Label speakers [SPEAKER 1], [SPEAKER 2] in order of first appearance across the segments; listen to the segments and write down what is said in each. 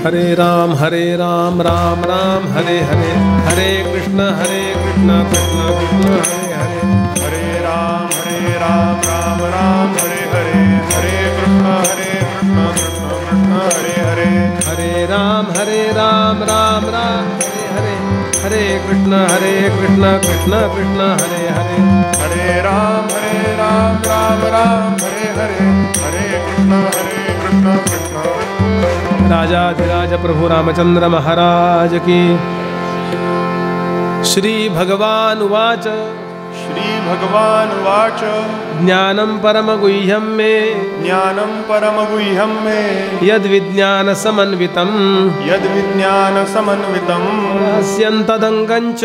[SPEAKER 1] हरे राम राम राम हरे हरे, हरे कृष्ण कृष्ण कृष्ण हरे हरे,
[SPEAKER 2] हरे राम राम राम हरे हरे, हरे कृष्ण कृष्ण कृष्ण हरे हरे,
[SPEAKER 1] हरे राम राम राम हरे हरे, हरे कृष्ण कृष्ण कृष्ण हरे हरे,
[SPEAKER 2] हरे राम राम हरे हरे, हरे कृष्ण कृष्ण।
[SPEAKER 1] राजाधिराज प्रभु रामचंद्र महाराज की। श्री भगवान उवाच
[SPEAKER 2] श्री भगवान वाच
[SPEAKER 1] ज्ञानं परमगुह्यं मे,
[SPEAKER 2] ज्ञानं परमगुह्यं मे,
[SPEAKER 1] यद् विज्ञान समन्वितं,
[SPEAKER 2] यद् विज्ञान समन्वितं,
[SPEAKER 1] रहस्यन्तदङ्गं च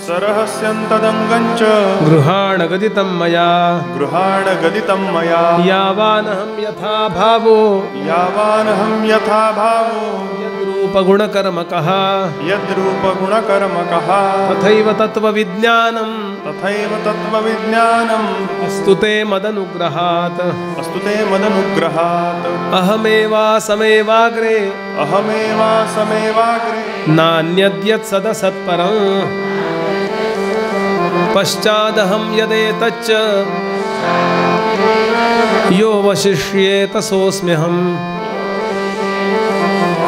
[SPEAKER 2] सरहस्यन्तदङ्गं च
[SPEAKER 1] गृहाण गदितं मया,
[SPEAKER 2] गृहाण गदितं मया,
[SPEAKER 1] यावानहं यथा भावो,
[SPEAKER 2] यावानहं यथा भावो,
[SPEAKER 1] यद्रूपगुणकर्मकः,
[SPEAKER 2] यद्रूपगुणकर्मकः,
[SPEAKER 1] तथैव तत्त्वविज्ञानं,
[SPEAKER 2] तथैव तत्त्वविज्ञानम्,
[SPEAKER 1] अस्तु ते मदनुग्रहात्,
[SPEAKER 2] अस्तु ते मदनुग्रहात्,
[SPEAKER 1] अहमेवासमेवाग्रे,
[SPEAKER 2] अहमेवासमेवाग्रे,
[SPEAKER 1] नान्यद्यत् सदसत्परं, पश्चादहं यदेतच्च यो वशिष्येत सोऽस्म्यहम्,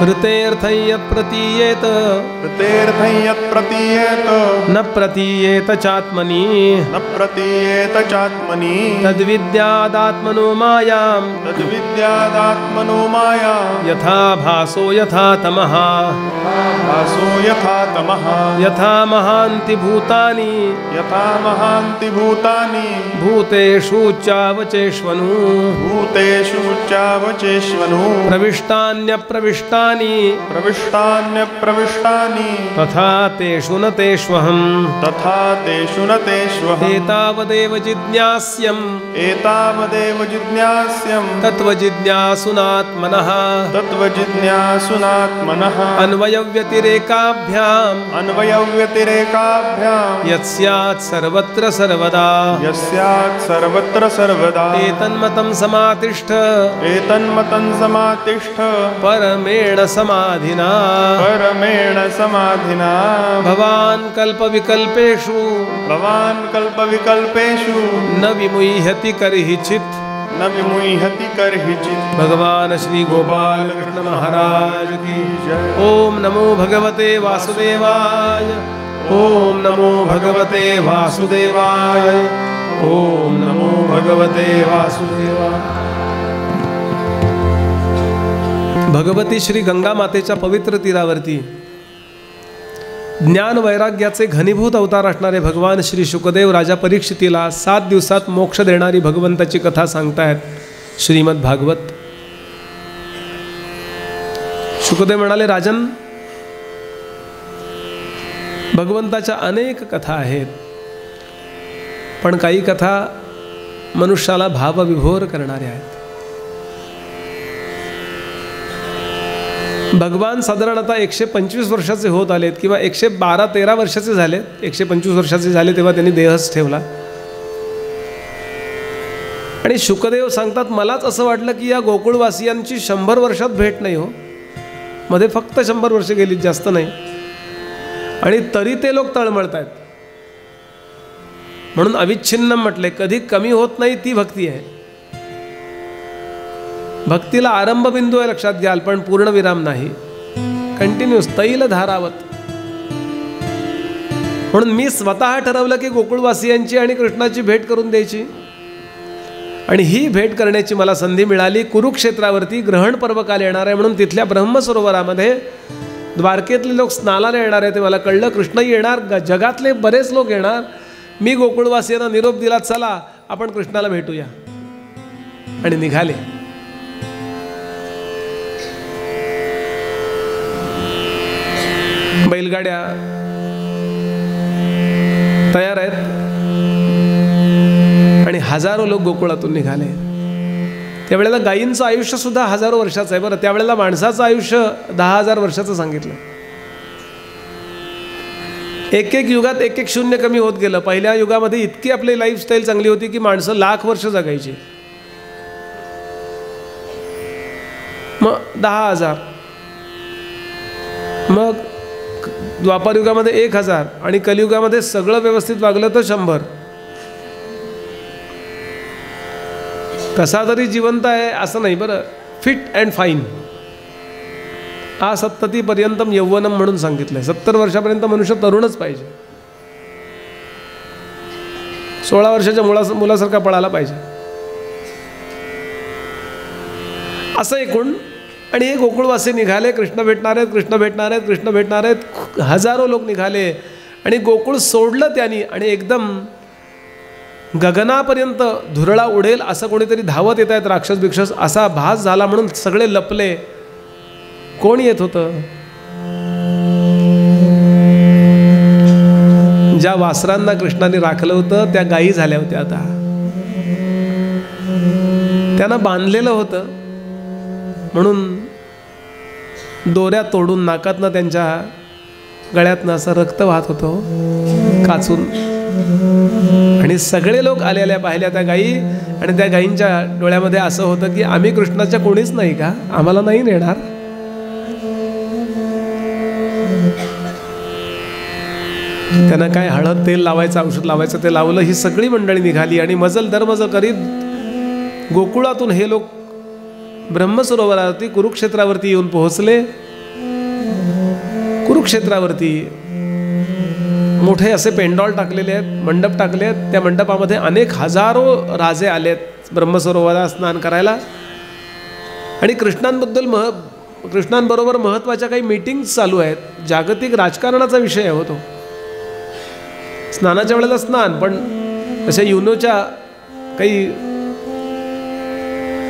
[SPEAKER 1] कृतेऽर्थं यत् प्रतीयेत,
[SPEAKER 2] कृतेऽर्थं यत् प्रतीयेत,
[SPEAKER 1] न प्रतीयेत चात्मनि,
[SPEAKER 2] न प्रतीयेत चात्मनि,
[SPEAKER 1] तद्विद्यादात्मनो मायां,
[SPEAKER 2] तद्विद्यादात्मनो माया,
[SPEAKER 1] यथा भासो यथा तमः,
[SPEAKER 2] भासो यथा तमः,
[SPEAKER 1] यथा महान्ति भूतानि,
[SPEAKER 2] यथा महान्ति भूतानि,
[SPEAKER 1] भूतेषु चावचेष्वनु,
[SPEAKER 2] भूतेषु चावचेष्वनु,
[SPEAKER 1] प्रविष्टान्यप्रविष्टानि,
[SPEAKER 2] प्रविष्टान्यप्रविष्टानि,
[SPEAKER 1] तथा तेषु न तेष्वहम्,
[SPEAKER 2] तथा तेषु न तेष्वहम्,
[SPEAKER 1] एतावदेव जिज्ञास्यम्,
[SPEAKER 2] एतावदेव जिज्ञास्यम्,
[SPEAKER 1] तत्त्वजिज्ञासुनात्मनः,
[SPEAKER 2] तत्त्वजिज्ञासुनात्मनः,
[SPEAKER 1] अन्वयव्यतिरेकाभ्याम्,
[SPEAKER 2] अन्वयव्यतिरेकाभ्याम्,
[SPEAKER 1] यस्यात् सर्वत्र सर्वदा,
[SPEAKER 2] यस्यात् सर्वत्र सर्वदा,
[SPEAKER 1] एतन्मतं समातिष्ठ,
[SPEAKER 2] एतन्मतं समातिष्ठ,
[SPEAKER 1] परमेण समाधिना,
[SPEAKER 2] परमेण समाधिना,
[SPEAKER 1] भवान् कल्पविकल्पेषु,
[SPEAKER 2] भवान् कल्पविकल्पेषु,
[SPEAKER 1] न विमुह्यति कर्हिचित्।
[SPEAKER 2] न विमुह्यति कर्हिचित्।
[SPEAKER 1] भगवान श्री गोपाल कृष्ण महाराज की जय। ओम नमो भगवते वासुदेवाय, ओम नमो भगवते वासुदेवाय, ओम नमो भगवते वासुदेवाय। भगवती श्री गंगा मातेच्या पवित्र तीरावरती ज्ञान वैराग्याचे घनीभूत अवतार असणारे भगवान श्री शुकदेव राजा परीक्षितीला 7 दिवसात मोक्ष देणारी भगवंताची कथा सांगतायत श्रीमद भागवत। शुकदेव म्हणाले, राजन, भगवंताच्या अनेक कथा आहेत, पण काही कथा मनुष्याला भावविभोर करणाऱ्या आहेत। भगवान साधारणतः 125 वर्षाचे होत आलेत किंवा 112-13 वर्षाचे झालेत, 125 वर्षाचे झाले तेव्हा त्यांनी देहच ठेवला। आणि शुकदेव सांगतात, मलाच असं वाटलं की या गोकुळवासियांची 100 वर्षात भेट नाही हो, मध्ये फक्त 100 वर्ष गेली, जास्त नाही, आणि तरी ते लोक तळमळत आहेत। म्हणून अविच्छिन्न म्हटले, कधी कमी होत नाही ती भक्ती आहे। भक्तीला आरंभ बिंदू आहे लक्षात घ्याल, पण पूर्ण विराम नाही, कंटिन्यूस तैल धारावत। म्हणून मी स्वतः ठरवलं की गोकुळवासियांची आणि कृष्णाची भेट करून द्यायची, आणि ही भेट करण्याची मला संधी मिळाली। कुरुक्षेत्रावरती ग्रहण पर्व काल येणार आहे, म्हणून तिथल्या ब्रह्मसरोवरामध्ये द्वारकेतले लोक स्नानाला येणार आहे ते मला कळलं। कृष्णही येणार, जगातले बरेच लोक येणार। मी गोकुळवासियांना निरोप दिला, चला आपण कृष्णाला भेटूया, आणि निघाले। बैलगाड्या तयार आहेत आणि हजारो लोक गोकुळातून निघाले। त्यावेळेला गायींचं आयुष्य सुद्धा हजारो वर्षाचं आहे बरं, त्यावेळेला माणसाचं आयुष्य 10,000 वर्षाचं सांगितलं। एक एक युगात एक एक शून्य कमी होत गेलं। पहिल्या युगामध्ये इतकी आपली लाईफस्टाईल चांगली होती की माणसं लाख वर्ष जगायची, मग 10,000, मग द्वापारयुगामध्ये 1000 आणि कलियुगामध्ये सगळं व्यवस्थित वागलं तर 100. कसा तरी जिवंत आहे असं नाही बरं, फिट अँड फाईन. हा 70 पर्यंतम यौवनम म्हणून सांगितलंय. 70 वर्षापर्यंत मनुष्य तरुणच पाहिजे. 16 वर्षाच्या मुलासारखा पळायला पाहिजे असं एकूण. आणि हे गोकुळवासी निघाले, कृष्ण भेटणार आहेत, कृष्ण भेटणार आहेत, कृष्ण भेटणार आहेत. हजारो लोक निघाले आणि गोकुळ सोडलं त्यांनी. आणि एकदम गगनापर्यंत धुरळा उडेल असं कोणीतरी धावत येत आहेत राक्षस भिक्षस असा भास झाला म्हणून सगळे लपले. कोण येत होतं? ज्या वासरांना कृष्णाने राखलं होतं त्या गायी झाल्या होत्या. आता त्यांना बांधलेलं होतं म्हणून दोऱ्या तोडून नाकातनं त्यांच्या गळ्यातनं असं रक्त वाहत होतं काचून. आणि सगळे लोक आलेल्या पाहिल्या त्या गायी. आणि त्या गायींच्या डोळ्यामध्ये असं होतं की आम्ही कृष्णाच्या कोणीच नाही का? आम्हाला नाही नेणार? त्यांना काय हळद तेल लावायचं, औषध लावायचं ते लावलं. ही सगळी मंडळी निघाली आणि मजल दरमजल करीत गोकुळातून हे लोक ब्रह्मसरोवरावरती कुरुक्षेत्रावरती येऊन पोहोचले. कुरुक्षेत्रावरती मोठे असे पेंडॉल टाकलेले आहेत, मंडप टाकले आहेत. त्या मंडपामध्ये अनेक हजारो राजे आलेत ब्रह्मसरोवरात स्नान करायला. आणि कृष्णांबरोबर महत्त्वाच्या काही मीटिंग्स चालू आहेत. जागतिक राजकारणाचा विषय होतो. स्नानाच्या वेळेला स्नान, पण अशा युनोच्या काही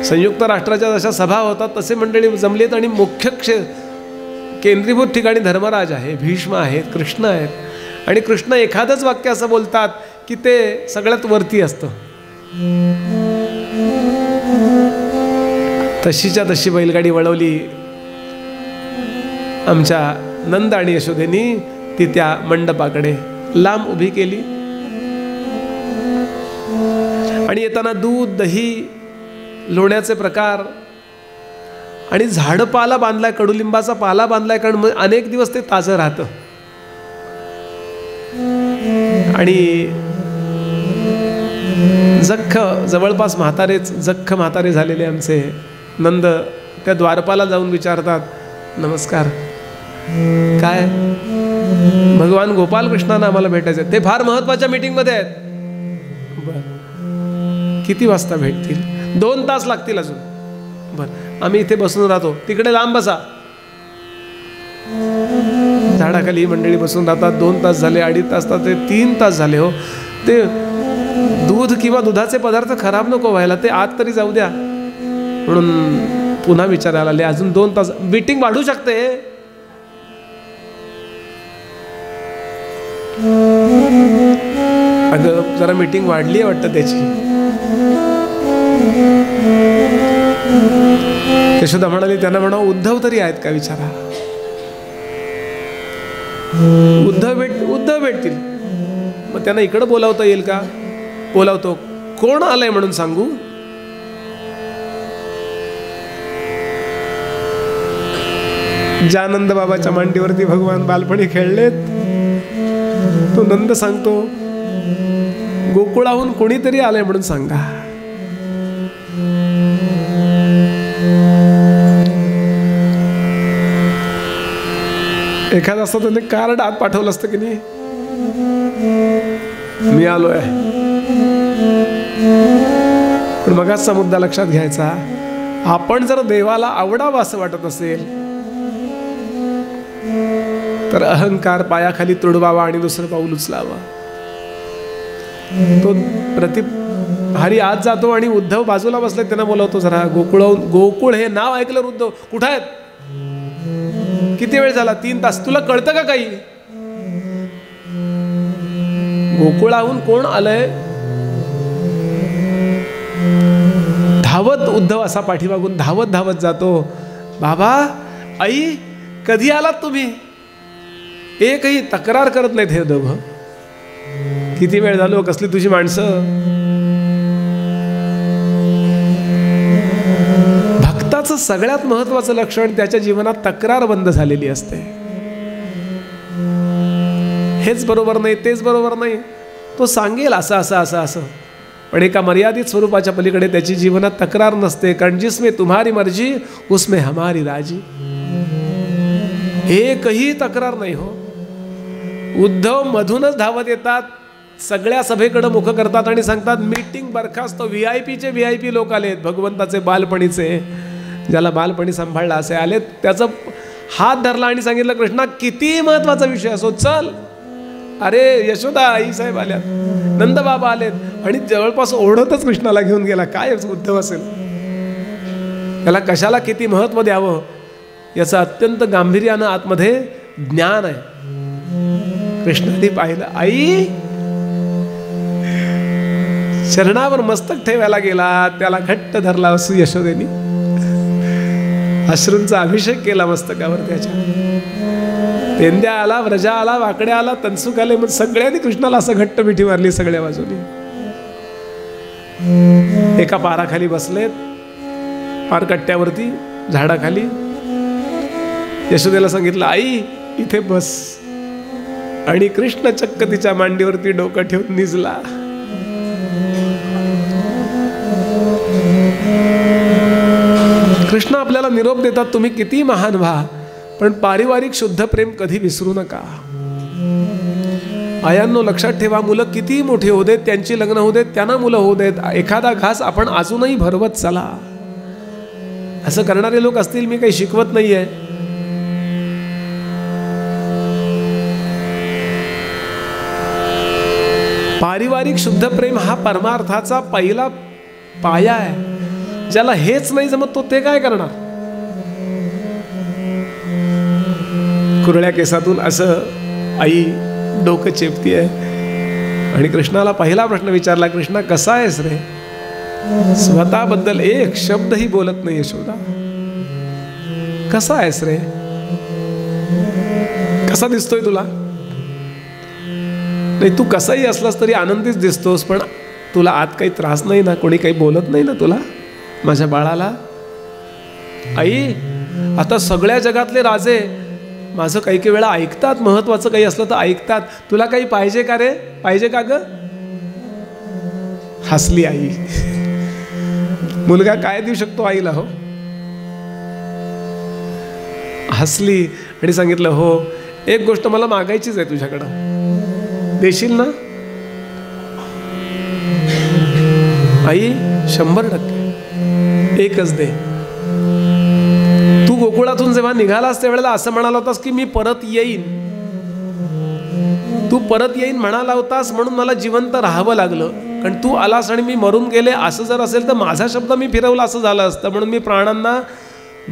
[SPEAKER 1] संयुक्त राष्ट्राच्या जशा सभा होतात तसे मंडळी जमलेत. आणि मुख्य केंद्रीभूत ठिकाणी धर्मराज आहे, भीष्म आहेत, कृष्ण आहेत. आणि कृष्ण एखादंच वाक्य असं बोलतात की ते सगळ्यात वरती असतं. तशीच्या तशी बैलगाडी वळवली आमच्या नंद आणि यशोदेनी. ती त्या मंडपाकडे लांब उभी केली. आणि येताना दूध, दही, लोण्याचे प्रकार आणि झाडपाला बांधलाय, कडुलिंबाचा पाला बांधलाय, कारण अनेक दिवस ते ताजं राहतं. आणि जख्ख जवळपास जख्ख म्हातारे झालेले आमचे नंद त्या द्वारपाला जाऊन विचारतात, नमस्कार, काय भगवान गोपाल कृष्णांना आम्हाला भेटायचं, ते फार महत्वाच्या मीटिंगमध्ये आहेत. बरं, किती वाजता भेटतील? 2 तास लागतील अजून. बरं, आम्ही इथे बसून राहतो, तिकडे लांब बसा. झाडाखाली मंडळी बसून राहतात. 2 तास झाले, 2.5 तास, ते 3 तास झाले. हो, ते दूध किंवा दुधाचे पदार्थ खराब नको व्हायला, ते आत तरी जाऊ द्या म्हणून पुन्हा विचारायला आले. अजून 2 तास मीटिंग वाढू शकते. अगं जरा मीटिंग वाढली आहे वाटतं त्याची. यशोदा म्हणाली, त्यांना म्हणा उद्धव तरी आहेत का विचारा. उद्धव भेटतील. मग त्यांना इकडं बोलावता येईल का? बोलावतो. कोण आलंय म्हणून सांगू? ज्या नंद बाबाच्या मांडीवरती भगवान बालपणी खेळलेत तो नंद सांगतो, गोकुळाहून कोणीतरी आलंय म्हणून सांगा. एखादा असतं त्याने कार्ड आत पाठवलं असतं की नाही, मी आलोय. पण मग असा मुद्दा लक्षात घ्यायचा, आपण जर देवाला आवडावं असं वाटत असेल तर अहंकार पायाखाली तुडवावा आणि दुसरं पाऊल उचलावं. तो हरी आज जातो आणि उद्धव बाजूला बसले, त्यांना बोलवतो, जरा गोकुळ हे नाव ऐकलं उद्धव कुठं आहेत? किती वेळ झाला? 3 तास. तुला कळतं का काही? गोकुळाहून कोण आलंय? धावत उद्धव असा पाठीमागून धावत धावत जातो. बाबा, आई, कधी आलात तुम्ही? एकही तक्रार करत नाहीत हे दोघं. किती वेळ झालो, कसली तुझी माणसं. भक्ताचं सगळ्यात महत्वाचं लक्षण त्याच्या जीवनात तक्रार बंद झालेली असते. हेच बरोबर नाही, तेच बरोबर नाही, तो सांगेल असं असं असं असं. पण एका मर्यादित स्वरूपाच्या पलीकडे त्याची जीवनात तक्रार नसते. कारण जिसमें तुम्हारी मर्जी उसमें हमारी राजी. एकही तक्रार नाही हो. उद्धव मधूनच धावत येतात, सगळ्या सभेकडे मुख करतात आणि सांगतात मीटिंग बरखास्त. VIP चे VIP लोक आलेत, भगवंताचे बालपणीचे, ज्याला बालपणी सांभाळला असे आलेत. त्याचा हात धरला आणि सांगितलं कृष्णा किती महत्वाचा विषय असो चल. अरे यशोदा आई साहेब आल्यात, नंदबाबा आलेत आणि जवळपास ओढतच कृष्णाला घेऊन गेला. काय उद्धव असेल, त्याला कशाला किती महत्व द्यावं याचं अत्यंत गांभीर्यानं आतमध्ये ज्ञान आहे. कृष्णाने पाहिलं, आई चरणावर मस्तक ठेवायला गेला, त्याला घट्ट धरला यशोदेनी, अश्रूंचा अभिषेक केला मस्तकावर त्याच्या. पेंद्या आला, व्रजा आला, वाकड्या आला, तनसुक आले, मग सगळ्यांनी कृष्णाला असं घट्ट मिठी मारली सगळ्या बाजूनी. एका पाराखाली बसलेत, पारकट्ट्यावरती झाडाखाली. यशोदेला सांगितलं आई इथे बस, आणि कृष्ण चक्क तिच्या मांडीवरती डोकं ठेवून निजला. कृष्ण आपल्याला निरोप देतात, तुम्ही किती महान व्हा पण पारिवारिक शुद्ध प्रेम कधी विसरू नका. आयांनो लक्षात ठेवा, मुलं किती मोठी होऊ देत, त्यांची लग्न होऊ देत, त्यांना मुलं होऊ देत, एखादा घास आपण अजूनही भरवत चला. असं करणारे लोक असतील, मी काही शिकवत नाहीये. पारिवारिक शुद्ध प्रेम हा परमार्थाचा पहिला पाया आहे. ज्याला हेच नाही जमत तो ते काय करणार. कुरळ्या केसातून असं आई डोकं चेपतीये आणि कृष्णाला पहिला प्रश्न विचारला, कृष्णा कसा आहेस रे. स्वतःबद्दल एक शब्दही बोलत नाही यशोदा. कसा आहेस रे, कसा दिसतोय तुला. नाही तू कसाही असलास तरी आनंदीच दिसतोस, पण तुला आत काही त्रास नाही ना, कोणी काही बोलत नाही ना तुला, माझ्या बाळाला. आई आता सगळ्या जगातले राजे माझं काही काही वेळा ऐकतात, महत्वाचं काही असलं तर ऐकतात. तुला काही पाहिजे का रे, पाहिजे का ग. हसली आई. मुलगा काय देऊ शकतो आईला हो. हसली आणि सांगितलं हो एक गोष्ट मला मागायचीच आहे तुझ्याकडं, देशील ना. आई 100% एकच दे. तू गोकुळातून जेव्हा निघालास त्यावेळेला असं म्हणाला होतास की मी परत येईन. तू परत येईन म्हणाला होतास म्हणून मला जिवंत राहावं लागलं. कारण तू आलास आणि मी मरून गेले असं जर असेल तर माझा शब्द मी फिरवला असं झालं असतं. म्हणून मी प्राणांना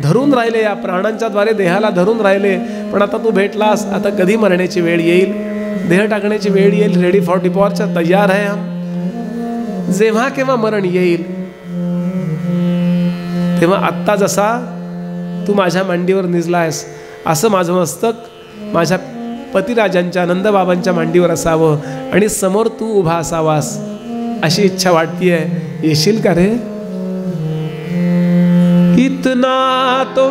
[SPEAKER 1] धरून राहिले, या प्राणांच्या द्वारे देहाला धरून राहिले. पण आता तू भेटलास, आता कधी मरण्याची वेळ येईल, देह टाकण्याची वेळ येईल, रेडी फॉर डिपॉर्चर तयार आहे हम. जेव्हा केव्हा मरण येईल तेव्हा आत्ता जसा तू माझ्या मांडीवर निजलायस असं माझं मस्तक माझ्या पतिराजांच्या नंदबाबांच्या मांडीवर असावं आणि समोर तू उभा असावास अशी इच्छा वाटतीये. येशील का रे. इतना तो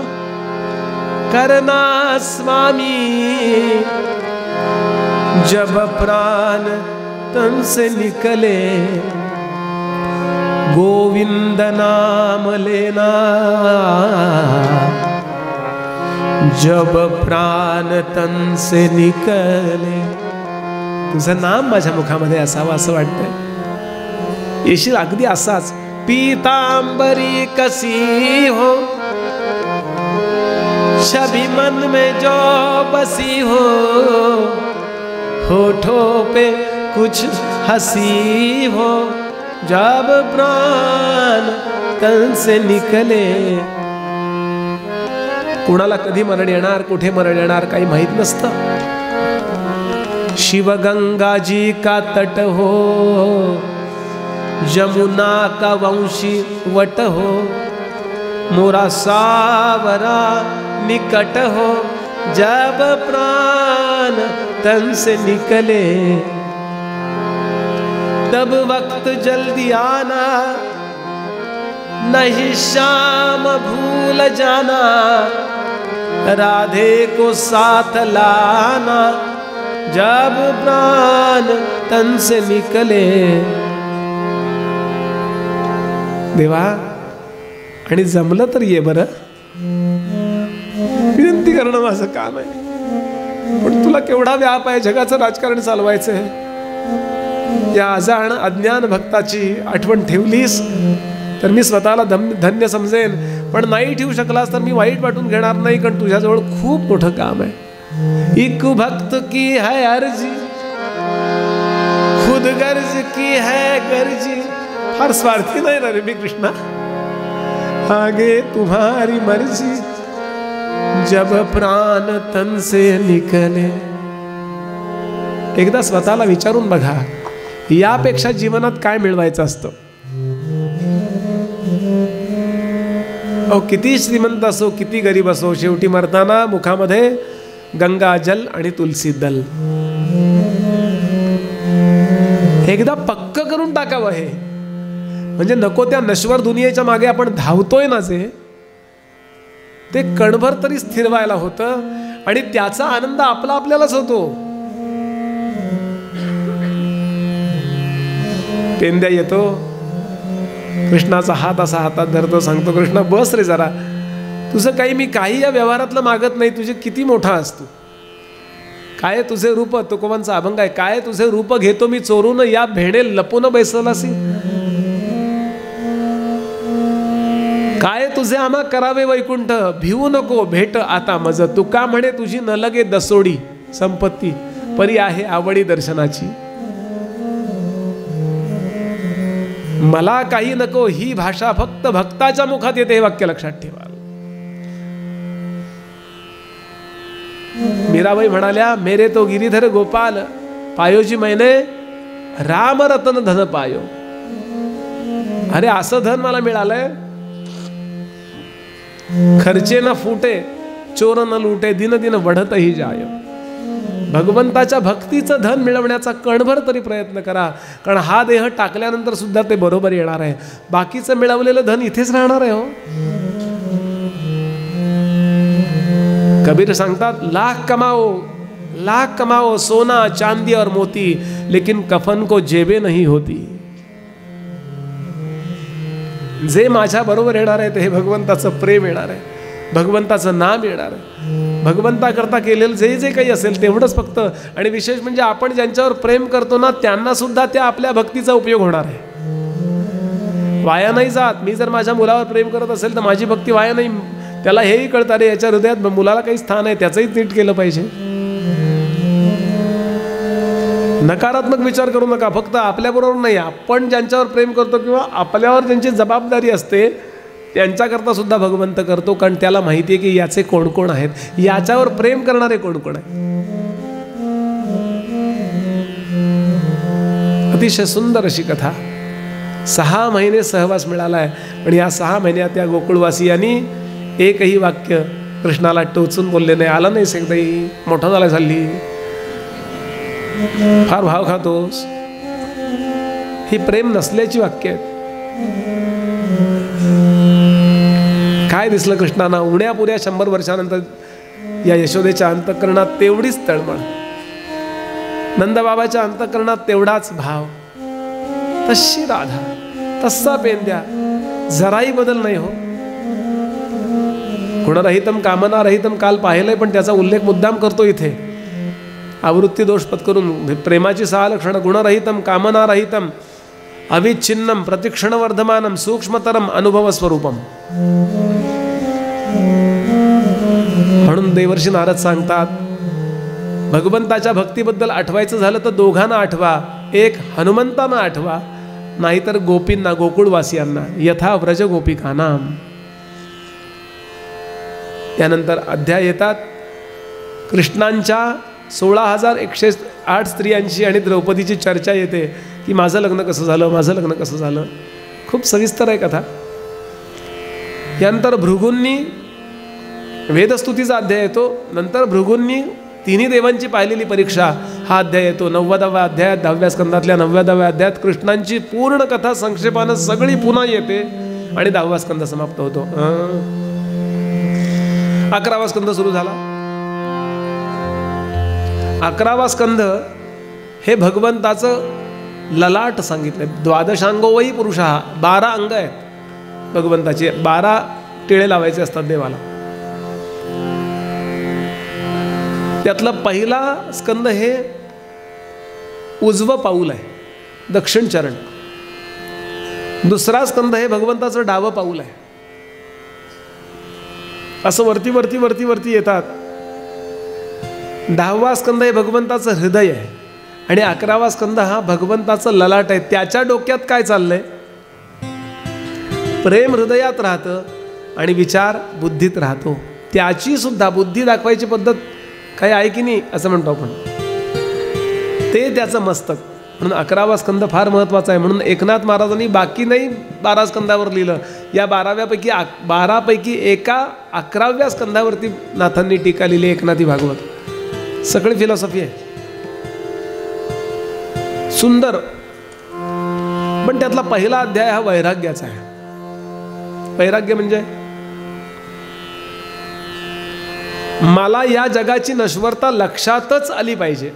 [SPEAKER 1] करना स्वामी जब प्राण तन से निकले, गोविंद नाम लेना जब प्राण तन से निकले. तुझं नाम माझ्या मुखामध्ये असावं असं वाटतंय. येशील अगदी असाच. पीतांबरी कसी हो छवि मन में जो बसी हो, होठों पे कुछ हंसी हो, जब प्राण तन से निकले. कुणाला कधी मरण येणार, कुठे मरण येणार काही माहित नसतं. शिवगंगा जी का तट हो, यमुना का वंशी वट हो, मोरा सावरा निकट हो, जब प्राण तन से निकले, तब वक्त जल्दी आना, नहीं शाम भूल जाना, राधे को साथ लाना, जब प्राण तन से निकले. देवा आणि जमलं तर ये बरं, विनंती करणं माझं काम आहे. पण तुला केवढा व्याप आहे, जगाचं राजकारण चालवायचंय. या अजाण अज्ञान भक्ताची आठवण ठेवलीस तर मी स्वतःला धन्य समजेन, पण नाही ठेवू शकलास तर मी वाईट वाटून घेणार नाही, कारण तुझ्याजवळ खूप मोठं काम आहे. एक भक्त की है अर्जी, खुद गर्ज की है गर्जी. फार स्वार्थी नाही ना रे मी कृष्णा. आगे तुम्हारी मर्जी, जब प्राण तन से निकले. एकदा स्वतःला विचारून बघा, यापेक्षा जीवनात काय मिळवायचं असतं. अहो किती श्रीमंत असो, किती गरीब असो, शेवटी मरताना मुखामध्ये गंगा जल आणि तुलसी दल. एकदा पक्क करून टाकावं हे, म्हणजे नको त्या नश्वर दुनियेच्या मागे आपण धावतोय ना जे, ते कणभर तरी स्थिर व्हायला होतं आणि त्याचा आनंद आपला आपल्यालाच होतो. पेंद्या येतो, कृष्णाचा हात असा हातात धरतो, सांगतो कृष्णा बस रे जरा, तुझं काही मी काही या व्यवहारातलं मागत नाही, तुझे किती मोठा असतो. काय तुझे रूप, तुकोबांचा अभंग आहे, काय तुझे रूप घेतो मी चोरून, या भेणे लपून बैसलासी. काय तुझे आम्हा करावे वैकुंठ, भिवू नको भेट आता मज. तुका म्हणे तुझी न लगे दसोडी संपत्ती, परी आहे आवडी दर्शनाची. मला काही नको ही भाषा फक्त भक्ताच्या मुखात येते, हे वाक्य लक्षात ठेवा. मीराबाई म्हणाल्या, मेरे तो गिरीधर गोपाल पायोजी मैंने राम रतन धन पायो. अरे असं धन मला मिळालंय, खर्चे न फुटे चोर न लुटे, दिन दिन वढत ही जाय. भगवंताच्या भक्तीचं धन मिळवण्याचा कणभर तरी प्रयत्न करा, कारण हा देह टाकल्यानंतर सुद्धा ते बरोबर येणार आहे. बाकीचं मिळवलेलं धन इथेच राहणार आहे. हो कबीर सांगतात, लाख कमाओ सोना चांदी और मोती, लेकिन कफन को जेबे नहीं होती. जे माझ्या बरोबर येणार आहे ते हे भगवंताचं प्रेम येणार आहे, भगवंताचं नाम येणार आहे. भगवंताकरता केलेलं जे जे काही असेल तेवढंच फक्त. आणि विशेष म्हणजे आपण ज्यांच्यावर प्रेम करतो ना, त्यांना सुद्धा त्या आपल्या भक्तीचा उपयोग होणार आहे, वाया नाही जात. मी जर माझ्या मुलावर प्रेम करत असेल तर माझी भक्ती वाया नाही. त्याला हेही कळतं, रे याच्या हृदयात मुलाला काही स्थान आहे, त्याचंही नीट केलं पाहिजे. नकारात्मक विचार करू नका. फक्त आपल्याबरोबर नाही, आपण ज्यांच्यावर प्रेम करतो किंवा आपल्यावर ज्यांची जबाबदारी असते त्यांच्याकरता सुद्धा भगवंत करतो, कारण त्याला माहिती आहे की याचे कोण कोण आहेत, याच्यावर प्रेम करणारे कोण कोण आहेत. अतिशय सुंदर अशी कथा. 6 महिने सहवास मिळालाय, आणि या 6 महिन्यात त्या गोकुळवासियांनी एकही वाक्य कृष्णाला टोचून बोलले नाही. आलं नाही एकदाही, मोठा झाला झाली, फार भाव खातोस, ही प्रेम नसल्याची वाक्य आहेत. काय दिसलं कृष्णांना? उण्यापुऱ्या 100 वर्षानंतर या यशोदेच्या अंतःकरणात तेवढीच तळमळ, नंदबाबाच्या अंतःकरणात तेवढाच भाव, तशी राधा, तसा पेंद्या, जराही बदल नाही. हो गुणरहितम कामना रहितम काल पाहिलंय, पण त्याचा उल्लेख मुद्दाम करतो इथे. आवृत्ती दोष पत्करून प्रेमाची 6 लक्षणं: गुणरहितम कामना रहितम अविच्छिन्नम प्रतिक्षण वर्धमानम सूक्ष्मतरम अनुभव स्वरूपम. म्हणून देवर्षी नारद सांगतात, भगवंताच्या भक्तीबद्दल आठवायचं झालं तर दोघांना आठवा. एक हनुमंतांना आठवा, नाहीतर गोपींना, गोकुळवासियांना, यथा व्रज गोपिकानाम. त्यानंतर अध्याय येतात कृष्णांच्या 16,108 स्त्रियांची आणि द्रौपदीची चर्चा येते की माझं लग्न कसं झालं, माझं लग्न कसं झालं. खूप सविस्तर आहे कथा. यानंतर भृगूंनी वेदस्तुतीचा अध्याय येतो. नंतर भृगूंनी तिन्ही देवांची पाहिलेली परीक्षा हा अध्याय येतो. 90व्या अध्यायात, 10व्या स्कंदातल्या 90व्या अध्यायात कृष्णांची पूर्ण कथा संक्षेपानं सगळी पुन्हा येते आणि 10वा स्कंद समाप्त होतो. 11वा स्कंद सुरू झाला. 11वा स्कंध हे भगवंताचं ललाट सांगितलंय. द्वादशांगो वै पुरुष, 12 अंग आहेत भगवंताचे, 12 टिळे लावायचे असतात देवाला. त्यातला पहिला स्कंद हे उजवं पाऊल आहे, दक्षिण चरण. दुसरा स्कंद हे भगवंताचं डावं पाऊल आहे. असं वरती वरती वरती वरती येतात. 10वा स्कंद हे भगवंताचं हृदय आहे आणि 11वा स्कंद हा भगवंताचं ललाट आहे. त्याच्या डोक्यात काय चाललंय? प्रेम हृदयात राहतं आणि विचार बुद्धीत राहतो. त्याची सुद्धा बुद्धी दाखवायची पद्धत काही आहे की नाही असं म्हणतो आपण, ते त्याचं मस्तक. म्हणून 11वा स्कंद फार महत्त्वाचा आहे. म्हणून एकनाथ महाराजांनी बाकी नाही 12 स्कंदावर लिहिलं. या 12 पैकी एका 11व्या स्कंदावरती नाथांनी टीका लिहिली, एकनाथी भागवत. सगळी फिलॉसॉफी आहे, सुंदर. पण त्यातला पहिला अध्याय हा वैराग्याचा आहे. वैराग्य म्हणजे मला या जगाची नश्वरता लक्षातच आली पाहिजे,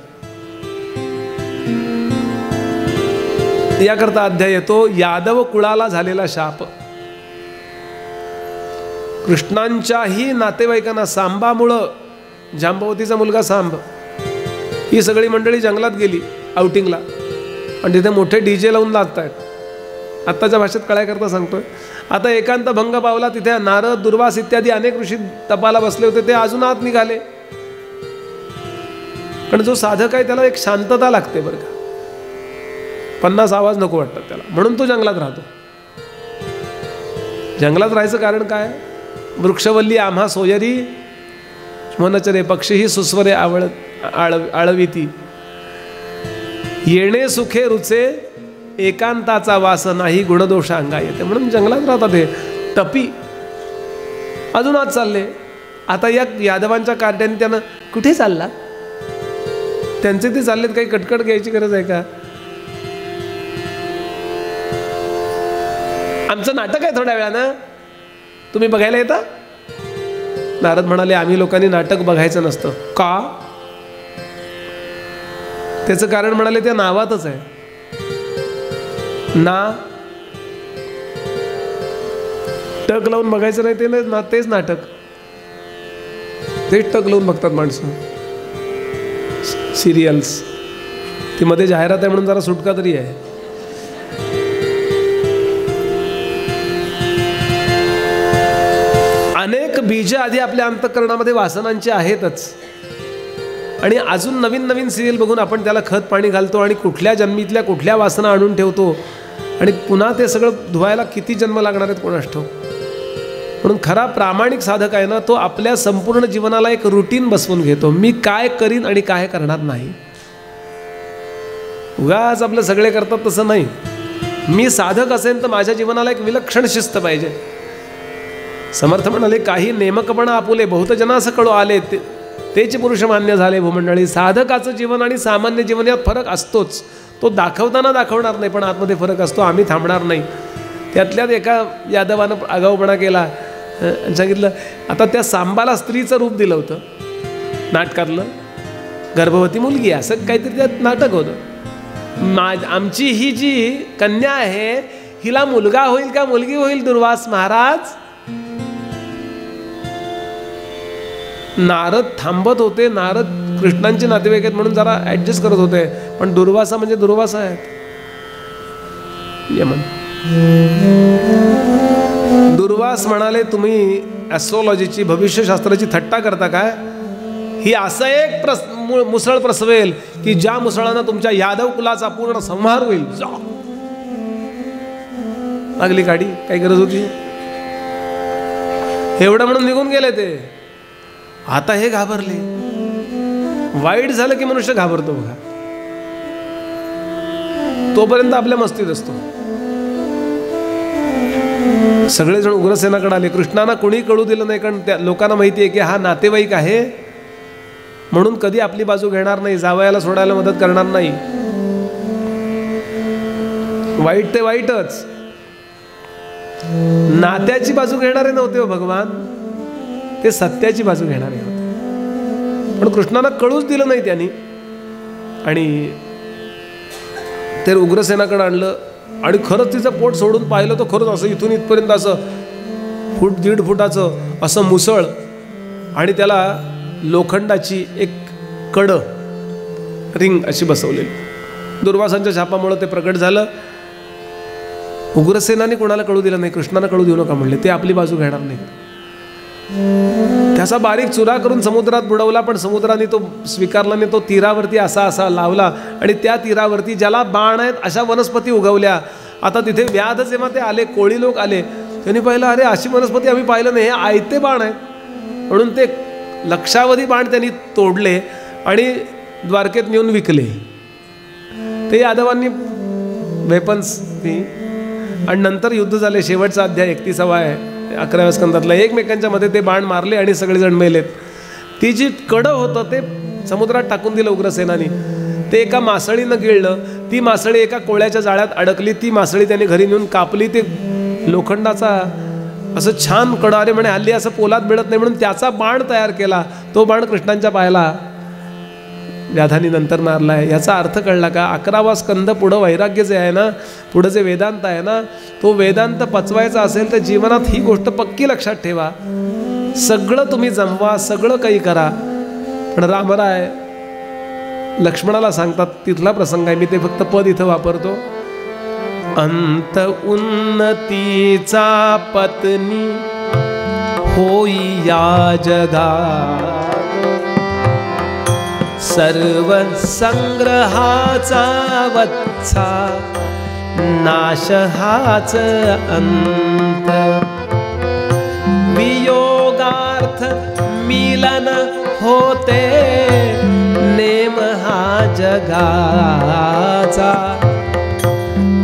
[SPEAKER 1] याकरता अध्याय येतो. यादव कुळाला झालेला शाप. कृष्णांच्याही नातेवाईकांना, सांबामुळं, जांबवतीचा मुलगा सांब, ही सगळी मंडळी जंगलात गेली आउटिंगला आणि तिथे मोठे डीजे लावून नाचत आहेत. आत्ताच्या भाषेत कळायकरता सांगतोय. आता एकांत भंग पावला. तिथे नारद, दुर्वास इत्यादी अनेक ऋषी तपाला बसले होते. ते अजून आत निघाले. पण जो साधक आहे त्याला एक शांतता लागते बरं का. 50 आवाज नको वाटतात त्याला, म्हणून तो जंगलात राहतो. जंगलात राहायचं कारण काय? वृक्षवल्ली आम्हा सोयरी, मनचरे पक्षीही सुस्वरे आळविती, येणे सुखे रुचे, एकांताचा वास नाही, गुणदोष अंगा येते. म्हणून जंगलात राहतात हे टपी. अजून आज चालले. आता या यादवांच्या कार्ट्याने त्यानं कुठे चालला? त्यांचे ते चाललेत, काही कटकट घ्यायची गरज आहे का? आमचं नाटक आहे थोड्या वेळानं, तुम्ही बघायला येता? नारद म्हणाले आम्ही लोकांनी नाटक बघायचं नसतं. का? त्याचं कारण म्हणाले त्या नावातच आहे ना. टक लावून बघायचं नाही, ते ना, तेच नाटक. तेच टक लावून बघतात माणसं. सिरियल्स ती मध्ये जाहिरात आहे म्हणून जरा सुटका तरी आहे. अनेक बीज आधी आपल्या अंतःकरणामध्ये वासनांची आहेतच आणि अजून नवीन नवीन सिरियल बघून आपण त्याला खत पाणी घालतो आणि कुठल्या जन्मीतल्या कुठल्या वासना आणून ठेवतो आणि पुन्हा ते सगळं धुवायला किती जन्म लागणार आहेत कोणास ठाऊक. म्हणून खरा प्रामाणिक साधक आहे ना, तो आपल्या संपूर्ण जीवनाला एक रुटीन बसवून घेतो. मी काय करीन आणि काय करणार नाही. उगाच आपलं सगळे करतात तसं नाही. मी साधक असेल तर माझ्या जीवनाला एक विलक्षण शिस्त पाहिजे. समर्थ म्हणाले काही नेमकपणा आपुले बहुत जना असं कळू आले, तेच पुरुष मान्य झाले भूमंडळी. साधकाचं जीवन आणि सामान्य जीवन यात फरक असतोच. तो दाखवताना दाखवणार नाही पण आतमध्ये फरक असतो. आम्ही थांबणार नाही. त्यातल्यात एका यादवानं आगाऊपणा केला, सांगितलं आता त्या सांबाला स्त्रीचं रूप दिलं होतं नाटकातलं, गर्भवती मुलगी, असं काहीतरी त्यात नाटक होतं. आमची ही जी कन्या आहे हिला मुलगा होईल का मुलगी होईल दुर्वास महाराज? नारद थांबत होते. नारद कृष्णांचे नातेवाईक आहेत म्हणून जरा ऍडजस्ट करत होते, पण दुर्वासा म्हणजे दुर्वासा आहेत. यमन दुर्वास म्हणाले तुम्ही ॲस्ट्रॉलॉजीची, भविष्यशास्त्राची थट्टा करता काय? ही असं एक मुसळ प्रसवेल की ज्या मुसळानं तुमच्या यादव कुलाचा पूर्ण संहार होईल. लागली गाडी, काही गरज होती? एवढं म्हणून निघून गेले ते. आता हे घाबरले. वाईट झालं की मनुष्य घाबरतो बघा. तोपर्यंत आपल्या मस्तीत असतो. सगळेजण उग्रसेनाकडे आले. कृष्णांना कोणी कळू दिलं नाही, कारण त्या लोकांना माहिती आहे की हा नातेवाईक आहे म्हणून कधी आपली बाजू घेणार नाही, जावयाला सोडायला मदत करणार नाही. वाईट ते वाईटच, नात्याची बाजू घेणारे नव्हते हो भगवान, ते सत्याची बाजू घेणारे होते. पण कृष्णांना कळूच दिलं नाही त्यांनी. आणि ते उग्रसेनाकडे आणलं आणि खरंच तिचं पोट सोडून पाहिलं तर खरंच असं इथून इथपर्यंत असं 1.5 फुटाचं असं मुसळ आणि त्याला लोखंडाची एक कड रिंग अशी बसवलेली. दुर्वासांच्या शापामुळे ते प्रकट झालं. उग्रसेनाने कोणाला कळू दिलं नाही, कृष्णाला कळू देऊ नका म्हणले, ते आपली बाजू घेणार नाही. त्याचा बारीक चुरा करून समुद्रात बुडवला, पण समुद्राने तो स्वीकारला नाही. तो तीरावरती असा असा लावला आणि त्या तीरावरती ज्याला बाण आहेत अशा वनस्पती उगवल्या. आता तिथे व्याध जेव्हा ते आले, कोळी लोक आले, त्यांनी पाहिलं अरे अशी वनस्पती आम्ही पाहिलं नाही, हे आयते बाण आहेत. म्हणून ते लक्षावधी बाण त्यांनी तोडले आणि द्वारकेत नेऊन विकले. ते यादवांनी वेपन्स ती, आणि नंतर युद्ध झाले. शेवटचा अध्याय 31वा आहे 11व्या स्कंदातला. एकमेकांच्या मध्ये ते बाण मारले आणि सगळेजण मेलेत. ती जी कडं होतं ते समुद्रात टाकून दिलं उग्रसेनानी. ते एका मासळीनं गिळलं. ती मासळी एका कोळ्याच्या जाळ्यात अडकली. ती मासळी त्याने घरी नेऊन कापली. ते लोखंडाचा असं छान कडं, अरे म्हणे हल्ली असं पोलाद मिळत नाही म्हणून त्याचा बाण तयार केला. तो बाण कृष्णांच्या पायाला व्याधानी नंतर मारला आहे. याचा अर्थ कळला का? 11वा स्कंद पुढं वैराग्य जे आहे ना, पुढं जे वेदांत आहे ना, तो वेदांत पचवायचा असेल तर जीवनात ही गोष्ट पक्की लक्षात ठेवा. सगळं तुम्ही जमवा, सगळं काही करा, पण रामराय लक्ष्मणाला सांगतात, तिथला प्रसंग आहे, मी ते फक्त पद इथं वापरतो. अंत उन्नतीचा पत्नी होई या जगात, सर्व संग्रहाचा वत्सा नाश हाच अंत. वियोगार्थ मिलन होते नेम हा जगाचा,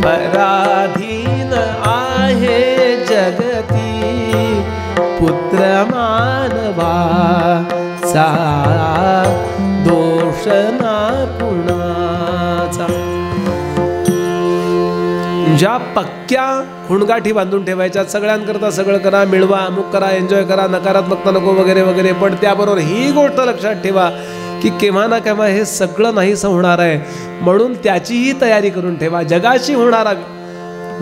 [SPEAKER 1] पराधीन आहे जगती पुत्र मानवाचा, दोष ना कुणाचा. ज्या पक्क्या हुणगाठी बांधून ठेवायच्या, सगळ्यांकरता सगळं करा, मिळवा, अमुक करा, एन्जॉय करा, नकारात्मकता नको वगैरे वगैरे, पण त्याबरोबर ही गोष्ट लक्षात ठेवा की केव्हा ना केव्हा हे सगळं नाहीसं होणार आहे. म्हणून त्याचीही तयारी करून ठेवा. जगाशी होणारा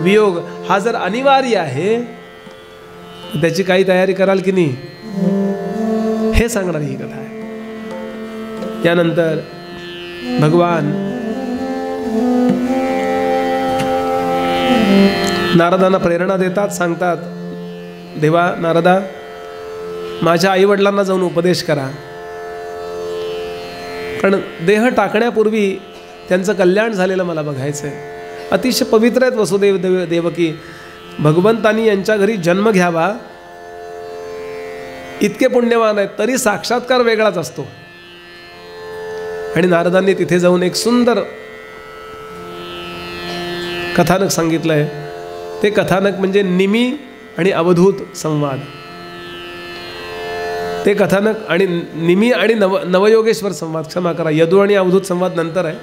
[SPEAKER 1] वियोग हा जर अनिवार्य आहे, त्याची काही तयारी कराल की नाही, हे सांगणारी ही कथा आहे. यानंतर भगवान नारदांना प्रेरणा देतात, सांगतात, देवा नारदा, माझ्या आईवडिलांना जाऊन उपदेश करा, पण देह टाकण्यापूर्वी त्यांचं कल्याण झालेलं मला बघायचं आहे. अतिशय पवित्र आहेत वसुदेव देवकी. भगवंतांनी यांच्या घरी जन्म घ्यावा इतके पुण्यवान आहेत, तरी साक्षात्कार वेगळाच असतो. आणि नारदांनी तिथे जाऊन एक सुंदर कथानक सांगितलंय. ते कथानक म्हणजे निमी आणि अवधूत संवाद. ते कथानक आणि निमी आणि नवयोगेश्वर संवाद, क्षमा करा, यदू आणि अवधूत संवाद नंतर आहे.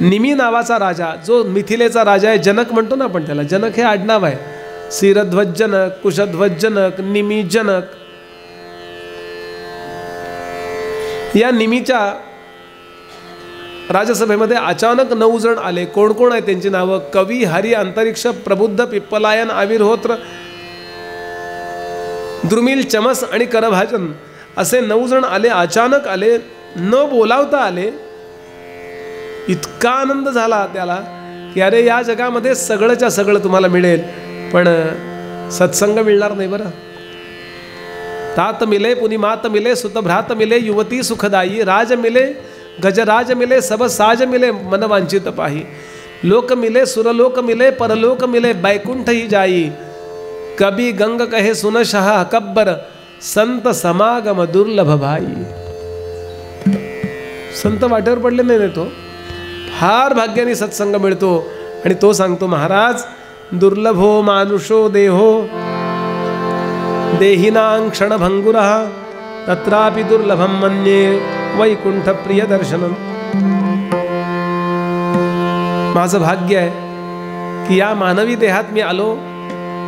[SPEAKER 1] निमी नावाचा राजा, जो मिथिलेचा राजा आहे, जनक म्हणतो ना आपण त्याला, जनक हे आडनाव आहे. शिरध्वज जनक, कुशध्वज जनक, निमी जनक. या निमीच्या राजसभेमध्ये अचानक 9 जण आले. कोण कोण आहे त्यांची नावं? कवी, हरी, अंतरिक्ष, प्रबुद्ध, पिप्पलायन, आविर्होत्र, द्रुमिल, चमस आणि करभाजन असे 9 जण आले. अचानक आले, न बोलावता आले. इतका आनंद झाला त्याला की अरे या जगामध्ये सगळंच्या सगळं तुम्हाला मिळेल, पण सत्संग मिळणार नाही बरं. तात मिले पुनि मात मिले, सुत भ्रात मिले, युवती सुखदायी, राज मिले गजराज मिले, सब साज मिले, मन वांछित पाही. लोक मिले, सुरलोक मिले, परलोक मिले, बैकुंठ ही जाई. कभी गंग कहे सुन शाह अकब्बर, संत समागम दुर्लभ भाई. संत वाटेवर पडले नाही तो, फार भाग्याने सत्संग मिळतो. आणि तो सांगतो, महाराज दुर्लभो मानुषो देहो देहिनां क्षणभंगुरः, तत्रापि दुर्लभम मन्ये वैकुंठ प्रिय दर्शनम. माझं भाग्य आहे की या मानवी देहात मी आलो,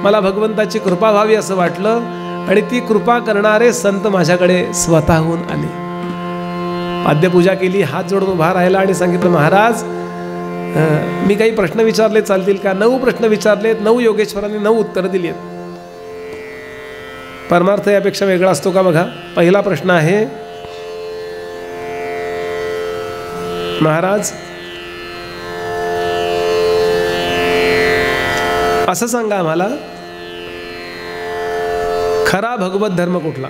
[SPEAKER 1] मला भगवंताची कृपा व्हावी असं वाटलं, आणि ती कृपा करणारे संत माझ्याकडे स्वतःहून आले. पाद्यपूजा केली, हात जोडून उभा राहिला आणि सांगितलं, महाराज मी काही प्रश्न विचारले चालतील का? 9 प्रश्न विचारलेत, 9 योगेश्वरांनी 9 उत्तरं दिली आहेत. परमार्थ यापेक्षा वेगळा असतो का बघा. पहिला प्रश्न आहे, महाराज असं सांगा आम्हाला, खरा भगवत धर्म कुठला?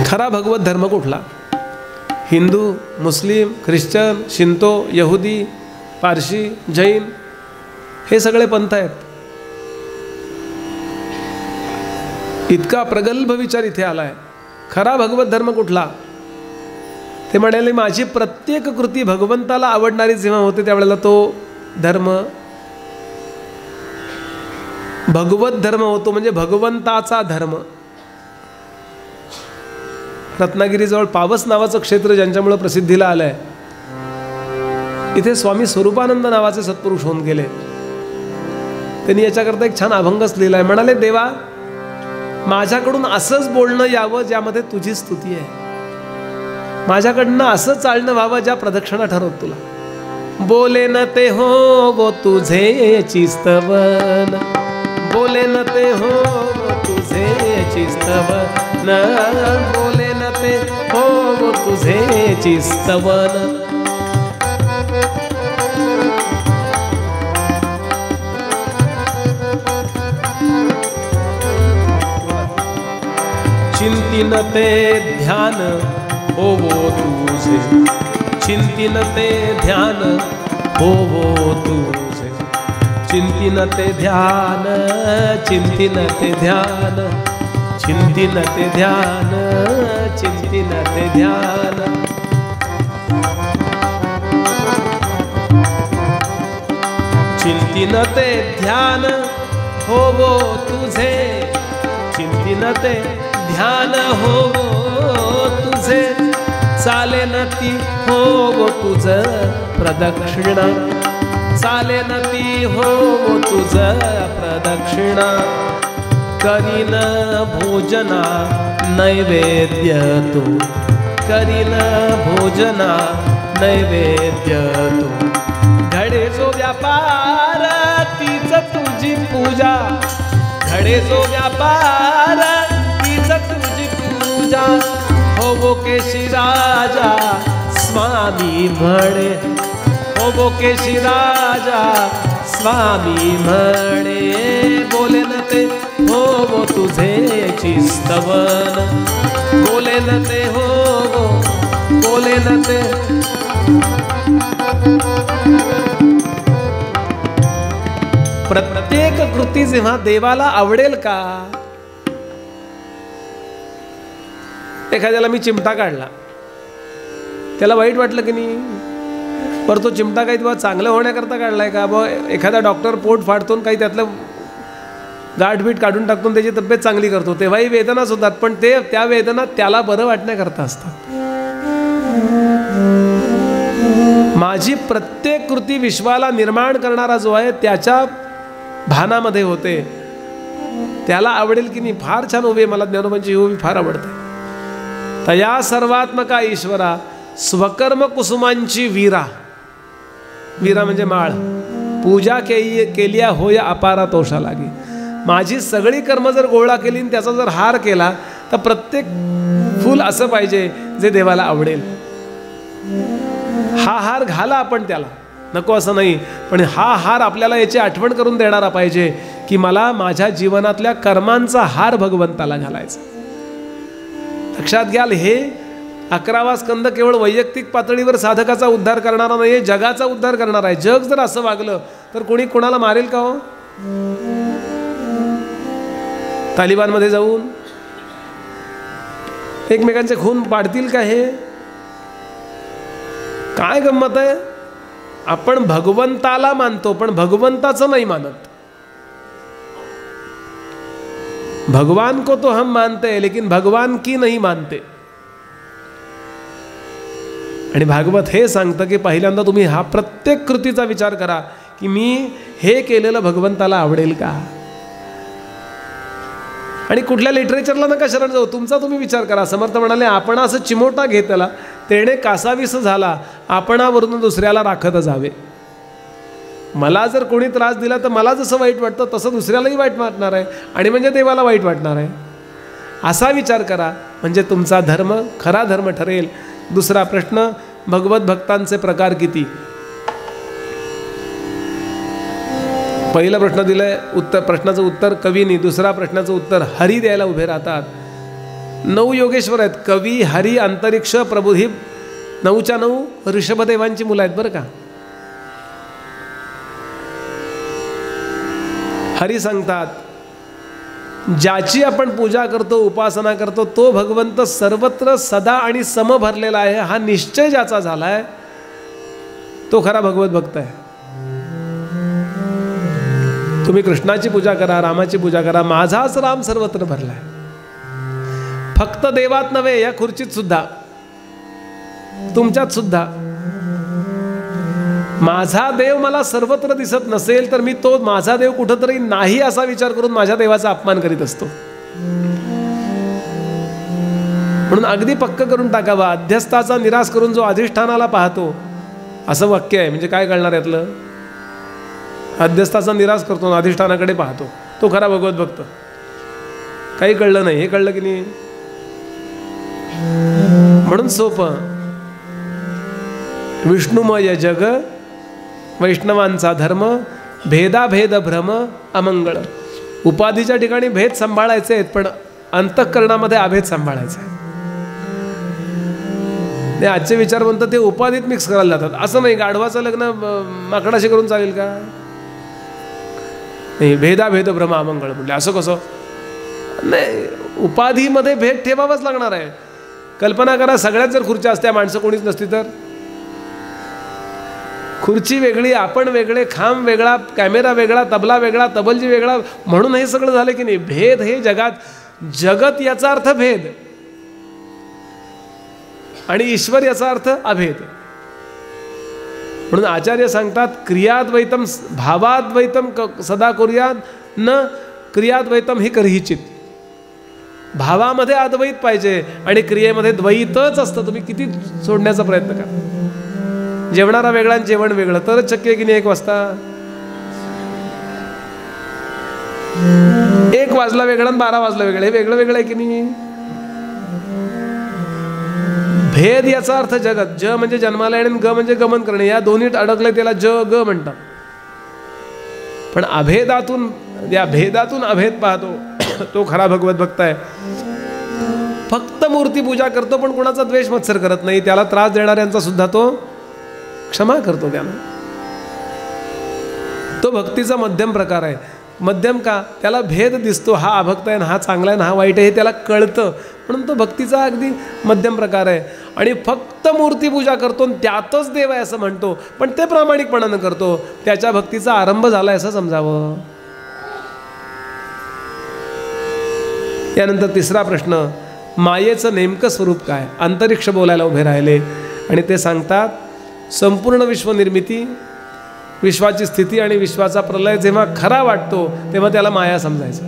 [SPEAKER 1] खरा भगवत धर्म कुठला? हिंदू, मुस्लिम, ख्रिश्चन, शिंतो, यहुदी, पारशी, जैन हे सगळे पंथ आहेत. इतका प्रगल्भ विचार इथे आलाय. खरा भगवत धर्म कुठला? ते म्हणाले, माझी प्रत्येक कृती भगवंताला आवडणारी जेव्हा होते त्यावेळेला तो धर्म भगवत धर्म होतो, म्हणजे भगवंताचा धर्म. रत्नागिरीजवळ पावस नावाचं क्षेत्र ज्यांच्यामुळे प्रसिद्धीला आलंय, इथे स्वामी स्वरूपानंद नावाचे सत्पुरुष होऊन गेले. त्यांनी याच्याकरता एक छान अभंगच लिहिलाय. म्हणाले, देवा माझ्याकडून असंच बोलणं यावं ज्यामध्ये तुझी स्तुती आहे, माझ्याकडनं असं चालणं व्हावं ज्या प्रदक्षिणा ठरवत तुला. बोले न ते हो वो तुझे चिस्तवन, बोले न ते हो वो तुझे चिस्तवन, बोले न ते हो वो तुझे चिस्तवन. चिंतिन ते ध्यान होवो तुझे, चिंतिन ते ध्यान होवो तुझे, चिंतिन ते ध्यान, चिंतिन ते ध्यान, चिंतिन ते ध्यान, चिंतिन ते ध्यान. चिंतिन ते ध्यान होवो तुझे, चिंतिन ते ध्यान होवो तुझे, चाले न ती होवो तुझ प्रदक्षिणा, चाले न ती होवो तुझ प्रदक्षिणा. करीन भोजना नैवेद्य तू, करीन भोजना नैवेद्य तू. घडे जो व्यापार तीच तुझी पूजा, घडे जो व्यापार तीच तुझी पूजा. होवो केशी राजा स्वामी म्हणे, होवो केशी राजा स्वामी म्हणे. बोले न ते होवो तुझे चिस्तवन, बोले न ते होवो, बोले न ते. प्रत्येक कृती जेव्हा देवाला आवडेल का? एखाद्याला मी चिमटा काढला, त्याला वाईट वाटलं की नाही? पर तो चिमटा काही तेव्हा चांगलं होण्याकरता काढलाय का? बा एखादा डॉक्टर पोट फाडतो, काही त्यातलं गाठबीट काढून टाकून त्याची तब्येत चांगली करतो, तेव्हाही वेदनाच होतात, पण ते त्या वेदना त्याला बरं वाटण्याकरता असतात. माझी प्रत्येक कृती विश्वाला निर्माण करणारा जो आहे त्याच्या भानामध्ये होते, त्याला आवडेल की नाही? फार छान उभी, मला ज्ञानोबांची ही उभी फार आवडते. तया सर्वात्मका ईश्वरा स्वकर्म कुसुमांची वीरा, वीरा म्हणजे माळ. पूजा केलिया होय अपारा तोषा लागी. माझी सगळी कर्म जर गोळा केली आणि त्याचा जर हार केला तर प्रत्येक फूल असं पाहिजे जे देवाला आवडेल. हा हार घाला आपण त्याला, नको असं नाही, पण हा हार आपल्याला याची आठवण करून देणारा पाहिजे की मला माझ्या जीवनातल्या कर्मांचा हार भगवंताला घालायचा. लक्षात घ्याल, हे 11वा स्कंद केवळ वैयक्तिक पातळीवर साधकाचा उद्धार करणारा नाही, जगाचा उद्धार करणारा आहे. जग जर असं वागलं तर कोणी कोणाला मारेल का हो? तालिबानमध्ये जाऊन एकमेकांचे खून पाडतील का? हे काय गंमत आहे? आपण भगवंताला मानतो पण भगवंताचं नाही मानत. भगवान को तो हम मानते हैं लेकिन भगवान की नहीं मानते. आणि भागवत हे सांगतं की पहिल्यांदा तुम्ही हा प्रत्येक कृतीचा विचार करा की मी हे केलेलं भगवंताला आवडेल का. आणि कुठल्या लिटरेचरला नका शरण जाऊ, तुमचा तुम्ही विचार करा. समर्थ म्हणाले, आपण असं चिमोटा घेतला तेणे कासावीस झाला, आपणावरून दुसऱ्याला राखत जावे. मला जर कोणी त्रास दिला तर मला जसं वाईट वाटतं तसं दुसऱ्यालाही वाईट वाटणार आहे, आणि म्हणजे देवाला वाईट वाटणार आहे. असा विचार करा, म्हणजे तुमचा धर्म खरा धर्म ठरेल. दुसरा प्रश्न, भगवत भक्तांचे प्रकार किती? पहिला प्रश्न दिलाय, प्रश्नाचं उत्तर कवीनी, दुसरा प्रश्नाचं उत्तर हरी द्यायला उभे राहतात. 9 योगेश्वर आहेत, कवी, हरी, अंतरिक्ष, प्रभू. ही 9च्या 9 ऋषभदेवांची मुलं आहेत बरं का. हरी सांगतात, ज्याची आपण पूजा करतो, उपासना करतो, तो भगवंत सर्वत्र सदा आणि सम भरलेला आहे, हा निश्चय ज्याचा झालाय तो खरा भगवत भक्त आहे. तुम्ही कृष्णाची पूजा करा, रामाची पूजा करा, माझाच राम सर्वत्र भरलाय. फक्त देवात नव्हे, या खुर्चीत सुद्धा, तुमच्यात सुद्धा. माझा देव मला सर्वत्र दिसत नसेल तर मी तो माझा देव कुठंतरी नाही असा विचार करून माझ्या देवाचा अपमान करीत असतो. म्हणून अगदी पक्क करून टाकावा, अध्यस्थाचा निराश करून जो अधिष्ठानाला पाहतो, असं वाक्य आहे. म्हणजे काय कळणार यातलं? अध्यस्थाचा निराश करतो, अधिष्ठानाकडे पाहतो, तो खरा भगवत भक्त. काही कळलं नाही, हे कळलं की नाही? म्हणून सोपं, विष्णुमय जग, वैष्णवांचा धर्म, भेदाभेद भ्रम अमंगळ. उपाधीच्या ठिकाणी भेद सांभाळायचे आहेत, पण अंतःकरणामध्ये अभेद सांभाळायचा आहे. ते आजचे विचार म्हणतात ते उपाधीत मिक्स करायला जातात. असं नाही, गाढवाचं लग्न माकडाशी करून चालेल का? नाही, भेदाभेद भ्रम अमंगळ म्हणले. असं कसं? नाही, उपाधीमध्ये भेद ठेवावाच लागणार आहे. कल्पना करा, सगळ्यात जर खुर्च्या असत्या, माणसं कोणीच नसती तर? खुर्ची वेगळी, आपण वेगळे, खांब वेगळा, कॅमेरा वेगळा, तबला वेगळा, तबलजी वेगळा, म्हणून हे सगळं झालं की नाही? भेद हे जगात, जगत याचा अर्थ भेद आणि ईश्वर याचा अर्थ अभेद. म्हणून आचार्य सांगतात, क्रियाद्वैतम भावाद्वैतम सदा करूयात, न क्रियाद्वैतम ही करहिचित. भावामध्ये अद्वैत पाहिजे आणि क्रियेमध्ये द्वैतच असतं. तुम्ही किती सोडण्याचा प्रयत्न करा. जेवणारा वेगळा आणि जेवण वेगळं तरच शक्य आहे की नाही? 1 वाजता 1 वाजला वेगळा आणि 12 वाजला वेगळं, हे वेगळं वेगळं आहे की नाही? भेद याचा अर्थ जगत. ज म्हणजे जन्माला येणे, ग म्हणजे गमन करणे. या दोन्हीत अडकले त्याला ज ग म्हणतात. पण अभेदातून, या भेदातून अभेद पाहतो, तो खरा भगवत भक्त आहे. फक्त मूर्ती पूजा करतो पण कोणाचा द्वेष मत्सर करत नाही. त्याला त्रास देणाऱ्यांचा सुद्धा तो क्षमा करतो. त्याला तो भक्तीचा मध्यम प्रकार आहे. मध्यम का? त्याला भेद दिसतो, हा अभक्त आहे ना, हा चांगला आहे ना, हा वाईट आहे, हे त्याला कळतं. म्हणून तो भक्तीचा अगदी मध्यम प्रकार आहे. आणि फक्त मूर्ती पूजा करतो, त्यातच देव आहे असं म्हणतो, पण ते प्रामाणिकपणानं करतो, त्याच्या भक्तीचा आरंभ झाला असं समजावं. यानंतर तिसरा प्रश्न, मायेचं नेमकं स्वरूप काय? अंतरिक्ष बोलायला उभे राहिले आणि ते सांगतात, संपूर्ण विश्वनिर्मिती, विश्वाची स्थिती आणि विश्वाचा प्रलय जेव्हा खरा वाटतो तेव्हा त्याला माया समजायचं.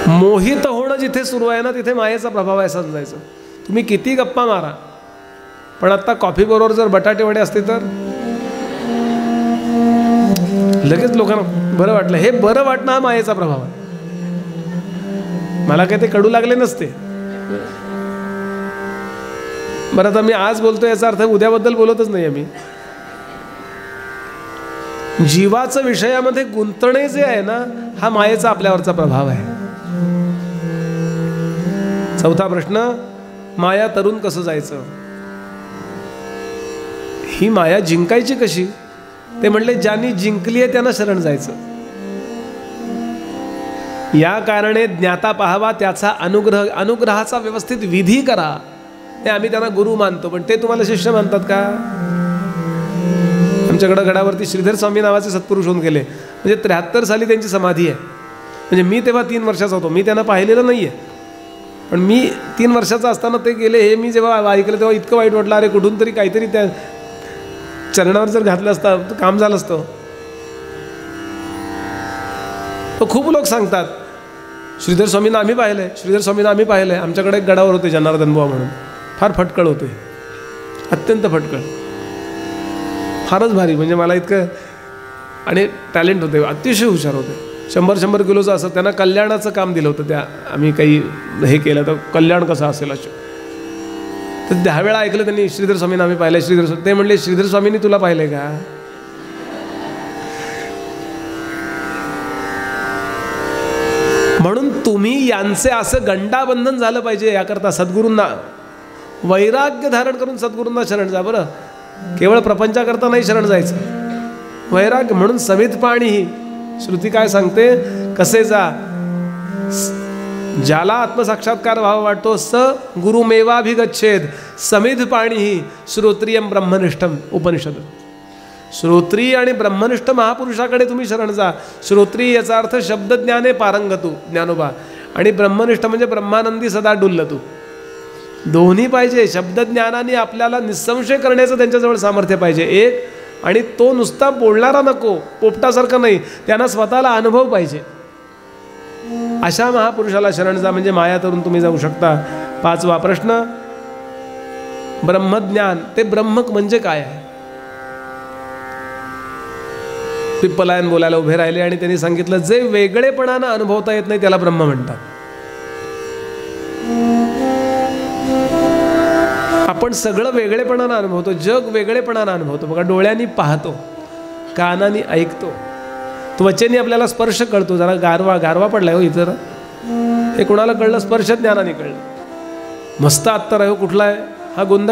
[SPEAKER 1] मोहित होणं जिथे सुरू आहे ना, तिथे मायेचा प्रभाव आहे समजायचं. तुम्ही किती गप्पा मारा, पण आता कॉफी बरोबर जर बटाटे वडे असते तर लगेच लोकांना बरं वाटलं. हे बरं वाटणं हा मायेचा प्रभाव आहे. मला काही ते कडू लागले नसते. बरं, आता मी आज बोलतो याचा अर्थ उद्याबद्दल बोलतच नाही. आम्ही जीवाचं विषयामध्ये गुंतणे जे आहे ना, हा मायेचा आपल्यावरचा प्रभाव आहे. चौथा प्रश्न, माया तरुण कसं जायचं? ही माया जिंकायची कशी? ते म्हणले, ज्यांनी जिंकली आहे त्यांना शरण जायचं. या कारणे ज्ञाता पाहावा, त्याचा अनुग्रहाचा व्यवस्थित विधी करा. हे आम्ही त्यांना गुरु मानतो, पण ते तुम्हाला शिष्य मानतात का? आमच्याकडं गडावरती श्रीधर स्वामी नावाचे सत्पुरुष होऊन गेले. म्हणजे 73 साली त्यांची समाधी आहे. म्हणजे मी तेव्हा 3 वर्षाचा होतो. मी त्यांना पाहिलेलं नाही आहे, पण मी 3 वर्षाचा असताना ते गेले. हे मी जेव्हा ऐकलं तेव्हा इतकं वाईट वाटलं. अरे, कुठून तरी काहीतरी त्या चरणावर जर घातलं असतं तर काम झालं असतं. तो खूप लोक सांगतात श्रीधर स्वामींना आम्ही पाहिलं श्रीधर स्वामींना आम्ही पाहिलं आहे. आमच्याकडे एक गडावर होते जनार्दन बुवा म्हणून, फार फटकळ होते, अत्यंत फटकळ, फारच भारी. म्हणजे मला इतकं आणि टॅलेंट होते, अतिशय हुशार होते. 100-100 किलोचं असं त्यांना कल्याणाचं काम दिलं होतं. त्या आम्ही काही हे केलं तर कल्याण कसं असेल असं. तर 10 वेळा ऐकलं त्यांनी श्रीधर स्वामींना आम्ही पाहिलं श्रीधर स्वामी. ते म्हणले श्रीधर स्वामींनी तुला पाहिलंय का? म्हणून तुम्ही यांचे असं गंडाबंधन झालं पाहिजे. याकरता सद्गुरूंना वैराग्य धारण करून सद्गुरूंना शरण जा. बरं, केवळ प्रपंचाकरता नाही शरण जायचं, वैराग्य. म्हणून समित पाणी ही श्रुती काय सांगते, कसे जा. ज्याला आत्मसाक्षात्कार व्हावा वाटतो स गुरुमेवाभिगच्छेद समिध पाणी ही श्रोत्रियम ब्रह्मनिष्ठम उपनिषद. श्रोत्री आणि ब्रह्मनिष्ठ महापुरुषाकडे तुम्ही शरण जा. श्रोत्री याचा अर्थ शब्दज्ञाने पारंगतू ज्ञानोबा, आणि ब्रह्मनिष्ठ म्हणजे ब्रह्मानंदी सदा डुल्लतू. दोन्ही पाहिजे. शब्दज्ञानाने आपल्याला निसंशय करण्याचं त्यांच्याजवळ सामर्थ्य पाहिजे एक, आणि तो नुसता बोलणारा नको, पोपटासारखं नाही, त्यांना स्वतःला अनुभव पाहिजे. अशा महापुरुषाला शरण जा, म्हणजे माया तरून तुम्ही जाऊ शकता. 5वा प्रश्न, ब्रह्मज्ञान ते ब्रह्मक म्हणजे काय आहे? पिप्पलायन बोलायला उभे राहिले आणि त्यांनी सांगितलं, जे वेगळेपणानं अनुभवता येत नाही त्याला ब्रह्म म्हणतात. आपण सगळं वेगळेपणानं अनुभवतो, जग वेगळेपणानं अनुभवतो. बघा, डोळ्यांनी पाहतो, कानाने ऐकतो, त्वचेने आपल्याला स्पर्श कळतो. जरा गारवा पडलाय हो इतर, हे कुणाला कळलं? स्पर्श ज्ञानाने कळलं. मस्त अत्तर आहे हो, कुठला आहे हा? गंध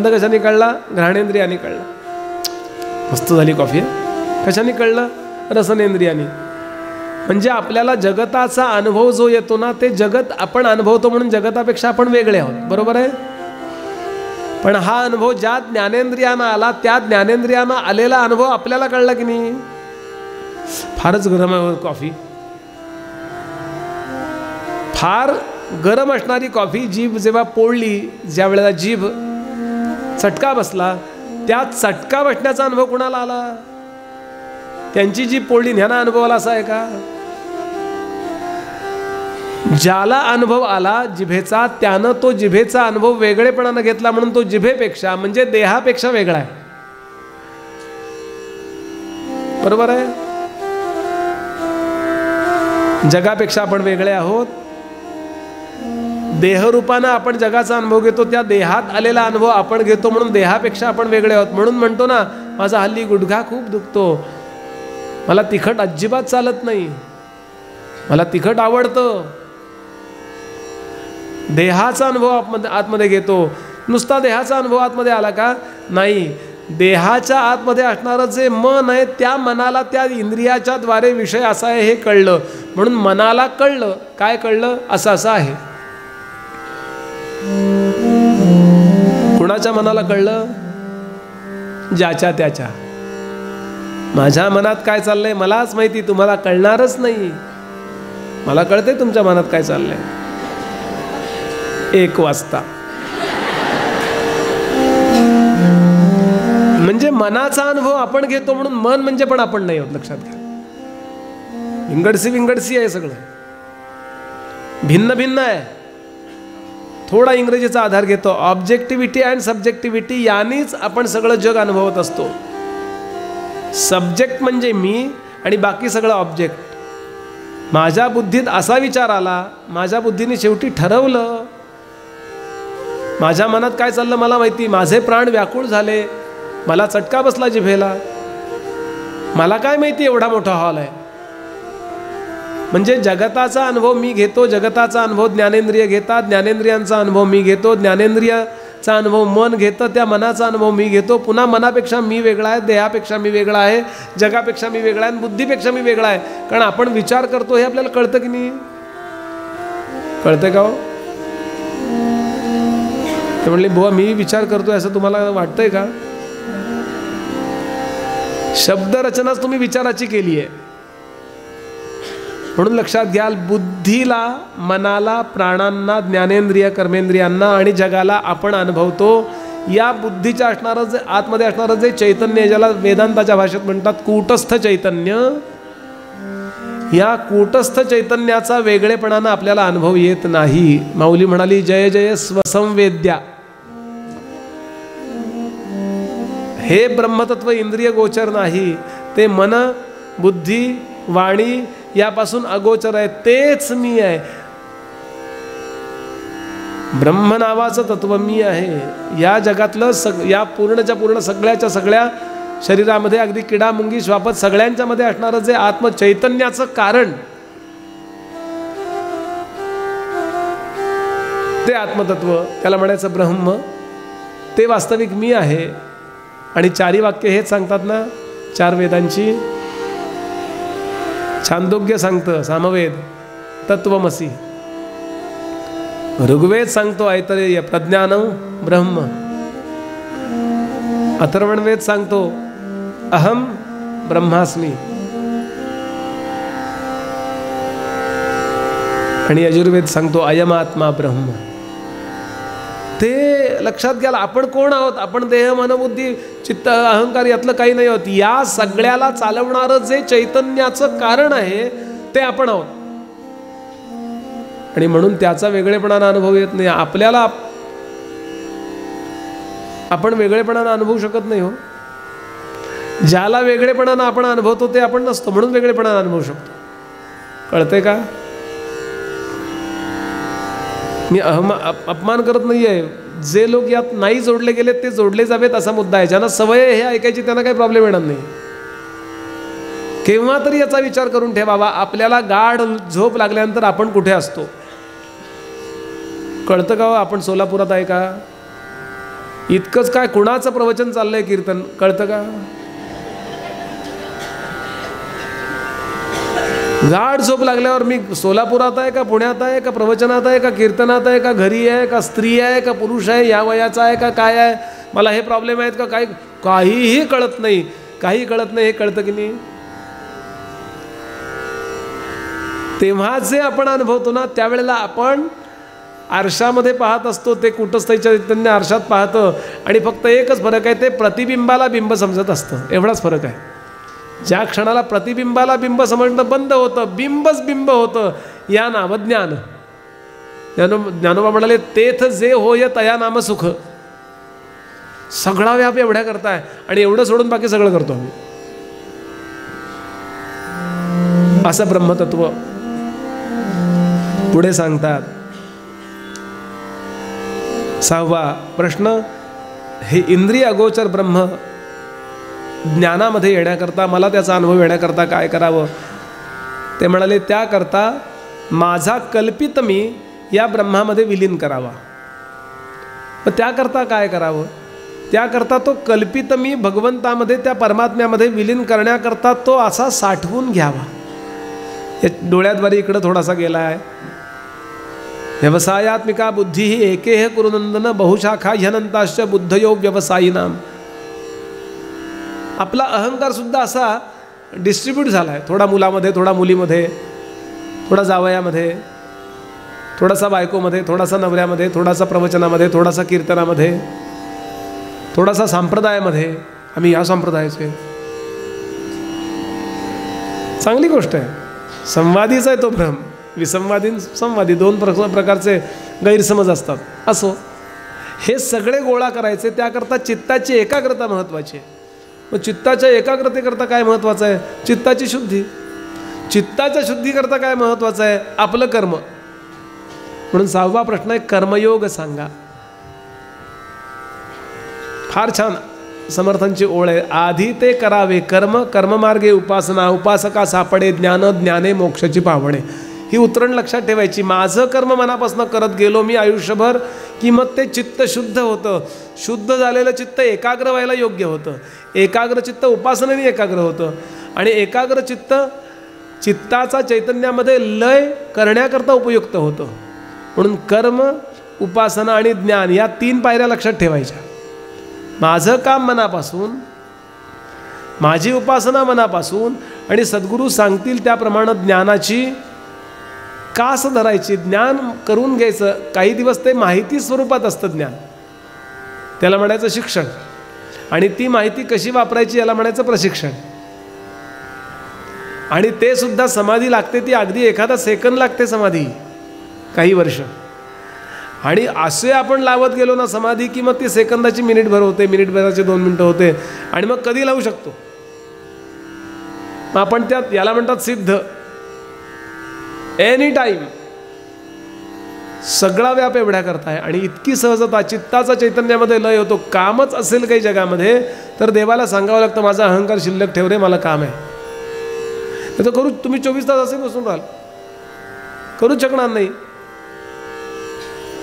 [SPEAKER 1] कशाने कळला? घ्राणेंद्रियाने कळला. मस्त झाली कॉफी. कशाने कळलं? रसनेंद्रियाने. म्हणजे आपल्याला जगताचा अनुभव जो येतो ना, ते जगत आपण अनुभवतो म्हणून जगतापेक्षा आपण वेगळे आहोत. बरोबर आहे? पण हा अनुभव ज्या ज्ञानेंद्रियानं आला, त्या ज्ञानेंद्रियानं आलेला अनुभव आपल्याला कळला की नाही? फारच गरम आहे कॉफी. फार गरम असणारी कॉफी जीभ जेव्हा पोळली, ज्या वेळेला जीभ चटका बसला, त्या चटका बसण्याचा अनुभव कुणाला आला? त्यांची जीभ पोळली, ह्याना अनुभव आला असा आहे का? ज्याला अनुभव आला जिभेचा, त्यानं तो जिभेचा अनुभव वेगळेपणानं घेतला म्हणून तो जिभेपेक्षा म्हणजे देहापेक्षा वेगळा आहे. बरोबर आहे? जगापेक्षा आपण वेगळे आहोत. देहरूपानं आपण जगाचा अनुभव घेतो, त्या देहात आलेला अनुभव आपण घेतो म्हणून देहापेक्षा आपण वेगळे आहोत. म्हणून म्हणतो ना, माझा हल्ली गुडघा खूप दुखतो, मला तिखट अजिबात चालत नाही, मला तिखट आवडतं. देहाचा अनुभव आतमध्ये घेतो. नुसता देहाचा अनुभव आतमध्ये आला का? नाही. देहाच्या आतमध्ये असणारं जे मन आहे, त्या मनाला त्या इंद्रियाच्या द्वारे विषय असा आहे हे कळलं. म्हणून मनाला कळलं. काय कळलं? असं असं आहे. कुणाच्या मनाला कळलं? ज्याच्या त्याच्या. माझ्या मनात काय चाललंय मलाच माहिती, तुम्हाला कळणारच नाही. मला कळते तुमच्या मनात काय चाललंय. 1 वाजता म्हणजे मनाचा अनुभव आपण घेतो म्हणून मन म्हणजे पण आपण नाही आहोत. लक्षात घ्या. विंगडसी आहे सगळं, भिन्न भिन्न आहे. थोडा इंग्रजीचा आधार घेतो. ऑब्जेक्टिव्हिटी अँड सब्जेक्टिव्हिटी यानेच आपण सगळं जग अनुभवत असतो. सब्जेक्ट म्हणजे मी आणि बाकी सगळं ऑब्जेक्ट. माझ्या बुद्धीत असा विचार आला, माझ्या बुद्धीने शेवटी ठरवलं. माझ्या मनात काय चाललं मला माहिती. माझे प्राण व्याकुळ झाले, मला चटका बसला जिभेला, मला काय माहिती एवढा मोठा हॉल आहे. म्हणजे जगताचा अनुभव मी घेतो, जगताचा अनुभव ज्ञानेंद्रिय घेतात, ज्ञानेंद्रियांचा अनुभव मी घेतो, ज्ञानेंद्रियाचा अनुभव मन घेतं, त्या मनाचा अनुभव मी घेतो. पुन्हा मनापेक्षा मी वेगळा आहे, देहापेक्षा मी वेगळा आहे, जगापेक्षा मी वेगळा आहे, बुद्धीपेक्षा मी वेगळा आहे. कारण आपण विचार करतो हे आपल्याला कळतं की नाही? कळतं का हो? ते म्हणले, बुवा मी विचार करतोय असं तुम्हाला वाटतंय का? शब्दरचनाच तुम्ही विचाराची केली आहे. म्हणून लक्षात घ्याल, बुद्धीला, मनाला, प्राणांना, ज्ञानेंद्रिय, कर्मेंद्रियांना आणि जगाला आपण अनुभवतो. या बुद्धीच्या असणारं जे आतमध्ये असणारं जे चैतन्य, ज्याला वेदांताच्या भाषेत म्हणतात कूटस्थ चैतन्य, या कूटस्थ चैतन्याचा वेगळेपणानं आपल्याला अनुभव येत नाही. माऊली म्हणाली, जय जय स्वसंवेद्या. हे ब्रह्मतत्व इंद्रिय गोचर नाही, ते मन बुद्धी वाणी यापासून अगोचर आहे. तेच मी आहे. ब्रह्म नावाचं तत्व मी आहे. या जगातलं या पूर्णच्या पूर्ण सगळ्याच्या सगळ्या शरीरामध्ये अगदी किडा मुंगी श्वापत सगळ्यांच्या मध्ये असणारं जे आत्मचैतन्याचं कारण, ते आत्मतत्व, त्याला म्हणायचं ब्रह्म, ते वास्तविक मी आहे. आणि चारी वाक्य हेच सांगतात ना, चार वेदांची. छांदोग्य सांगतं सामवेद तत्वमसी, ऋग्वेद सांगतो ऐतरेय प्रज्ञानम ब्रह्म, अथर्वणवेद सांगतो अहम ब्रह्मास्मी, आणि यजुर्वेद सांगतो अयम आत्मा ब्रह्म. ते लक्षात घ्याल. आपण कोण आहोत? आपण देह मन बुद्धी चित्त अहंकार यातलं काही नाही आहोत. या सगळ्याला चालवणारं जे चैतन्याचं कारण आहे ते आपण आहोत. आणि म्हणून त्याचा वेगळेपणानं अनुभव येत नाही. आपल्याला आपण वेगळेपणानं अनुभवू शकत नाही हो. ज्याला वेगळेपणानं आपण अनुभवतो ते आपण नसतो, म्हणून वेगळेपणानं अनुभवू शकतो. कळतंय का? मी अपमान करत नाहीये. जे लोक यात नाही जोडले गेले ते जोडले जावेत असा मुद्दा आहे. ज्यांना सवय आहे हे ऐकायची त्यांना काही प्रॉब्लेम येणार नाही. केव्हा तरी याचा विचार करून ठेवावा, आपल्याला गाढ झोप लागल्यानंतर आपण कुठे असतो. कळतं का? आपण सोलापुरात आहे का? इतकंच काय, कुणाचं प्रवचन चाललंय कीर्तन, कळतं का? गाढ झोप लागल्यावर मी सोलापुरात आहे का, पुण्यात आहे का, प्रवचनात आहे का, कीर्तनात आहे का, घरी आहे का, स्त्री आहे का, पुरुष आहे, या वयाचा आहे का, काय आहे, मला हे प्रॉब्लेम आहेत का, काही काहीही कळत नाही. काही कळत नाही हे कळतं की नाही? तेव्हा जे आपण अनुभवतो ना, त्यावेळेला आपण आरशामध्ये पाहत असतो. ते कुटस्थ चैतन्य आरशात पाहतं. आणि फक्त एकच फरक आहे, ते प्रतिबिंबाला बिंब समजत असतं. एवढाच फरक आहे. ज्या क्षणाला प्रतिबिंबाला बिंब समजणं बंद होतं, बिंबच बिंब होतं, या नाम ज्ञान. ज्ञानोबा म्हणाले, तेथ जे होय तया नाम सुख. सगळा व्याप एवढ्या करताय आणि एवढं सोडून बाकी सगळं करतो आम्ही, असं ब्रह्मतत्व पुढे सांगतात. 6वा प्रश्न, हे इंद्रिय अगोचर ब्रह्म ज्ञानामध्ये येण्याकरता, मला त्याचा अनुभव येण्याकरता काय करावं? ते म्हणाले, त्याकरता माझा कल्पित मी या ब्रह्मामध्ये विलीन करावा. मग त्याकरता काय करावं? त्याकरता तो कल्पित मी भगवंतामध्ये, त्या परमात्म्यामध्ये विलीन करण्याकरता तो असा साठवून घ्यावा. डोळ्याद्वारे इकडं थोडासा गेला आहे. व्यवसायात्मिका बुद्धी ही एकेह कुरुनंदन बहुशाखा ह्यनंताश्च बुद्धयो व्यवसायिनाम. आपला अहंकार सुद्धा असा डिस्ट्रीब्यूट झाला आहे. थोडा मुलामध्ये, थोडा मुलीमध्ये, थोडा जावयामध्ये, थोडासा बायकोमध्ये, थोडासा नवऱ्यामध्ये, थोडासा प्रवचनामध्ये, थोडासा कीर्तनामध्ये, थोडासा संप्रदायामध्ये. आम्ही या संप्रदायाचे. चांगली गोष्ट आहे. संवादीच आहे तो भ्रम. विसंवादी संवादी दोन प्रकारचे गैरसमज असतात. असो, हे सगळे गोळा करायचे, त्याकरता चित्ताची एकाग्रता महत्त्वाची आहे. मग चित्ताच्या एकाग्रतेकरता काय महत्त्वाचं आहे? चित्ताची शुद्धी. चित्ताच्या शुद्धीकरता काय महत्त्वाचं आहे? आपलं कर्म. म्हणून 6वा प्रश्न आहे, कर्मयोग सांगा. फार छान समर्थांची ओळ आहे. आधी ते करावे कर्म, कर्ममार्गे उपासना, उपासका सापडे ज्ञान, ज्ञाने मोक्षाची पावणे. ही उतरण लक्षात ठेवायची. माझं कर्म मनापासून करत गेलो मी आयुष्यभर, की मग ते चित्त शुद्ध होतं. शुद्ध झालेलं चित्त एकाग्र व्हायला योग्य होतं. एकाग्र चित्त उपासनेने एकाग्र होतं. आणि एकाग्र चित्त चित्ताचा चैतन्यामध्ये लय करण्याकरता उपयुक्त होतं. म्हणून कर्म, उपासना आणि ज्ञान या 3 पायऱ्या लक्षात ठेवायच्या. माझं काम मनापासून, माझी उपासना मनापासून, आणि सद्गुरू सांगतील त्याप्रमाणे ज्ञानाची कास धरायची, ज्ञान करून घ्यायचं. काही दिवस ते माहिती स्वरूपात असतं ज्ञान, त्याला म्हणायचं शिक्षण. आणि ती माहिती कशी वापरायची याला म्हणायचं प्रशिक्षण. आणि ते सुद्धा समाधी लागते ती अगदी एखादा सेकंद लागते समाधी, काही वर्ष. आणि असे आपण लावत गेलो ना समाधी की मग ती सेकंदाची मिनिटभर होते, मिनिटभराची 2 मिनिटं होते आणि मग कधी लावू शकतो. मग आपण त्यात याला म्हणतात सिद्ध. एनी टाईम सगळा व्याप एवढ्या करता आहे आणि इतकी सहजता, चित्ताचा चैतन्यामध्ये लय होतो. कामच असेल काही जगामध्ये तर देवाला सांगावं लागतं माझा अहंकार शिल्लक ठेव रे, मला काम आहे. तर करू तुम्ही 24 तास असे बसून राहाल, करूच शकणार नाही.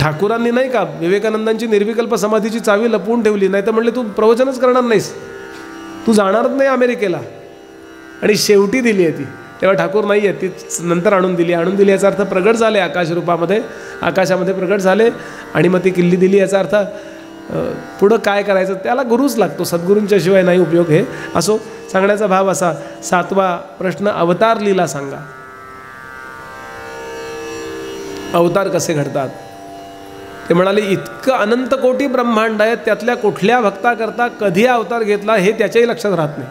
[SPEAKER 1] ठाकूरांनी नाही का विवेकानंदांची निर्विकल्प समाधीची चावी लपवून ठेवली, नाही तर म्हणले तू प्रवचनच करणार नाहीस, तू जाणारच नाही अमेरिकेला. आणि शेवटी दिली आहे ती. तेव्हा ठाकूर नाही आहे, ती नंतर आणून दिली. याचा अर्थ प्रगट झाले आकाश रूपामध्ये, आकाशामध्ये प्रगट झाले आणि मग ती किल्ली दिली. याचा अर्थ पुढं काय करायचं त्याला गुरुच लागतो, सद्गुरूंच्या शिवाय नाही उपयोग. हे असो, सांगण्याचा भाव असा. 7वा प्रश्न, अवतार लीला सांगा. अवतार कसे घडतात ते म्हणाले, इतकं अनंत कोटी ब्रह्मांड आहेत, त्यातल्या कुठल्या भक्ताकरता कधी अवतार घेतला हे त्याच्याही लक्षात राहत नाही.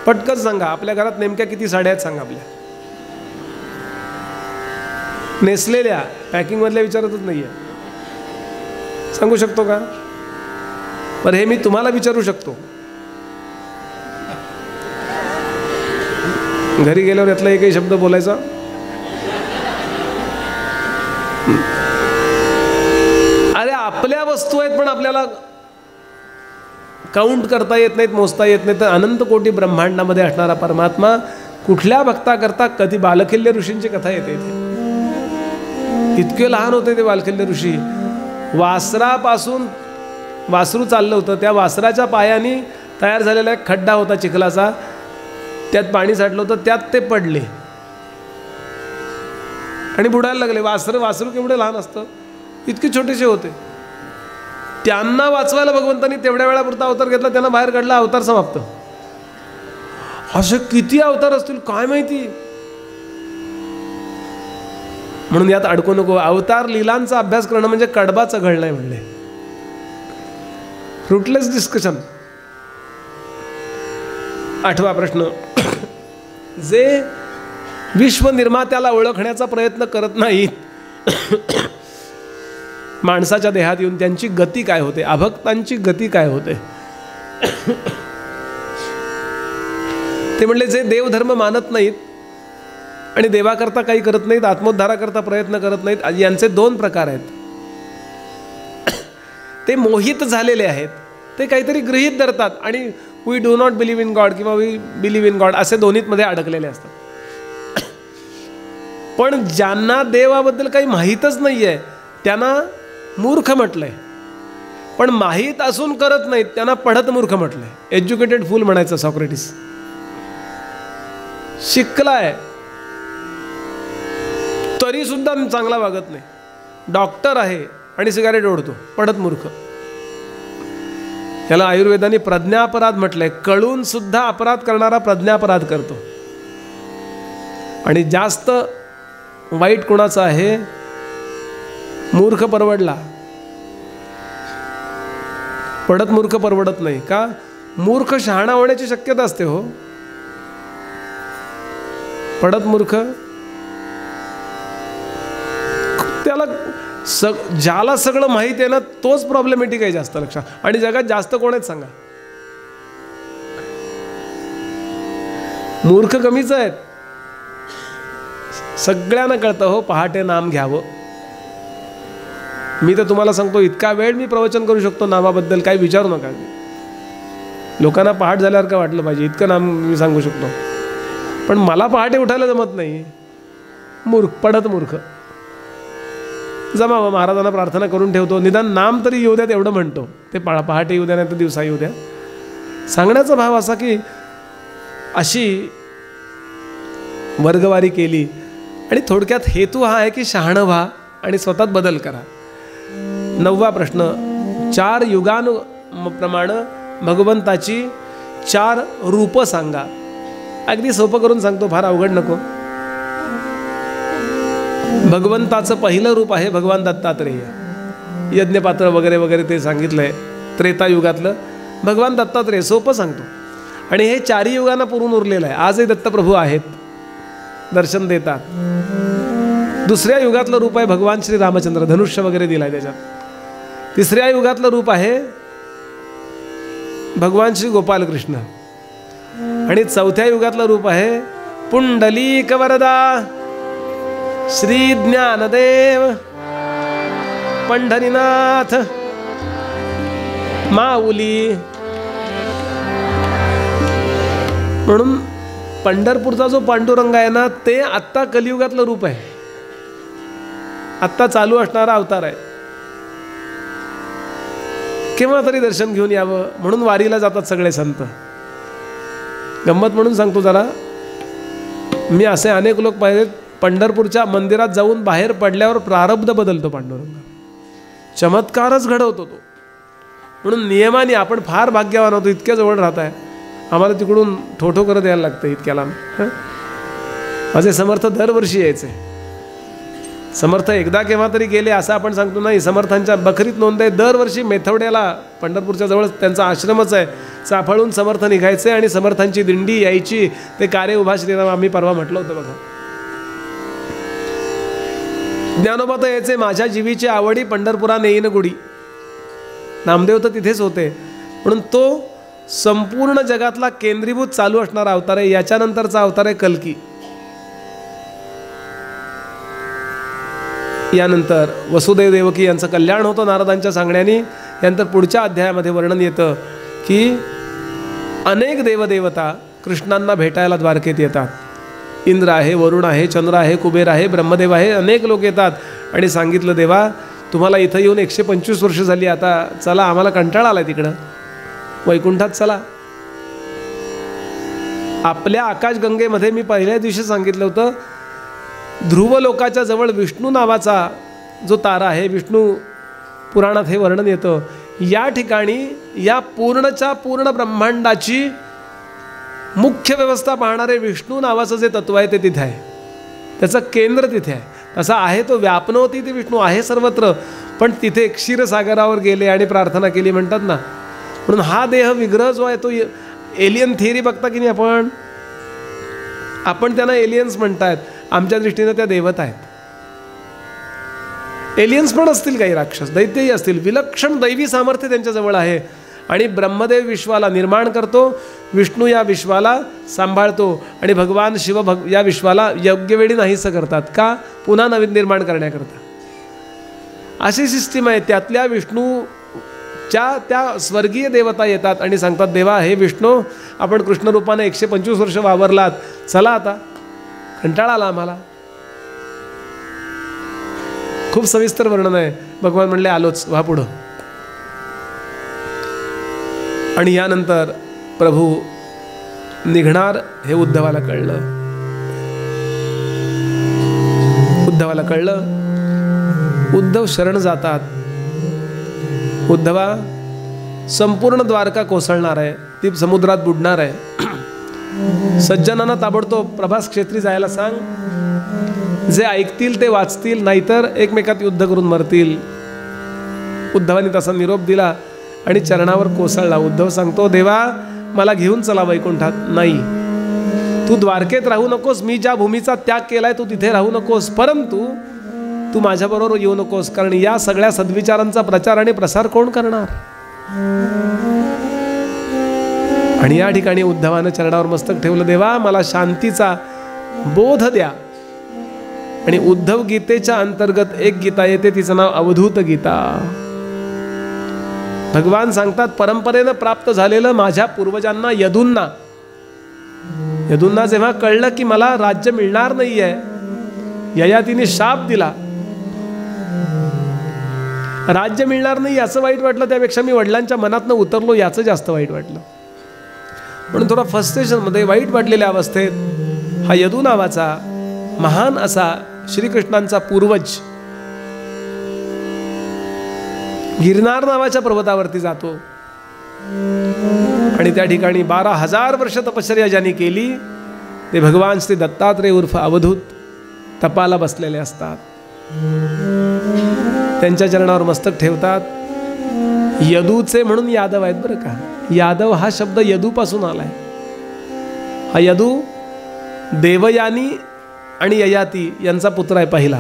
[SPEAKER 1] पटकन सांगा, आपल्या घरात नेमक्या किती साड्या आहेत सांगा. आपल्या नेसलेल्या पॅकिंगमधल्या विचारतच नाही आहे, सांगू शकतो का? बरं, हे मी तुम्हाला विचारू शकतो. घरी गेल्यावर यातला एकही शब्द बोलायचा अरे आपल्या वस्तू आहेत पण आपल्याला काउंट करता येत नाहीत, मोजता येत नाही. तर अनंत कोटी ब्रह्मांडामध्ये असणारा परमात्मा कुठल्या भक्ताकरता कधी. बालकिल्य ऋषींची कथा येते इथे. इतके लहान होते ते बालकिल्य ऋषी. वासरापासून वासरू चाललं होतं, त्या वासराच्या पायाने तयार झालेला एक खड्डा होता चिखलाचा, त्यात पाणी साठलं होतं, त्यात ते पडले आणि बुडायला लागले. वासरू केवढे लहान असतं, इतके छोटेसे होते. त्यांना वाचवायला भगवंतांनी तेवढ्या वेळापुरता अवतार घेतला, त्यांना बाहेर काढला, अवतार समाप्त. असे किती अवतार असतील काय माहिती. म्हणून यात अडकू नको. अवतार लीलांचा अभ्यास करणं म्हणजे कडबा चघळणं म्हणले, फ्रुटलेस डिस्कशन. 8वा प्रश्न, जे विश्व निर्मात्याला ओळखण्याचा प्रयत्न करत नाहीत माणसाच्या देहात येऊन, त्यांची गती काय होते? अभक्तांची गती काय होते? ते म्हणले, जे देवधर्म मानत नाहीत आणि देवाकरता काही करत नाहीत, आत्मोद्धाराकरता प्रयत्न करत नाहीत, यांचे 2 प्रकार आहेत. ते मोहित झालेले आहेत, ते काहीतरी गृहीत धरतात आणि we do not believe in God किंवा वी बिलीव्ह इन गॉड असे दोन्हीमध्ये अडकलेले असतात. पण ज्यांना देवाबद्दल काही माहीतच नाही आहे त्यांना मूर्ख म्हटलंय. पण माहीत असून करत नाहीत त्यांना पढत मूर्ख म्हटलंय. एज्युकेटेड फूल म्हणायचं सॉक्रेटिस. शिकलाय तरी सुद्धा चांगला वागत नाही. डॉक्टर आहे आणि सिगारेट ओढतो, पढत मूर्ख. याला आयुर्वेदाने प्रज्ञापराध म्हटलंय. कळून सुद्धा अपराध करणारा प्रज्ञापराध करतो. आणि जास्त वाईट कोणाचा आहे? मूर्ख परवडला, पढत मूर्ख परवडत नाही. का? मूर्ख शहाणा होण्याची शक्यता असते हो. पढत मूर्ख त्याला ज्याला सगळं माहिती आहे ना तोच प्रॉब्लेमॅटिक आहे जास्त. लक्षात. आणि जगात जास्त कोण आहेत सांगा? मूर्ख कमीच आहेत. सगळ्यांना कळतं हो पहाटे नाम घ्यावं. मी तर तुम्हाला सांगतो, इतका वेळ मी प्रवचन करू शकतो नामाबद्दल, काही विचारू नका. लोकांना पहाट झाल्यावर काय वाटलं पाहिजे, इतकं नाम मी सांगू शकतो. पण मला पहाटे उठायला जमत नाही. मूर्ख, पढत मूर्ख. जमावं, महाराजांना प्रार्थना करून ठेवतो, निदान नाम तरी येऊ द्या एवढं म्हणतो. ते पहाटे येऊ द्या नाही तर दिवसा येऊ द्या. सांगण्याचा भाव असा की अशी वर्गवारी केली. आणि थोडक्यात हेतू हा आहे की शहाणं व्हा आणि स्वतःत बदल करा. 9वा प्रश्न, 4 युगांप्रमाणे भगवंताची 4 रूप सांगा. अगदी सोपं करून सांगतो, फार अवघड नको. भगवंताचं पहिलं रूप आहे भगवान दत्तात्रेय. यज्ञपात्र वगैरे वगैरे ते सांगितलंय त्रेतायुगातलं. भगवान दत्तात्रेय सोपं सांगतो. आणि हे चारी युगांना पुरून उरलेलं आहे. आजही दत्तप्रभू आहेत, दर्शन देतात. दुसऱ्या युगातलं रूप आहे भगवान श्री रामचंद्र, धनुष्य वगैरे दिलाय त्याच्यात. तिसऱ्या युगातलं रूप आहे भगवान श्री गोपालकृष्ण. आणि चौथ्या युगातलं रूप आहे पुंडलीक वरदा श्री ज्ञानदेव पंढरीनाथ माऊली. म्हणून पंढरपूरचा जो पांडुरंग आहे ना, ते आत्ता कलियुगातलं रूप आहे, आत्ता चालू असणारा अवतार आहे. केव्हा तरी दर्शन घेऊन यावं म्हणून वारीला जातात सगळे संत. गंमत म्हणून सांगतो जरा, मी असे अनेक लोक पाहिलेत, पंढरपूरच्या मंदिरात जाऊन बाहेर पडल्यावर प्रारब्ध बदलतो पांडुरंग, चमत्कारच घडवतो तो. म्हणून नियमाने आपण फार भाग्यवान होतो, इतक्या जवळ राहत आहे. आम्हाला तिकडून ठोठो करत यायला लागतं इतक्याला. माझे समर्थ दरवर्षी यायचे. समर्थ एकदा केव्हा तरी गेले असं आपण सांगतो नाही. समर्थांच्या बखरीत नोंद आहे, दरवर्षी मेथवड्याला पंढरपूरच्या जवळ त्यांचा आश्रमच आहे, चाफळून समर्थ निघायचे आणि समर्थांची दिंडी यायची. ते कार्य उभा श्रीराम आम्ही परवा म्हटलं होतं बघा. ज्ञानोबा तर यायचे, माझ्या जीवीची आवडी पंढरपुरा नेईन गुडी. नामदेव तर तिथेच होते. म्हणून तो संपूर्ण जगातला केंद्रीभूत चालू असणारा अवतार आहे. याच्यानंतरचा अवतार आहे कल्की. यानंतर वसुदेव देवकी यांचं कल्याण होतं नारदांच्या सांगण्याने. यानंतर पुढच्या अध्यायामध्ये वर्णन येतं की अनेक देवदेवता कृष्णांना भेटायला द्वारकेत येतात. इंद्र आहे, वरुण आहे, चंद्र आहे, कुबेर आहे, ब्रह्मदेव आहे, अनेक लोक येतात आणि सांगितलं देवा तुम्हाला इथं येऊन 125 वर्ष झाली, आता चला आम्हाला कंटाळा आलाय तिकडं, वैकुंठात चला. आपल्या आकाशगंगेमध्ये मी पहिल्या दिवशी सांगितलं होतं, ध्रुव लोकाच्या जवळ विष्णू नावाचा जो तारा आहे, विष्णू पुराणात हे वर्णन येतं. या ठिकाणी या पूर्णच्या पूर्ण ब्रह्मांडाची मुख्य व्यवस्था पाहणारे विष्णू नावाचं जे तत्व आहे ते तिथे आहे, त्याचं केंद्र तिथे आहे. तसा आहे तो व्यापनवती ते विष्णू आहे सर्वत्र, पण तिथे क्षीरसागरावर गेले आणि प्रार्थना केली म्हणतात ना. म्हणून हा देह विग्रह जो आहे तो एलियन थिअरी बघता की नाही आपण त्यांना एलियन्स म्हणतायत, आमच्या दृष्टीनं त्या देवता आहेत. एलियन्स पण असतील, काही राक्षस दैत्यही असतील, विलक्षण दैवी सामर्थ्य त्यांच्याजवळ आहे. आणि ब्रह्मदेव विश्वाला निर्माण करतो, विष्णू या विश्वाला सांभाळतो आणि भगवान शिव या विश्वाला योग्य वेळी नाहीसं करतात. का? पुन्हा नवीन निर्माण करण्याकरता. अशी सिस्टीम आहे. त्यातल्या विष्णूच्या त्या स्वर्गीय देवता येतात आणि सांगतात देवा हे विष्णू आपण कृष्ण रूपाने 125 वर्ष वावरलात, चला आता कंटाळा आला आम्हाला. खूप सविस्तर वर्णन आहे. भगवान म्हणले आलोच, व्हा पुढं. आणि यानंतर प्रभू निघणार हे उद्धवाला कळलं. उद्धवाला कळलं, उद्धव शरण जातात. उद्धवा संपूर्ण द्वारका कोसळणार आहे, ती समुद्रात बुडणार आहे. सज्जनांना ताबडतोब प्रभास क्षेत्री जायला सांग, जे ऐकतील ते वाचतील, नाहीतर एकमेकात युद्ध करून मरतील. उद्धवाने तसा निरोप दिला आणि चरणावर कोसळला. उद्धव सांगतो देवा मला घेऊन चला वैकुंठात. नाही, तू द्वारकेत राहू नकोस, मी ज्या भूमीचा त्याग केलाय तू तिथे राहू नकोस, परंतु तू माझ्याबरोबर येऊ नकोस, कारण या सगळ्या सद्विचारांचा प्रचार आणि प्रसार कोण करणार. आणि या ठिकाणी उद्धवानं चरणावर मस्तक ठेवलं. देवा मला शांतीचा बोध द्या. आणि उद्धव गीतेच्या अंतर्गत एक गीता येते, तिचं नाव अवधूत गीता. भगवान सांगतात परंपरेनं प्राप्त झालेलं माझ्या पूर्वजांना यदूंना जेव्हा कळलं की मला राज्य मिळणार नाहीये, ययातीने शाप दिला, राज्य मिळणार नाही याचं वाईट वाटलं, त्यापेक्षा मी वडिलांच्या मनातनं उतरलो याचं जास्त वाईट वाटलं. म्हणून थोडा फ्रस्ट्रेशनमध्ये वाईट वाटलेल्या अवस्थेत हा यदू नावाचा महान असा श्रीकृष्णांचा पूर्वज गिरनार नावाच्या पर्वतावरती जातो आणि त्या ठिकाणी 12,000 वर्ष तपश्चर्या ज्यांनी केली ते भगवान श्री दत्तात्रेय उर्फ अवधूत तपाला बसलेले असतात. त्यांच्या चरणावर मस्तक ठेवतात. यदूचे म्हणून यादव आहेत बरं का. यादव हा शब्द यदूपासून आलाय. हा यदू देवयानी आणि ययाती यांचा पुत्र आहे पहिला.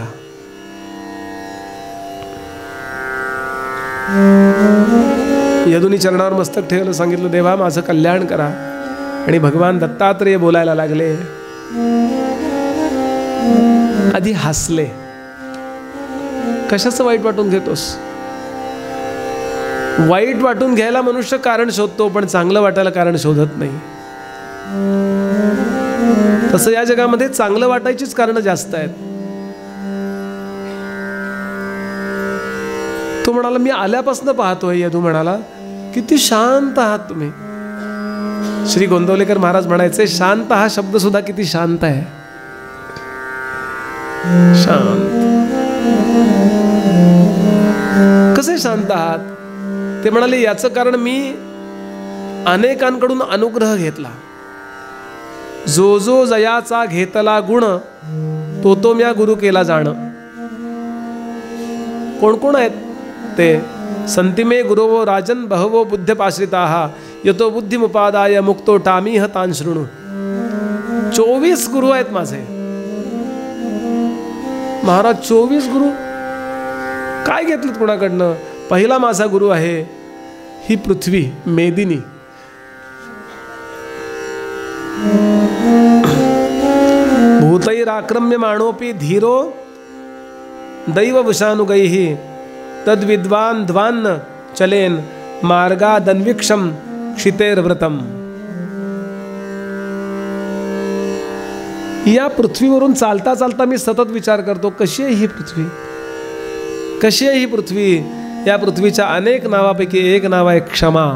[SPEAKER 1] यदूनी चरणावर मस्तक ठेवलं, सांगितलं देवा माझं कल्याण करा. आणि भगवान दत्तात्रेय बोलायला लागले. आधी हसले, कशाचं वाईट वाटून घेतोस? वाईट वाटून घ्यायला मनुष्य कारण शोधतो, पण चांगलं वाटायला कारण शोधत नाही. तसं या जगामध्ये चांगलं वाटायचीच कारणं जास्त आहेत. तो म्हणाला मी आल्यापासून पाहतोय. यदू म्हणाला किती शांत आहात तुम्ही. श्री गोंदवलेकर महाराज म्हणायचे शांत हा शब्द सुद्धा किती शांत आहे. शांत कसे शांत आहात? ते म्हणाले याचं कारण मी अनेकांकडून अनुग्रह घेतला. जो जो जयाचा घेतला गुण तो तो म्या गुरु केला जाण. कोण कोण आहेत ते? संतिमे गुरुवो राजन बहवो बुद्ध्यपाश्रिताः यतो बुद्धिमुपादाय मुक्तो टामीह तान शृणु. 24 गुरु आहेत माझे. महाराज 24 गुरु काय घेतलं कोणाकडनं? पहिला माझा गुरु आहे ही पृथ्वी मेदिनी. भूतैराक्रम्यमाणोपि धीरो दैववशानुगैः तद्विद्वान् ध्वान्न चलेन मार्गादन्वीक्षम क्षितेर्व्रतम. या पृथ्वीवरून चालता चालता मी सतत विचार करतो कशी आहे ही पृथ्वी, कशी आहे ही पृथ्वी. या पृथ्वीच्या अनेक नावापैकी एक नाव आहे क्षमा.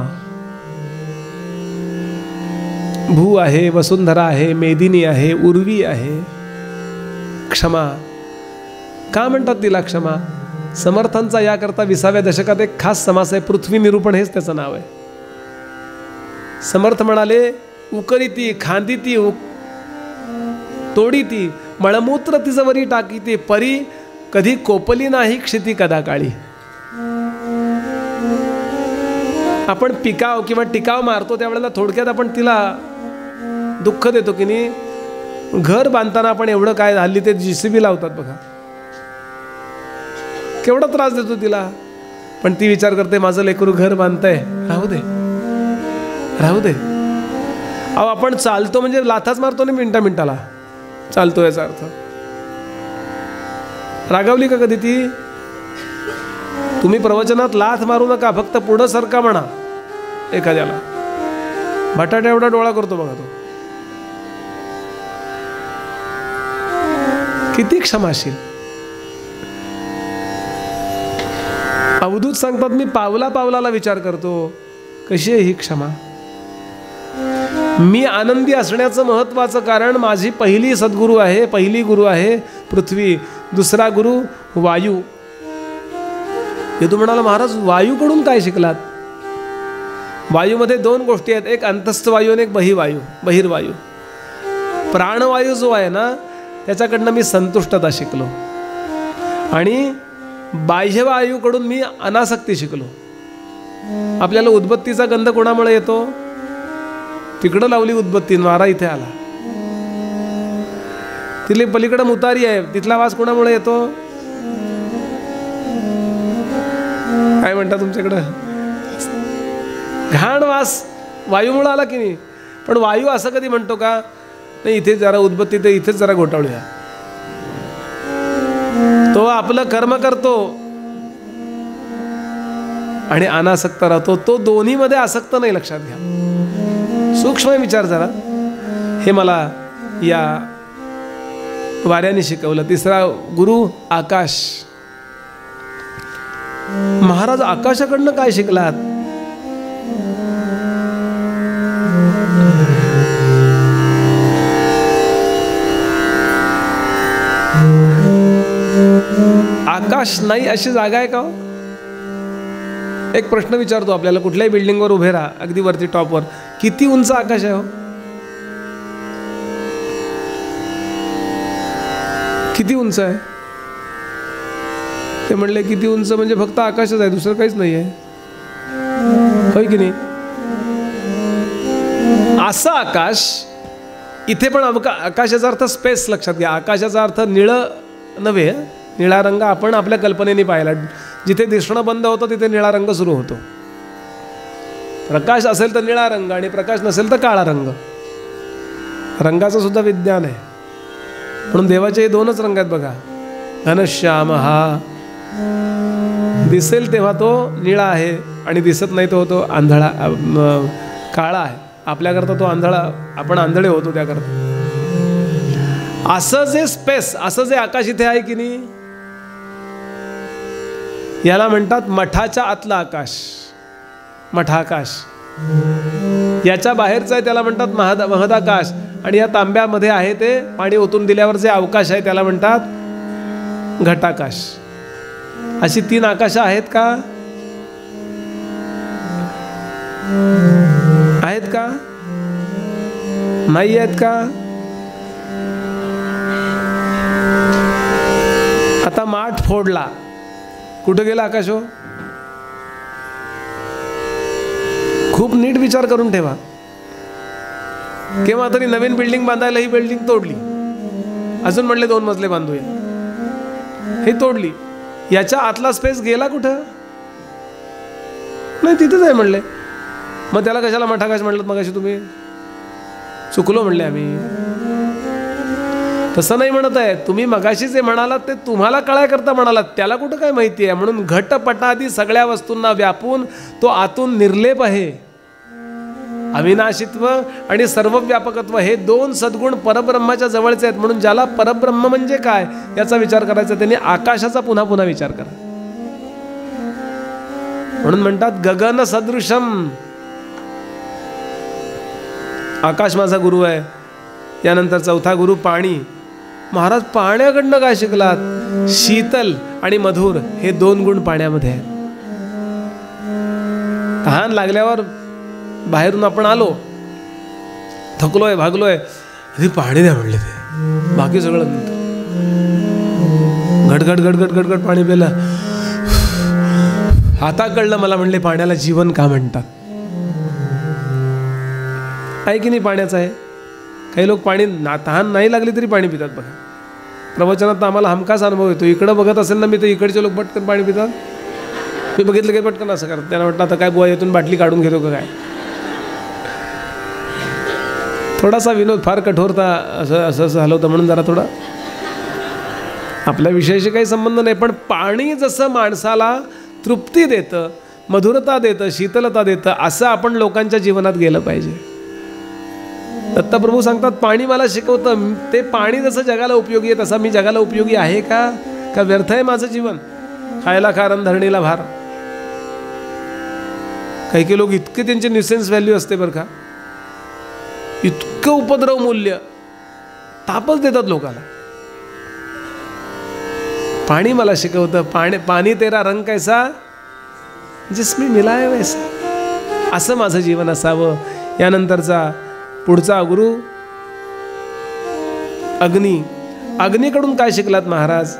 [SPEAKER 1] भू आहे, वसुंधरा आहे, मेदिनी आहे, उर्वी आहे. क्षमा का म्हणतात तिला क्षमा? समर्थांचा याकरता 20व्या दशकात एक खास समास आहे, पृथ्वी निरूपण हेच त्याचं नाव आहे. समर्थ म्हणाले उकरीती खांदिती तोडीती मळमूत्र तिजवरी टाकीती परी कधी कोपली नाही क्षिती कदा काळी. आपण पिकाव किंवा टिकाव मारतो त्यावेळेला थोडक्यात आपण तिला दुःख देतो की नाही. घर बांधताना आपण एवढं काय हल्ली ते JCB लावतात बघा, केवढा त्रास देतो तिला. पण ती विचार करते माझं लेकरू घर बांधतंय, राहू दे राहू दे. अहो आपण चालतो म्हणजे लाथाच मारतो ना मिनिटाला चालतो, याचा अर्थ. रागावली का कधी ती? तुम्ही प्रवचनात लाथ मारू नका, फक्त पुढं सरका म्हणा. एखाद्याला बटाटा एवढा डोळा करतो बघा तो. किती क्षमाशील. अवधूत सांगतात मी पावला पावलाला विचार करतो कशी आहे ही क्षमा. मी आनंदी असण्याचं महत्वाचं कारण माझी पहिली सद्गुरू आहे, पहिली गुरु आहे पृथ्वी, दुसरा गुरु वायू. हे तू म्हणाला महाराज वायूकडून काय शिकलात? वायूमध्ये 2 गोष्टी आहेत, एक अंतस्थ वायू आणि एक बहिर्वायू. प्राणवायू जो आहे ना त्याच्याकडनं मी संतुष्टता शिकलो आणि बाह्यवायूकडून मी अनासक्ती शिकलो. आपल्याला उदबत्तीचा गंध कोणामुळे येतो? तिकडं लावली उदबत्ती, वारा इथे आला. तिथली पलीकडं मुतारी आहे, तिथला वास कोणामुळे येतो? काय म्हणता तुमच्याकडं? घाण वास वायूमुळे आला की नाही. पण वायू असं कधी म्हणतो का नाही इथे जरा उदबत्ती ते इथेच जरा घोटाळूया? तो आपलं कर्म करतो आणि अनासक्त राहतो. तो दोन्हीमध्ये आसक्त नाही, लक्षात घ्या. सूक्ष्म विचार जरा. हे मला या वाऱ्याने शिकवलं. तिसरा गुरु आकाश. महाराज आकाशाकडनं काय शिकलात? आकाश नाही अशी जागा आहे का? एक प्रश्न विचारतो आपल्याला. कुठल्याही बिल्डिंगवर उभे राहा, अगदी वरती टॉपवर, किती उंच आकाश आहे हो? किती उंच आहे? ते म्हणले किती उंच म्हणजे फक्त आकाशच आहे, दुसरं काहीच नाही आहे, होय की नाही? असं आकाश इथे पण आकाशाचा अर्थ स्पेस लक्षात घ्या. आकाशाचा अर्थ निळं नव्हे. निळा रंग आपण आपल्या कल्पनेने पाहिला. जिथे दिसणं बंद होतं तिथे निळा रंग सुरू होतो. प्रकाश असेल तर निळा रंग आणि प्रकाश नसेल तर काळा रंग. रंगाचं सुद्धा विज्ञान आहे. म्हणून देवाचे हे दोनच रंग आहेत बघा. घनश्याम हा दिसेल तेव्हा तो निळा आहे आणि दिसत नाही तो आंधळा काळा आहे. आपल्याकरता तो आंधळा, आपण आंधळे होतो त्याकरता. असं जे स्पेस, असं जे आकाश इथे आहे की नाही, याला म्हणतात मठाच्या आतला आकाश, मठाकाश. याच्या बाहेरचं आहे त्याला म्हणतात महदाकाश. आणि या तांब्यामध्ये आहे ते पाणी ओतून दिल्यावर जे अवकाश आहे त्याला म्हणतात घटाकाश. अशी 3 आकाश आहेत का? आहेत का? नाही आहेत का? आता माठ फोडला, कुठं गेला आकाश हो? खूप नीट विचार करून ठेवा. केव्हा तरी नवीन बिल्डिंग बांधायला ही बिल्डिंग तोडली, अजून म्हणले 2 मजले बांधूया, हे तोडली. याच्या आतला स्पेस गेला कुठं? नाही, तिथेच आहे म्हणले. मग त्याला कशाला मठाकाश म्हणलं मग अशी तुम्ही? चुकलो म्हणले आम्ही. तसं नाही म्हणत आहे. तुम्ही मगाशी जे म्हणालात ते तुम्हाला कळायकरता म्हणालात, त्याला कुठं काय माहिती आहे. म्हणून घटपटादी सगळ्या वस्तूंना व्यापून तो आतून निर्लेप आहे. अविनाशित्व आणि सर्वव्यापकत्व हे 2 सद्गुण परब्रह्माच्या जवळचे आहेत. म्हणून ज्याला परब्रह्म म्हणजे काय याचा विचार करायचा, त्यांनी आकाशाचा पुन्हा पुन्हा विचार करा. म्हणून म्हणतात गगन सदृशम. आकाश माझा गुरु आहे. यानंतर 4था गुरु पाणी. महाराज पाण्याकडनं काय शिकलात? शीतल आणि मधुर हे 2 गुण पाण्यामध्ये आहेत. तहान लागल्यावर बाहेरून आपण आलो, थकलोय भागलोय, अरे पाणी द्या म्हणले ते, बाकी सगळं नंतर. घटघट घटघट घटघट पाणी प्यायला, आता कळलं मला म्हणले पाण्याला जीवन का म्हणतात. आहे की नाही? पाण्याचं आहे. काही लोक पाणी तहान नाही लागली तरी पाणी पितात बघा. प्रवचनात आम्हाला हमखास अनुभव येतो. इकडं बघत असेल ना मी, तर इकडचे लोक पटकन पाणी पितात. मी बघितलं काही पटकन असं करतात. त्यांना वाटतं आता काय बुवा येथून बाटली काढून घेतो का काय. थोडासा विनोद, फार कठोरता असं झालं होतं म्हणून जरा थोडा आपल्या विषयाशी काही संबंध नाही. पण पाणी जसं माणसाला तृप्ती देतं, मधुरता देतं, शीतलता देतं, असं आपण लोकांच्या जीवनात गेलं पाहिजे. दत्तप्रभू सांगतात पाणी मला शिकवतं. ते पाणी जसं जगाला उपयोगी आहे तसा मी जगाला उपयोगी आहे का व्यर्थ आहे माझं जीवन? खायला कारण धरणीला भार. काही लोक इतके त्यांचे न्यूसेन्स व्हॅल्यू असते बरं का, इतकं उपद्रव मूल्य, तापच देतात लोकाला. पाणी मला शिकवतं. पाणी तेरा रंग कैसा जिसमें मिला है वैसा. असं माझं जीवन असावं. यानंतरचा पुढचा गुरु अग्नी. अग्नीकडून काय शिकलात महाराज?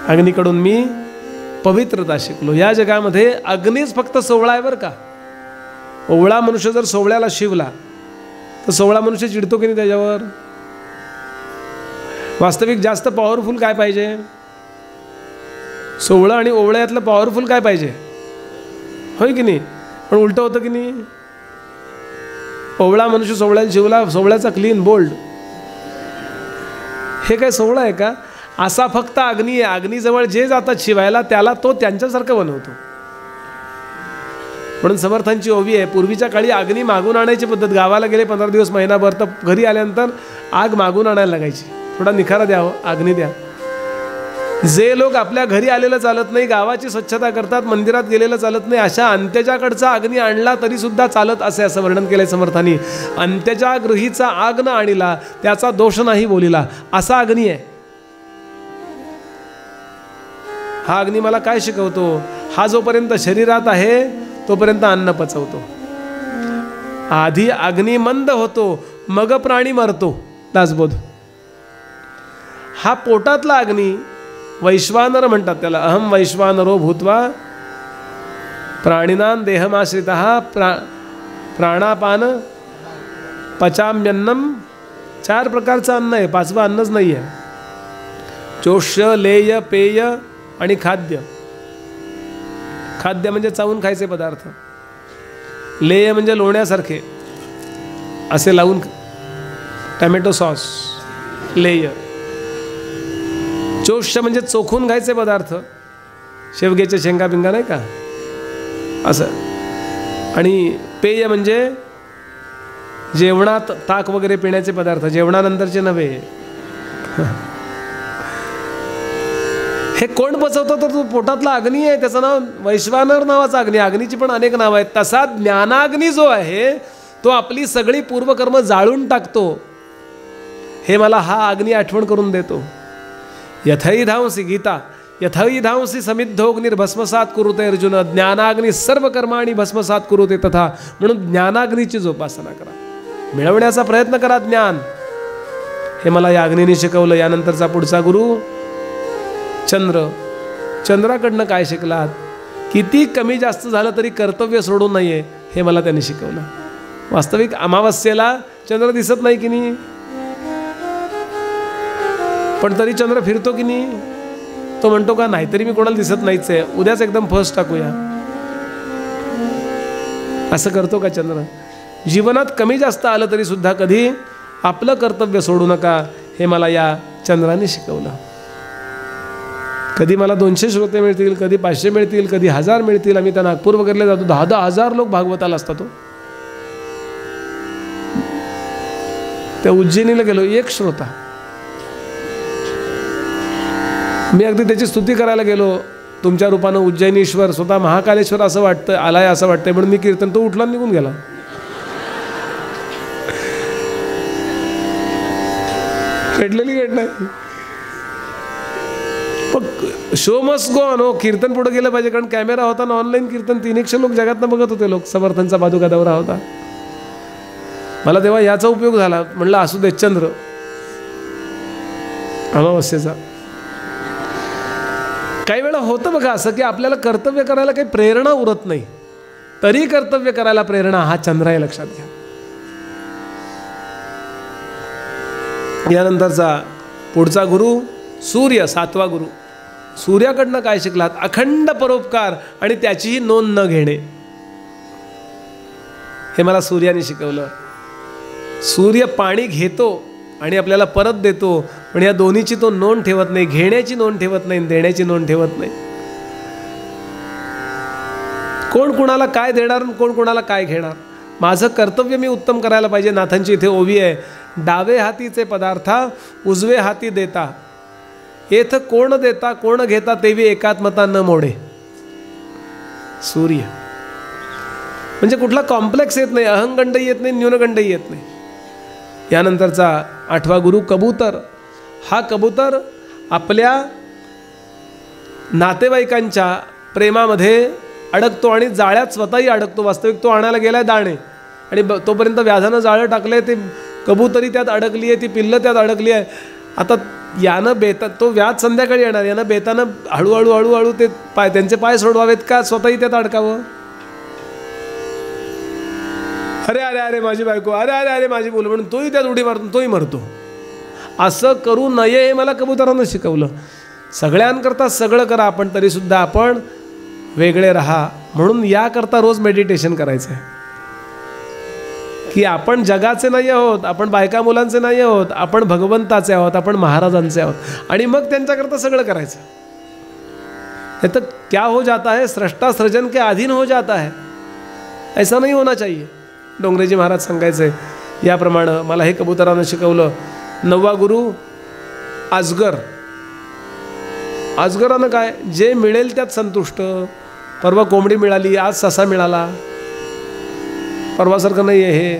[SPEAKER 1] अग्नीकडून मी पवित्रता शिकलो. या जगामध्ये अग्नीच फक्त 16 आहे बरं का. ओवळा मनुष्य जर 16ला शिवला तर 16 मनुष्य चिडतो की नाही त्याच्यावर? वास्तविक जास्त पॉवरफुल काय पाहिजे? 16 आणि ओवळ्यातलं पॉवरफुल काय पाहिजे? होय की नाही? पण उलटं होतं की नाही? ओवळा मनुष्य 16ला शिवला, 16चा क्लीन बोल्ड. हे काय 16 आहे का? असा फक्त अग्नी आहे. अग्नीजवळ जे जातात शिवायला त्याला तो त्यांच्यासारखं बनवतो. म्हणून समर्थांची ओवी आहे. पूर्वीच्या काळी अग्नी मागून आणायची पद्धत. गावाला गेले 15 दिवस महिनाभर तर घरी आल्यानंतर आग मागून आणायला लागायची. थोडा निखारा द्यावं, अग्नी द्या. जे लोक आपल्या घरी आलेलं चालत नाही, गावाची स्वच्छता करतात, मंदिरात गेलेलं चालत नाही, अशा अंत्यजाकडचा अग्नी आणला तरी सुद्धा चालत असे असं वर्णन केलंय समर्थांनी. अंत्यजा गृहीचा आग न आणिला त्याचा दोष नाही बोलिला, असा अग्नी आहे हा. अग्नी मला काय शिकवतो? हा जोपर्यंत शरीरात आहे तोपर्यंत अन्न पचवतो. आधी अग्नी मंद होतो, मग प्राणी मरतो. दासबोध. हा पोटातला अग्नी वैश्वानर म्हणतात त्याला. अहम वैश्वानरो भूत्वा प्राणिनां देहमाश्रितः प्राणापान पचाम्यन्नम 4 प्रकारचं अन्न आहे, 5वं अन्नच नाही आहे. चोष्य, लेय, पेय आणि खाद्य. खाद्य म्हणजे चावून खायचे पदार्थ. लेय म्हणजे लोण्यासारखे असे लावून, टमॅटो सॉस लेय. चोष्य म्हणजे चोखून खायचे पदार्थ, शेवग्याच्या शेंगा बिंगा नाही का असं. आणि पेय म्हणजे जेवणात ताक वगैरे पिण्याचे पदार्थ, जेवणानंतरचे नव्हे. हे कोण पचवतं? तर तो पोटातला अग्नी आहे, त्याचं नाव वैश्वानर नावाचा अग्नी. अग्नीची पण अनेक नावं आहेत. तसा ज्ञानाग्नी जो आहे तो आपली सगळी पूर्वकर्म जाळून टाकतो. हे मला हा अग्नी आठवण करून देतो. यथैधांसी गीता, यथैधांसी समिद्धोग्निर्भस्मसात कुरुते अर्जुन, ज्ञानाग्नी सर्व कर्माणि भस्मसात कुरुते तथा. म्हणून ज्ञानाग्नीची जोपासना करा, मिळवण्याचा प्रयत्न करा ज्ञान. हे मला या अग्नीने शिकवलं. यानंतरचा पुढचा गुरु चंद्र. चंद्राकडनं काय शिकलात? किती कमी जास्त झालं तरी कर्तव्य सोडू नये, हे मला त्यांनी शिकवलं. वास्तविक अमावस्येला चंद्र दिसत नाही की नाही, पण तरी चंद्र फिरतो की नाही? तो म्हणतो का नाहीतरी मी कोणाला दिसत नाहीच आहे, उद्याच एकदम फर्स्ट टाकूया. असं करतो का चंद्र? जीवनात कमी जास्त आलं तरी सुद्धा कधी आपलं कर्तव्य सोडू नका, हे मला या चंद्राने शिकवलं. कधी मला 200 श्रोते मिळतील, कधी 500 मिळतील, कधी 1000 मिळतील. आम्ही त्या नागपूर वगैरे जातो, 10,000 लोक भागवताला असतात. त्या उज्जैनीला गेलो, 1 श्रोता. मी अगदी त्याची स्तुती करायला गेलो. तुमच्या रूपानं उज्जैनीश्वर, स्वतः महाकालेश्वर असं वाटतं, आलाय असं वाटतंय म्हणून मी कीर्तन, तो उठला निघून गेला. भेटलेली घटना. Show must go on. हो, कीर्तन पुढे गेलं पाहिजे, कारण कॅमेरा होता ना, ऑनलाईन कीर्तन 300 लोक जगातनं बघत होते. लोक समर्थांचा पादुका दौरा होता. मला तेव्हा याचा उपयोग झाला. म्हणलं असू दे, चंद्र अमावस्येचा. काही वेळा होतं बघा असं की आपल्याला कर्तव्य करायला काही प्रेरणा उरत नाही, तरी कर्तव्य करायला प्रेरणा हा चंद्र आहे, लक्षात घ्या. यानंतरचा पुढचा गुरु सूर्य, 7वा गुरु. सूर्याकडनं काय शिकलात? अखंड परोपकार आणि त्याचीही नोंद न घेणे, हे मला सूर्याने शिकवलं. सूर्य पाणी घेतो आणि आपल्याला परत देतो, पण या दोन्हीची तो नोंद ठेवत नाही. घेण्याची नोंद ठेवत नाही, देण्याची नोंद ठेवत नाही. कोण कुणाला काय देणार, कोण कुणाला काय घेणार? माझं कर्तव्य मी उत्तम करायला पाहिजे. नाथांची इथे ओवी आहे, डावे हातीचे पदार्था उजवे हाती देता, येथ कोण देता कोण घेता, तेवी एकात्मता न मोडे. सूर्य म्हणजे कुठला कॉम्प्लेक्स येत नाही, अहंगंडही येत नाही, न्यूनगंडही येत नाही. यानंतरचा 8वा गुरु कबूतर. हा कबूतर आपल्या नातेवाईकांच्या प्रेमामध्ये अडकतो आणि जाळ्यात स्वतःही अडकतो. वास्तविक तो आणायला गेलाय दाणे आणि तोपर्यंत व्याधानं जाळं टाकलंय, ते कबूतरी त्यात अडकली आहे, ती पिल्लं त्यात अडकली आहे. आता यानं बेता, तो व्याध संध्याकाळी येणार, यानं बेतानं हळूहळू हळूहळू ते त्यांचे पाय सोडवावेत का स्वतःही त्यात अडकावं? अरे अरे अरे माझी बायको, अरे अरे अरे माझी मुलं, म्हणून तोही त्यात उडी मारतो, तोही मरतो. असं करू नये हे मला कबुतरानं शिकवलं. सगळ्यांकरता सगळं करा, आपण तरीसुद्धा आपण वेगळे राहा. म्हणून याकरता रोज मेडिटेशन करायचं आहे की आपण जगाचे नाही आहोत, आपण बायका मुलांचे नाही आहोत, आपण भगवंताचे आहोत, आपण महाराजांचे आहोत. आणि मग त्यांच्याकरता सगळं करायचं. हे तर क्या हो जाता है, स्रष्टा सृजन के अधीन हो जाता है, ऐसा नहीं होना चाहिए. डोंगरेजी महाराज सांगायचे. याप्रमाणे मला हे कबुतरानं शिकवलं. 9वा गुरु अजगर. अजगरानं काय, जे मिळेल त्यात संतुष्ट. परवा कोंबडी मिळाली, आज ससा मिळाला, परवासारखं नाही आहे हे.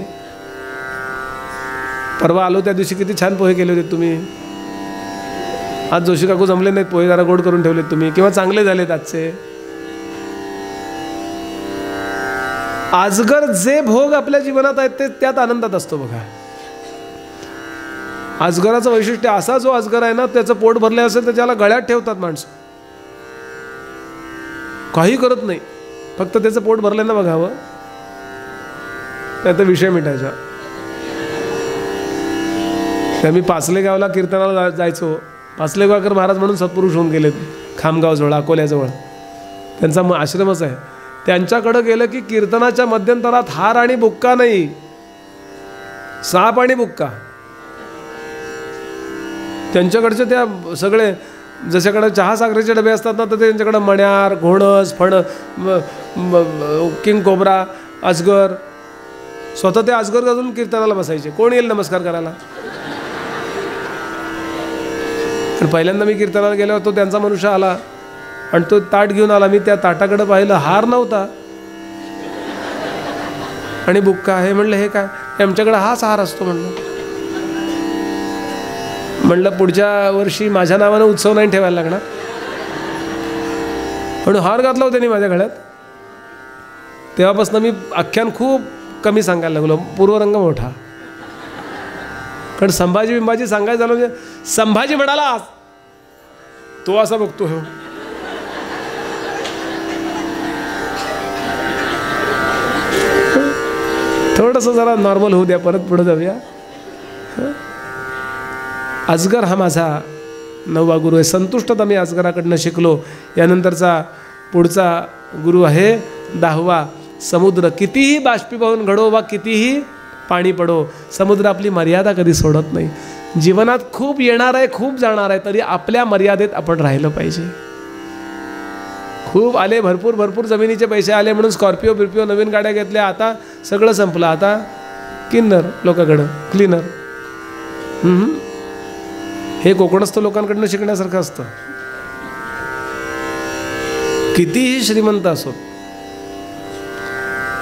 [SPEAKER 1] परवा आलो त्या दिवशी किती छान पोहे केले होते तुम्ही, आज जोशी काकू जमले नाहीत, पोहे जरा गोड करून ठेवलेत तुम्ही, किंवा चांगले झालेत आजचे. अजगर जे भोग आपल्या जीवनात आहेत ते त्यात आनंदात असतो बघा. अजगराचं वैशिष्ट्य असा, जो अजगर आहे ना त्याचं पोट भरले असेल तर त्याला गळ्यात ठेवतात माणसं, काही करत नाही, फक्त त्याचं पोट भरलं ना बघावं, नाही तर विषय मिटायचा. त्या मी पाचलेगावला कीर्तनाला जायचो. पाचलेगावकर महाराज म्हणून सत्पुरुष होऊन गेलेत, खामगावजवळ, अकोल्याजवळ त्यांचा आश्रमच आहे. त्यांच्याकडं गेलं की कीर्तनाच्या मध्यंतरात हार आणि बुक्का नाही, साप आणि बुक्का. त्यांच्याकडचे त्या सगळे जशाकडे चहा साखरेचे डबे असतात ना, तर त्यांच्याकडं मण्यार, घोणस, किंग कोबरा, अजगर, स्वतः ते अजगर गाजून कीर्तनाला बसायचे. कोण येईल नमस्कार करायला? पण पहिल्यांदा मी कीर्तनाला गेल्यावर तो त्यांचा मनुष्य आला आणि तो ताट घेऊन आला. मी त्या ताटाकडे पाहिलं, हार नव्हता आणि बुक्का. हे म्हणलं हे काय? आमच्याकडे हाच हार असतो. म्हणलं पुढच्या वर्षी माझ्या नावानं उत्सव नाही ठेवायला लागणार. म्हणून हार घातला होता त्यांनी माझ्या गळ्यात. तेव्हापासून मी आख्यान खूप कमी सांगायला लागलो, पूर्वरंग मोठा. कारण संभाजी बिंबाजी सांगायचं झालं म्हणजे संभाजी म्हणाला तो असा बघतो. हो थोडंसं जरा नॉर्मल होऊ द्या, परत पुढे जाऊया. अजगर हा माझा 9वा गुरु आहे. संतुष्टता मी अजगराकडनं शिकलो. यानंतरचा पुढचा गुरु आहे 10वा समुद्र. कितीही बाष्पीभवन घडो वा कितीही पाणी पडो, समुद्र आपली मर्यादा कधी सोडत नाही. जीवनात खूप येणार आहे, खूप जाणार आहे, तरी आपल्या मर्यादेत आपण राहिलं पाहिजे. खूप आले, भरपूर भरपूर जमिनीचे पैसे आले म्हणून स्कॉर्पिओ बिर्पिओ नवीन गाड्या घेतल्या, आता सगळं संपलं. आता किन्नर लोकांकडं, क्लीनर. हे कोकणस्थ लोकांकडनं शिकण्यासारखं असतं. कितीही श्रीमंत असो,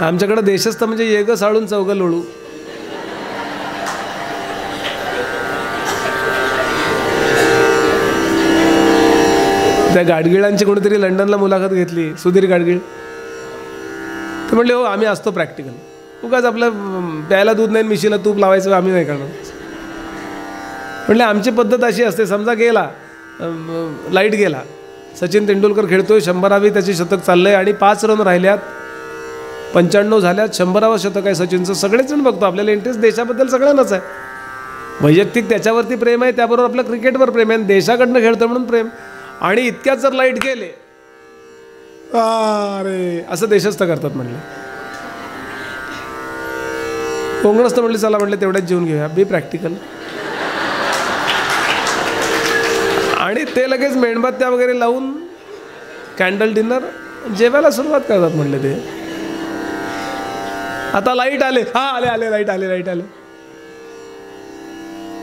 [SPEAKER 1] आमच्याकडं देशस्थ म्हणजे येग साळून चौग लोळू. त्या गाडगिळांची कोणीतरी लंडनला मुलाखत घेतली, सुधीर गाडगीळ. ते म्हणले हो आम्ही असतो प्रॅक्टिकल, उगाच आपलं प्यायला दूध नाही, मिशीला तूप लावायचं आम्ही नाही करणार. म्हणले आमची पद्धत अशी असते, समजा गेला लाईट गेला, सचिन तेंडुलकर खेळतोय, 100वी त्याची शतक चाललंय आणि 5 रन राहिल्यात, 95 झाल्यात, 100वा शतक आहे सचिनचं. सगळेच जण बघतो, आपल्याला इंटरेस्ट देशाबद्दल सगळ्यांनाच आहे. वैयक्तिक त्याच्यावरती प्रेम आहे, त्याबरोबर आपलं क्रिकेटवर प्रेम आहे, देशाकडनं खेळतं म्हणून प्रेम. आणि इतक्यात जर लाईट गेले, अरे असं देशस्थ करतात. म्हणले कोंगणस्थ म्हणले चला म्हणले तेवढ्याच जेवून घेऊया, बी प्रॅक्टिकल. आणि ते लगेच मेणबत्त्या वगैरे लावून कॅन्डल डिनर जेवायला सुरुवात करतात. म्हणले ते आता लाईट आले, हा आले आले लाईट आले लाईट आले.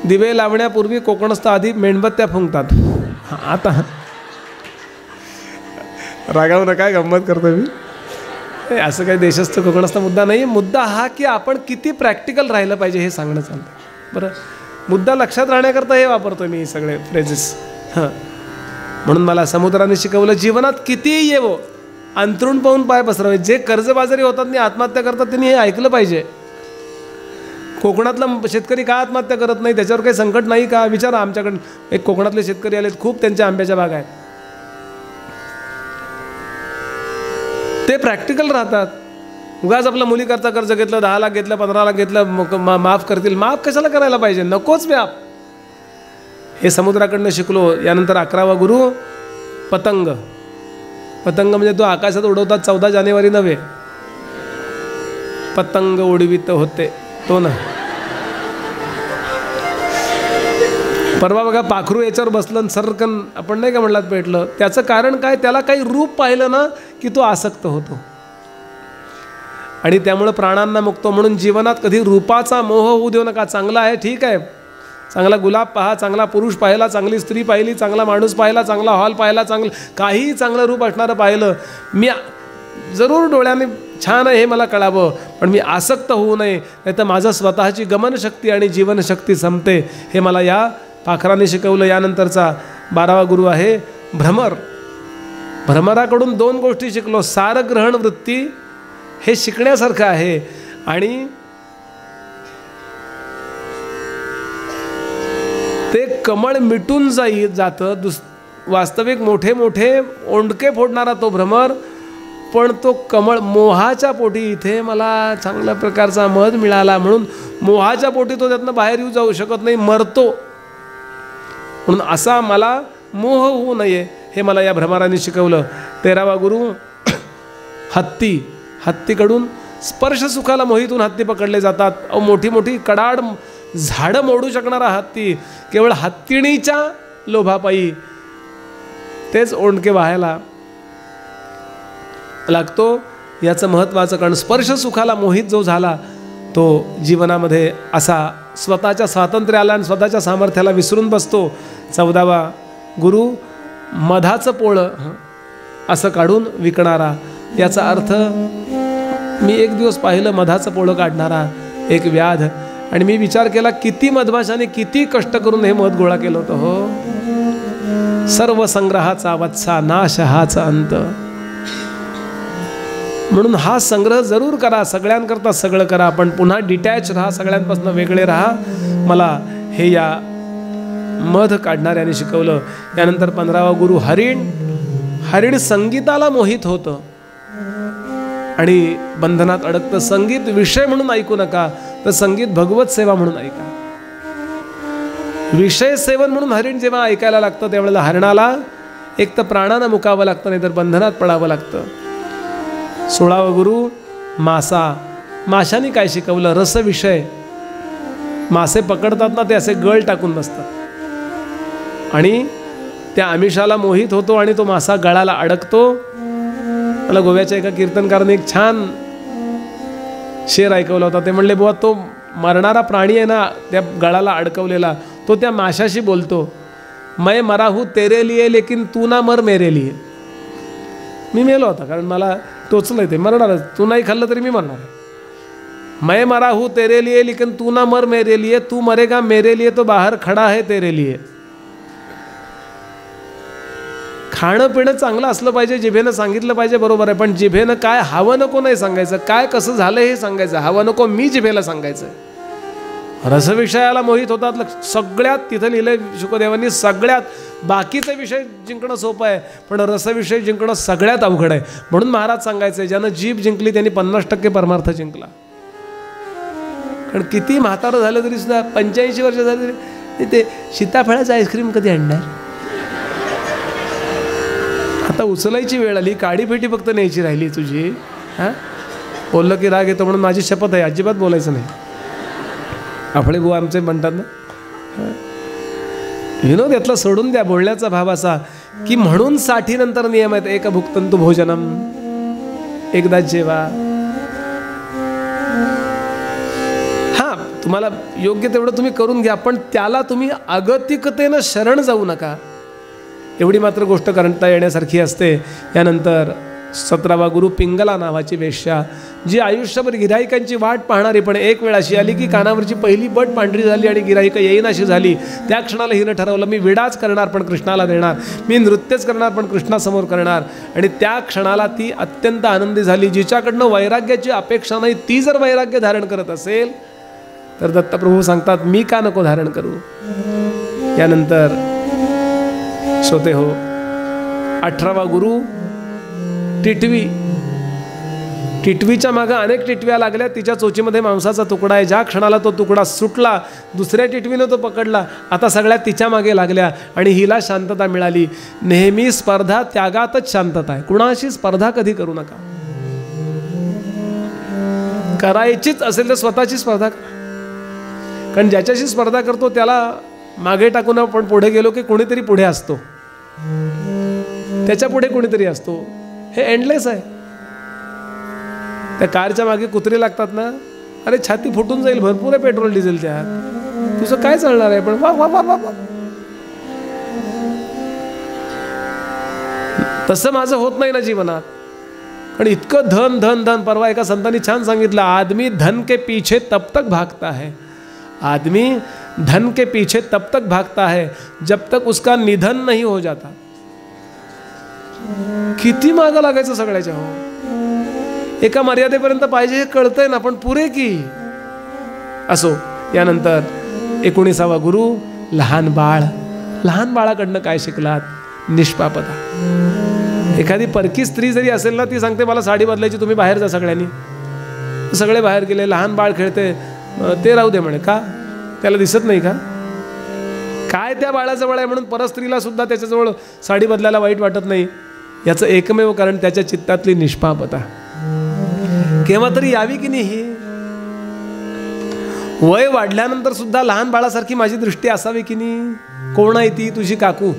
[SPEAKER 1] दिवे लावण्यापूर्वी कोकणस्थ आधी मेणबत्त्या फुंकतात. आता रागावून काय गंमत करतो मी, असं काही देशस्थ कोकणस्थ मुद्दा नाही. मुद्दा हा की आपण किती प्रॅक्टिकल राहिलं पाहिजे हे सांगणं चालतं. बरं, मुद्दा लक्षात राहण्याकरता हे वापरतोय मी सगळे फ्रेजेस. हां, म्हणून मला समुद्राने शिकवलं, जीवनात कितीही येवो अंतरुण पाहून पाय पसरावे. जे कर्जबाजारी होतात आणि आत्महत्या करतात त्यांनी हे ऐकलं पाहिजे. कोकणातला शेतकरी का आत्महत्या करत नाही, त्याच्यावर काही संकट नाही का विचारा. आमच्याकडे एक कोकणातले शेतकरी आलेत, खूप त्यांच्या आंब्याच्या बागा आहेत. ते प्रॅक्टिकल राहतात. उगाच आपलं मुलीकरता कर्ज घेतलं, 10 लाख घेतलं, 15 लाख घेतलं, माफ करतील. माफ कशाला करायला पाहिजे, नकोच व्याप. हे समुद्राकडनं शिकलो. यानंतर 11वा गुरु पतंग. पतंग म्हणजे तो आकाशात उडवतात, 14 जानेवारी नव्हे, पतंग उडवित होते तो ना. परवा बघा पाखरू याच्यावर बसलं सरकन, आपण नाही का म्हणलात पेटलं. त्याचं कारण काय, त्याला काही रूप पाहिलं ना की तो आसक्त होतो आणि त्यामुळं प्राणांना मुक्तो. म्हणून जीवनात कधी रूपाचा मोह होऊ देऊ नका. चांगला आहे ठीक आहे, चांगला गुलाब पहा, चांगला पुरुष पाहिला, चांगली स्त्री पाहिली, चांगला माणूस पाहिला, चांगला हॉल पाहिला, चांगलं काहीही चांगलं रूप असणारं पाहिलं, मी जरूर डोळ्याने छान आहे हे मला कळावं, पण मी आसक्त होऊ नये, नाही तर माझं स्वतःची गमनशक्ती आणि जीवनशक्ती संपते. हे मला या पाखराने शिकवलं. यानंतरचा 12वा गुरु आहे भ्रमर. भ्रमराकडून 2 गोष्टी शिकलो. सारग्रहण वृत्ती हे शिकण्यासारखं आहे आणि ते कमळ मिटून जातं. वास्तविक मोठे मोठे ओंडके फोडणारा तो भ्रमर पण तो कमळ मोहाच्या पोटी, इथे मला चांगल्या प्रकारचा मध मिळाला म्हणून मोहाच्या पोटी तो त्यातनं बाहेर येऊ जाऊ शकत नाही, मरतो. म्हणून असा मला मोह होऊ नये हे मला या भ्रमराने शिकवलं. 13वा गुरु हत्तीकडून स्पर्श सुखाला मोहितून हत्ती पकडले जातात. मोठी मोठी कडाड झाडं मोडू शकणारा हत्ती केवळ हत्तीणीच्या लोभापायी तेच ओंडके व्हायला लागतो. याचं महत्त्वाचं कारण स्पर्श सुखाला मोहित जो झाला तो जीवनामध्ये असा स्वतःच्या स्वातंत्र्याला आणि स्वतःच्या सामर्थ्याला विसरून बसतो. 14वा गुरु मधाचं पोळं असं काढून विकणारा. याचा अर्थ मी एक दिवस पाहिलं मधाचं पोळं काढणारा एक व्याध, आणि मी विचार केला किती मधमाशाने किती कष्ट करून हे मध गोळा केलं होतं. हो, सर्व संग्रहाचा वत्सा नाश हाच अंत. म्हणून हा संग्रह जरूर करा, सगळ्यांकरता सगळं करा, पण पुन्हा डिटॅच राहा, सगळ्यांपासून वेगळे राहा. मला हे या मध काढणाऱ्याने शिकवलं. यानंतर 15वा गुरु हरिण संगीताला मोहित होतं आणि बंधनात अडकतं. संगीत विषय म्हणून ऐकू नका, तर संगीत भगवत सेवा म्हणून ऐका. विषय सेवन म्हणून हरिण जेव्हा ऐकायला लागतं त्यावेळेला हरणाला एक तर प्राणानं मुकावं लागतं, नाहीतर बंधनात पडावं लागतं. 16वा गुरु माशाने काय शिकवलं? रसविषय. मासे पकडतात ना ते असे गळ टाकून बसतात आणि त्या आमिषाला मोहित होतो आणि तो मासा गळाला अडकतो. मला गोव्याच्या एका कीर्तनकाराने एक छान शेर ऐकवला होता. ते म्हणले, बुवा तो मरणारा प्राणी आहे ना त्या गळाला अडकवलेला, तो त्या माशाशी बोलतो, मैं मरा हूँ तेरे लिए लेकिन तू ना मर मेरे लिए. मी मेलो होता कारण मला टोचलंय, ते मरणारच, तू नाही खाल्लं तरी मी मरणार. मैं मरा हूँ तेरे लिए लेकिन तू ना मर मेरे लिए, तू मरेगा मेरे लिए तो बाहर खडा है तेरे लिए. खाणं पिणं चांगलं असलं पाहिजे, जिभेनं सांगितलं पाहिजे, बरोबर आहे, पण जिभेनं काय हवं नको नाही सांगायचं, काय कसं झालं हे सांगायचं, हवं नको मी जिभेला सांगायचं. रसविषयाला मोहित होतात सगळ्यात, तिथं लिहिलंय शुकदेवांनी, सगळ्यात बाकीचे विषय जिंकणं सोपं आहे पण रसविषय जिंकणं सगळ्यात अवघड आहे. म्हणून महाराज सांगायचे, ज्यानं जीभ जिंकली त्यांनी 50% परमार्थ जिंकला. कारण किती म्हातारं झालं तरी सुद्धा 85 वर्ष झाले तरी ते सीताफळाचं आईस्क्रीम कधी आणणार. आता उचलायची वेळ आली, काडी पेटी फक्त न्यायची राहिली तुझी. हां, बोललं की राग येतो म्हणून माझी शपथ आहे अजिबात बोलायचं नाही. आपले बुवा आमचे म्हणतात ना, विनोद यातला सोडून द्या. बोलण्याचा भाव असा की म्हणून 60 नंतर नियम आहेत, एक भुक्तंतु भोजनम, एकदाच जेवा. हां, तुम्हाला योग्य तेवढं तुम्ही करून घ्या, पण त्याला तुम्ही अगतिकतेनं शरण जाऊ नका, एवढी मात्र गोष्ट करता येण्यासारखी असते. यानंतर 17वा गुरु पिंगला नावाची वेश्या, जी आयुष्यभर गिराईकांची वाट पाहणारी, पण एक वेळ अशी आली की कानावरची पहिली बट पांढरी झाली आणि गिराईक येईन अशी झाली. त्या क्षणाला हिनं ठरवलं, मी विडाच करणार पण कृष्णाला देणार, मी नृत्यच करणार पण कृष्णासमोर करणार. आणि त्या क्षणाला ती अत्यंत आनंदी झाली. जिच्याकडनं वैराग्याची अपेक्षा नाही ती जर वैराग्य धारण करत असेल तर दत्तप्रभू सांगतात, मी का नको धारण करू. यानंतर श्रोते हो, 18वा गुरु टिटवीच्या मागं अनेक टिटव्या लागल्या. तिच्या चोचीमध्ये मांसाचा तुकडा आहे. ज्या क्षणाला तो तुकडा सुटला दुसऱ्या टिटवीनं तो पकडला. आता सगळ्या तिच्या मागे लागल्या आणि हिला शांतता मिळाली. नेहमी स्पर्धा त्यागातच शांतता आहे. कुणाशी स्पर्धा कधी करू नका. करायचीच असेल तर स्वतःची स्पर्धा करा, कारण ज्याच्याशी स्पर्धा करतो त्याला मागे टाकून आपण पुढे गेलो की कोणीतरी पुढे असतो, त्याच्या पुढे कोणीतरी असतो. हे एंडलेस आहे. त्या कारच्या मागे कुत्रे लागतात ना, अरे छाती फुटून जाईल, भरपूर आहे पेट्रोल डिझेल त्यात, तुझं काय चालणार आहे. पण वा वा वा वा, तसं माझं होत नाही ना जीवनात. कारण इतकं धन धन धन. परवा एका संतांनी छान सांगितलं, आदमी धन के पीछे तब तक भागता है, आदमी धन के पीछे तब तक भागता है जब तक उसका निधन नहीं हो जाता. किती मागं लागायचं सगळ्याच्या. हो, एका मर्यादेपर्यंत पाहिजे हे कळतंय ना, पण पुरे की असो. यानंतर 19वा गुरु लहान बाळ. लहान बाळाकडनं काय शिकलात? निष्पापता. एखादी परकी स्त्री जरी असेल ना, ती सांगते मला साडी बदलायची, तुम्ही बाहेर जा सगळ्यांनी. सगळे बाहेर गेले. लहान बाळ खेळते, ते राहू दे म्हणे. का? त्याला दिसत नाही का? काय त्या बाळाजवळ आहे म्हणून परस्त्रीला सुद्धा त्याच्याजवळ साडी बदलायला वाईट वाटत नाही. याचं एकमेव कारण त्याच्या चित्तातली निष्पापता. केव्हा तरी यावी की नाही? वय वाढल्यानंतर सुद्धा लहान बाळासारखी माझी दृष्टी असावी की नाही? कोण आहे ती? तुझी काकू.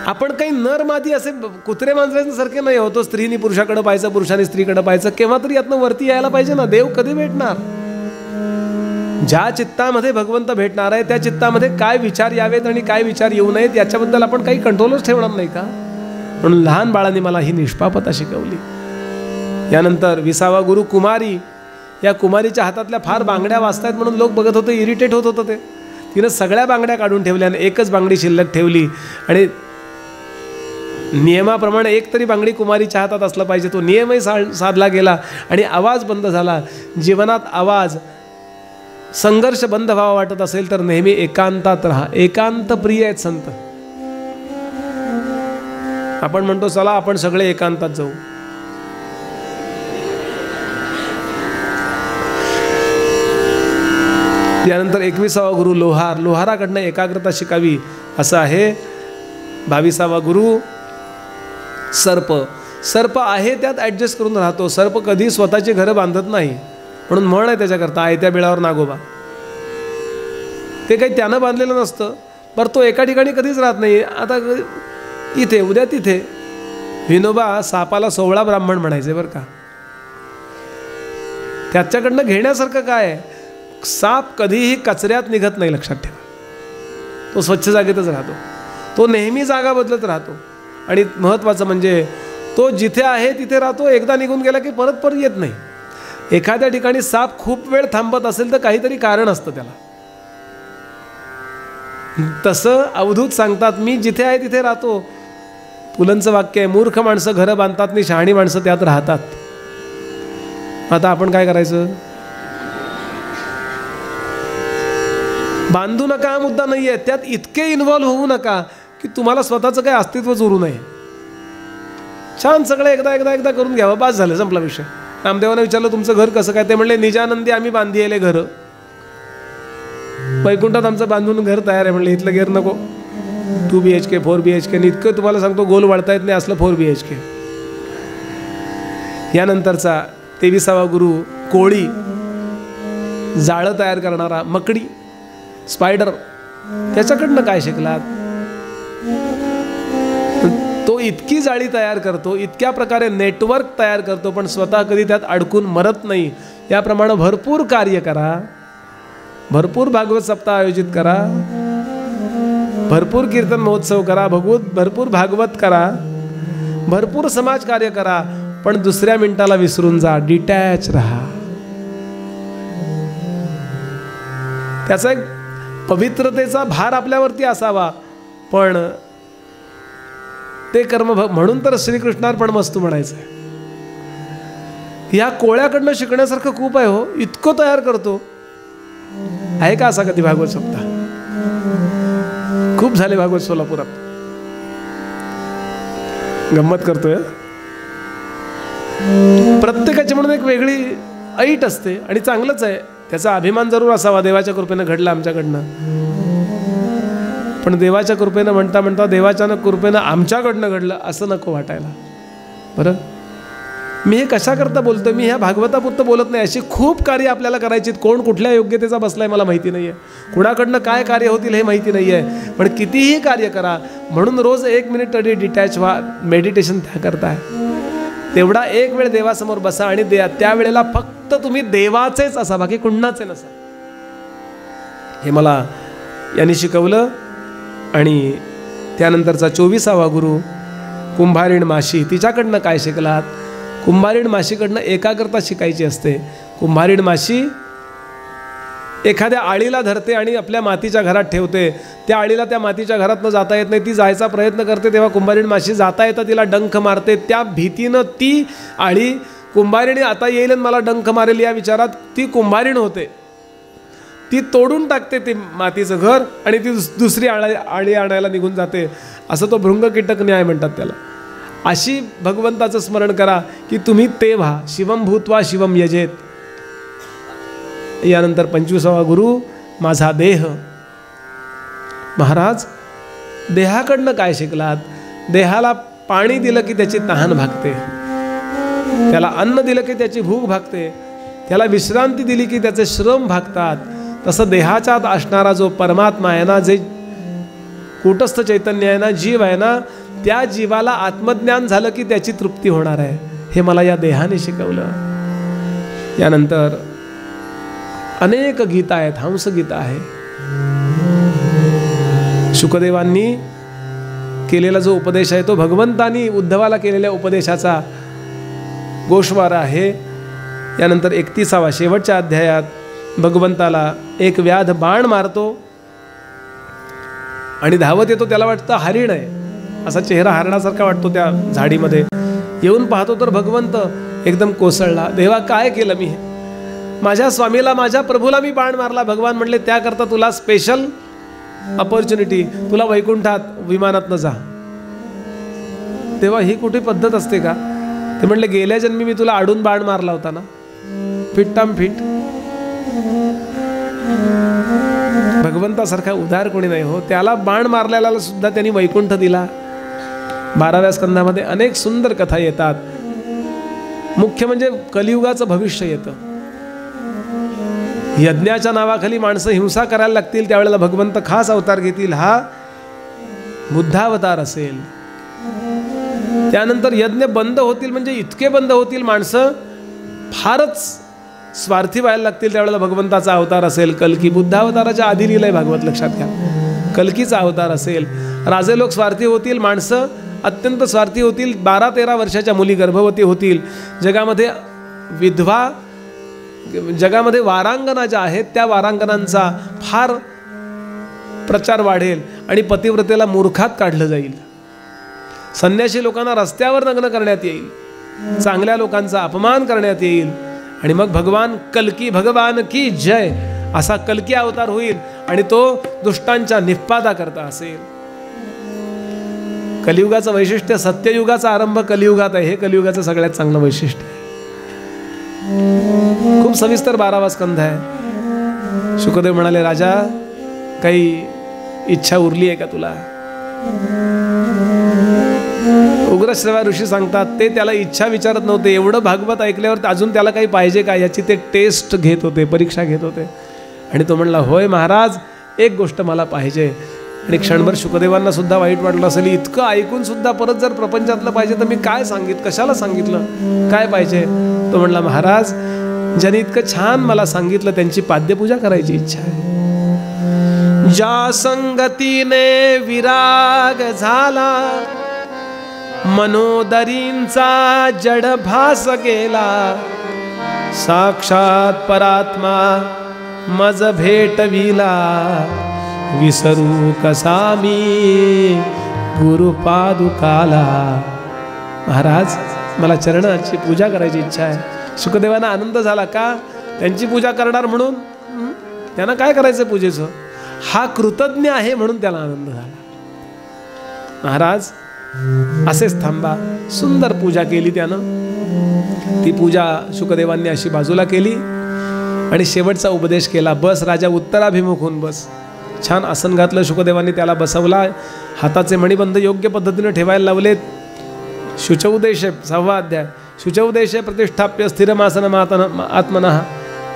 [SPEAKER 1] आपण काही नर मादी असे कुत्रे मांजरांसारखे नाही होतो. स्त्रीनी पुरुषाकडे पाहायचं, पुरुषाने स्त्रीकडे पाहायचं. केव्हा तरी यातनं वरती यायला पाहिजे ना. देव कधी भेटणार? ज्या चित्तामध्ये भगवंत भेटणार आहे त्या चित्तामध्ये काय विचार यावेत आणि काय विचार येऊ नयेत याच्याबद्दल आपण काही कंट्रोलच ठेवणार नाही का? म्हणून लहान बाळांनी मला ही निष्पापता शिकवली. यानंतर 20वा गुरु कुमारी. या कुमारीच्या हातातल्या फार बांगड्या वाजतायत म्हणून लोक बघत होते, इरिटेट होत होतं. ते तिनं सगळ्या बांगड्या काढून ठेवल्या आणि एकच बांगडी शिल्लक ठेवली. आणि नियमाप्रमाणे एक तरी बांगडी कुमारीच्या हातात असला पाहिजे. तो नियमही साधला गेला आणि आवाज बंद झाला. जीवनात आवाज, संघर्ष बंद व्हावा वाटत असेल तर नेहमी एकांतात राहा. एकांत प्रिय आहेत संत. आपण म्हणतो चला आपण सगळे एकांतात जाऊ. यानंतर 21वा गुरु लोहार. लोहाराकडनं एकाग्रता शिकावी असं आहे. 22वा गुरु सर्प. सर्प आहे त्यात ॲडजस्ट करून राहतो. सर्प कधी स्वतःची घरं बांधत नाही. म्हणून म्हण आहे त्याच्याकरता, आयत्या बिळावर नागोबा. ते काही त्यानं बांधलेलं नसतं, पर तो एका ठिकाणी कधीच राहत नाही. आता इथे उद्या तिथे. विनोबा सापाला 16 ब्राह्मण म्हणायचे बरं का. त्याच्याकडनं घेण्यासारखं काय? साप कधीही कचऱ्यात निघत नाही, लक्षात ठेवा. तो स्वच्छ जागेतच राहतो. तो नेहमी जागा बदलत राहतो. आणि महत्त्वाचं म्हणजे तो जिथे आहे तिथे राहतो. एकदा निघून गेला की परत येत नाही. एखाद्या ठिकाणी साप खूप वेळ थांबत असेल तर काहीतरी कारण असतं त्याला. तसं अवधूत सांगतात, मी जिथे आहे तिथे राहतो. पुलंचं वाक्य आहे, मूर्ख माणसं घरं बांधतात आणि शहाणी माणसं त्यात राहतात. आता आपण काय करायचं? बांधू नका हा मुद्दा नाही आहे. त्यात इतके इन्व्हॉल्व्ह होऊ नका की तुम्हाला स्वतःचं काही अस्तित्वच उरू नये. छान सगळं एकदा करून घ्यावं, बास झालं, संपला विषय. रामदेवाने विचारलं तुमचं घर कसं काय? ते म्हणले निजानंदी आम्ही बांधिले घरं. वैकुंठात आमचं बांधून घर तयार आहे. म्हणले इथलं घर नको. 2 BHK 4 BHK इतकं तुम्हाला सांगतो गोल वाढता येत नाही असलं 4 BHK. यानंतरचा 23वा गुरु कोळी. जाळं तयार करणारा, मकडी, स्पायडर. त्याच्याकडनं काय शिकलात? तो इतकी जाळी तयार करतो, इतक्या प्रकारे नेटवर्क तयार करतो, पण स्वतः कधी त्यात अडकून मरत नाही. याप्रमाणे भरपूर कार्य करा. भरपूर भागवत सप्ताह आयोजित करा. भरपूर कीर्तन महोत्सव करा. भरपूर भागवत करा. भरपूर समाज कार्य करा. पण दुसऱ्या मिनिटाला विसरून जा. डिटॅच राहा. त्याचा एक पवित्रतेचा भार आपल्यावरती असावा. पण ते कर्म म्हणून तर श्रीकृष्णार्पण मस्तू म्हणायचं आहे. या कोळ्याकडनं शिकण्यासारखं खूप आहे हो. इतकं तयार करतो. आहे का असा कधी भागवत सप्ताह? खूप झाले भागवत सोलापुरात. गंमत करतोय. प्रत्येकाची म्हणून एक वेगळी ऐट असते आणि चांगलंच आहे. त्याचा अभिमान जरूर असावा. देवाच्या कृपेनं घडला आमच्याकडनं. पण देवाच्या कृपेनं म्हणता म्हणता देवाच्या कृपेनं आमच्याकडनं घडलं असं नको वाटायला. बरं, मी हे कशाकरता बोलतोय? मी ह्या भागवतापुरतं बोलत नाही. अशी खूप कार्य आपल्याला करायची. कोण कुठल्या योग्यतेचा बसलाय मला माहिती नाही आहे. कुणाकडनं काय कार्य होतील हे माहिती नाही आहे. पण कितीही कार्य करा, म्हणून रोज 1 मिनिट तरी डिटॅच व्हा. मेडिटेशन त्या करताय तेवढा एक वेळ देवासमोर बसा आणि त्यावेळेला फक्त तुम्ही देवाचेच असा, बाकी कुणाचे नसा. हे मला यांनी शिकवलं. आणि त्यानंतरचा 24वा गुरु कुंभारीण माशी. तिच्याकडनं काय शिकलात? कुंभारीण माशीकडनं एकाग्रता शिकायची असते. कुंभारीण माशी एखाद्या आळीला धरते आणि आपल्या मातीच्या घरात ठेवते. त्या आळीला त्या मातीच्या घरातनं जाता येत नाही. ती जायचा प्रयत्न करते तेव्हा कुंभारीण माशी जाता येतं तिला डंख मारते. त्या भीतीनं ती आळी, कुंभारीणी आता येईल मला डंख मारेल या विचारात ती कुंभारीण होते. ती तोडून टाकते ते मातीचं घर आणि ती दुसरी आळी आणायला निघून जाते. असं तो भृंग कीटक न्याय म्हणतात त्याला. अशी भगवंताचं स्मरण करा की तुम्ही ते व्हा. शिवम भूत्वा शिवम यजेत. यानंतर 25वा गुरु माझा देह. महाराज देहाकडनं काय शिकलात? देहाला पाणी दिलं की त्याची तहान भागते, त्याला अन्न दिलं की त्याची भूक भागते, त्याला विश्रांती दिली की त्याचे श्रम भागतात. तसं देहाच्यात असणारा जो परमात्मा आहे ना, जे कूटस्थ चैतन्य आहे ना, जीव आहे ना, त्या जीवाला आत्मज्ञान झालं की त्याची तृप्ती होणार आहे. हे मला या देहाने शिकवलं. यानंतर अनेक गीता आहेत, हंस गीता आहे. शुकदेवांनी केलेला जो उपदेश आहे तो भगवंतांनी उद्धवाला केलेल्या उपदेशाचा गोषवारा आहे. यानंतर 31वा शेवटच्या अध्यायात भगवंताला एक व्याध बाण मारतो आणि धावत येतो. त्याला वाटतं हरिण आहे, असा चेहरा हरणासारखा वाटतो त्या झाडीमध्ये. येऊन पाहतो तर भगवंत एकदम कोसळला. देवा काय केलं मी? माझ्या स्वामीला, माझ्या प्रभूला मी बाण मारला. भगवान म्हणले त्याकरता तुला स्पेशल अपॉर्च्युनिटी, तुला वैकुंठात विमानातनं जा. तेव्हा ही कुठे पद्धत असते का? ते म्हणले गेल्या जन्मी मी तुला आडून बाण मारला होता ना, फिट्टाम फिट. भगवंतासारखा उदार कोणी नाही हो. त्याला बाण मारलेला सुद्धा त्यांनी वैकुंठ दिला. 12व्या स्कंधामध्ये अनेक सुंदर कथा येतात. मुख्य म्हणजे कलियुगाचं भविष्य येतं. यज्ञाच्या नावाखाली माणसं हिंसा करायला लागतील, त्यावेळेला भगवंत खास अवतार घेतील. हा बुद्धावतार असेल. त्यानंतर यज्ञ बंद होतील, म्हणजे इतके बंद होतील, माणसं फारच स्वार्थी व्हायला लागतील, त्यावेळेला भगवंताचा अवतार असेल. कल्की बुद्धावताराच्या आधी लिहिलंय भागवत, लक्षात घ्या. कल्कीचा अवतार असेल. राजे लोक स्वार्थी होतील, माणसं अत्यंत स्वार्थी होतील. 12-13 वर्षाच्या मुली गर्भवती होतील. जगामध्ये विधवा, जगामध्ये वारांगना ज्या आहेत त्या वारांगनांचा फार प्रचार वाढेल आणि पतिव्रतेला मूर्खात काढलं जाईल. संन्यासी लोकांना रस्त्यावर नग्न करण्यात येईल, चांगल्या लोकांचा अपमान करण्यात येईल. आणि मग भगवान कल्की, भगवान की जय, असा कल्की अवतार होईल आणि तो दुष्टांच्या निष्पादा करता असेल. कलियुगाचं वैशिष्ट्य, सत्ययुगाचा आरंभ कलियुगात आहे. हे कलियुगाचं सगळ्यात चांगलं वैशिष्ट्य आहे. खूप सविस्तर 12वा स्कंध आहे. शुकदेव म्हणाले, राजा काही इच्छा उरली आहे का तुला? उग्रश्रवा ऋषी सांगतात ते त्याला इच्छा विचारत नव्हते. एवढं भागवत ऐकल्यावर अजून त्याला काही पाहिजे का याची ते टेस्ट घेत होते, परीक्षा घेत होते. आणि तो म्हणला, होय महाराज, एक गोष्ट मला पाहिजे. आणि क्षणभर शुकदेवांना सुद्धा वाईट वाटलं असेल. इतकं ऐकून सुद्धा परत जर प्रपंचातलं पाहिजे तर मी काय कशाला सांगितलं, काय पाहिजे? तो म्हणला, महाराज, ज्याने इतकं छान मला सांगितलं त्यांची पाद्यपूजा करायची इच्छा आहे. ज्या संगतीने विराग झाला, मनोदरींचा जड भास गेला, साक्षात परात्मा मज भेटविला, विसरू कसा मी गुरुपादुकाला. महाराज, मला चरणाची पूजा करायची इच्छा आहे. शुकदेवांना आनंद झाला. का? त्यांची पूजा करणार म्हणून. त्यांना काय करायचं पूजेचं? हा कृतज्ञ आहे म्हणून त्याला आनंद झाला. महाराज, असेच थांबा. सुंदर पूजा केली त्यानं. ती पूजा शुकदेवांनी अशी बाजूला केली आणि शेवटचा उपदेश केला. बस राजा, उत्तराभिमुख होऊन बस. छान आसन घातलं शुकदेवांनी, त्याला बसवला. हाताचे मणिबंध योग्य पद्धतीने ठेवायला लावलेत. शुचौदेशे 6वा अध्याय. शुचौदेशे प्रतिष्ठाप्य स्थिरमासन आत्मनः.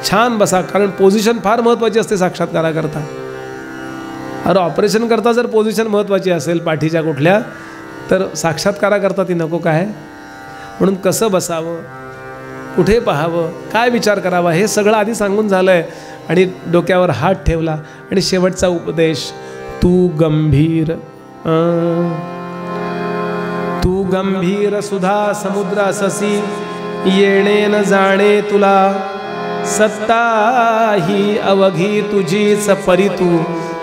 [SPEAKER 1] छान बसा, कारण पोझिशन फार महत्त्वाची असते साक्षात्काराकरता. अरे ऑपरेशन करता जर पोझिशन महत्त्वाची असेल पाठीच्या कुठल्या, तर साक्षात्काराकरता ती नको काय? म्हणून कसं बसावं, कुठे पाहावं, काय विचार करावा, हे सगळं आधी सांगून झालंय. आणि डोक्यावर हात ठेवला आणि शेवटचा उपदेश, तू गंभीर सुधा समुद्र अससी, येणे न जाणे तुला, सत्ता ही अवघी तुझीच परितू,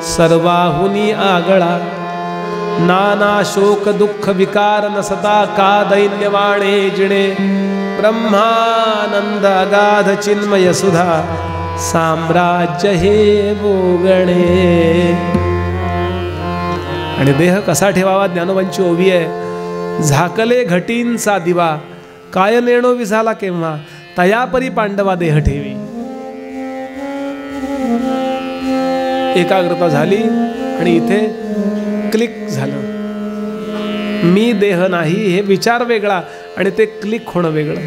[SPEAKER 1] सर्वाहुनी आगळा, नाना शोक दुःख विकार नसता, का दैन्यवाणे जिणे, ब्रह्मानंद अगाध चिन्मय सुधा, साम्राज्य हे भोगणे. आणि देह कसा ठेवावा ज्ञानोबांची ओवी आहे. झाकले घटींचा दिवा काय नेणो विझाला केव्हा तयापरी पांडवा देह ठेवी. एकाग्रता झाली आणि इथे क्लिक झालं. मी देह नाही हे विचार वेगळा आणि ते क्लिक होणं वेगळं.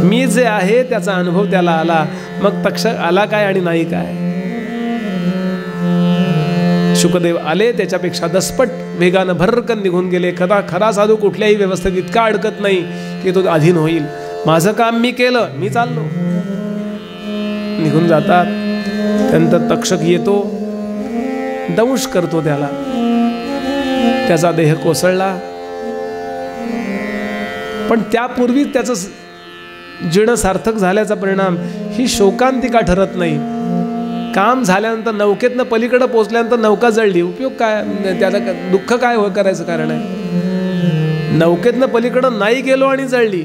[SPEAKER 1] मी जे आहे त्याचा अनुभव त्याला आला. मग तक्षक आला काय आणि नाही काय. शुकदेव आले त्याच्यापेक्षा दसपट वेगानं भरकन निघून गेले. खरा साधू कुठल्याही व्यवस्थेत इतका अडकत नाही की तो अधीन होईल. माझं काम मी केलं, मी चाललो. निघून जातात. त्यानंतर तक्षक येतो, दंश करतो त्याला. त्याचा देह कोसळला. पण त्यापूर्वी त्याचं जीर्ण सार्थक झाल्याचा परिणाम ही शोकांतिका ठरत नाही. काम झाल्यानंतर नौकेतनं पलीकडे पोचल्यानंतर नौका जळली, उपयोग काय, त्याला दुःख काय करायचं कारण आहे. नौकेतनं पलीकडं नाही गेलो आणि जळली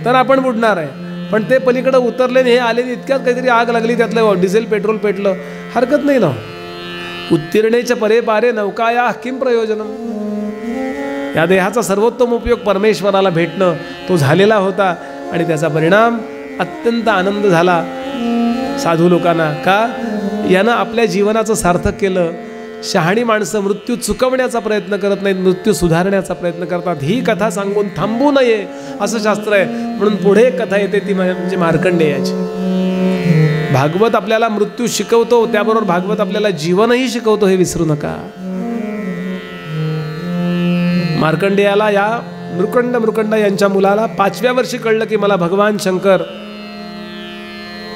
[SPEAKER 1] तर आपण बुडणार आहे. पण ते पलीकडे उतरले हे आले इतक्यात काहीतरी आग लागली, त्यातलं डिझेल पेट्रोल पेटलं, हरकत नाही ना. उत्तीर्णेच्या परे पारे नौकाया किम प्रयोजनम. या देहाचा सर्वोत्तम उपयोग परमेश्वराला भेटणं तो झालेला होता आणि त्याचा परिणाम अत्यंत आनंद झाला साधू लोकांना. का यानं आपल्या जीवनाचं सार्थक केलं. शहाणी माणसं मृत्यू चुकवण्याचा प्रयत्न करत नाहीत, मृत्यू सुधारण्याचा प्रयत्न करतात. ही कथा सांगून थांबू नये असं शास्त्र आहे. म्हणून पुढे एक कथा येते ती म्हणजे मार्कंडेयाची. भागवत आपल्याला मृत्यू शिकवतो, त्याबरोबर भागवत आपल्याला जीवनही शिकवतो, हे विसरू नका. मार्कंडेयाला या मृकंड यांच्या मुलाला 5व्या वर्षी कळलं की मला भगवान शंकर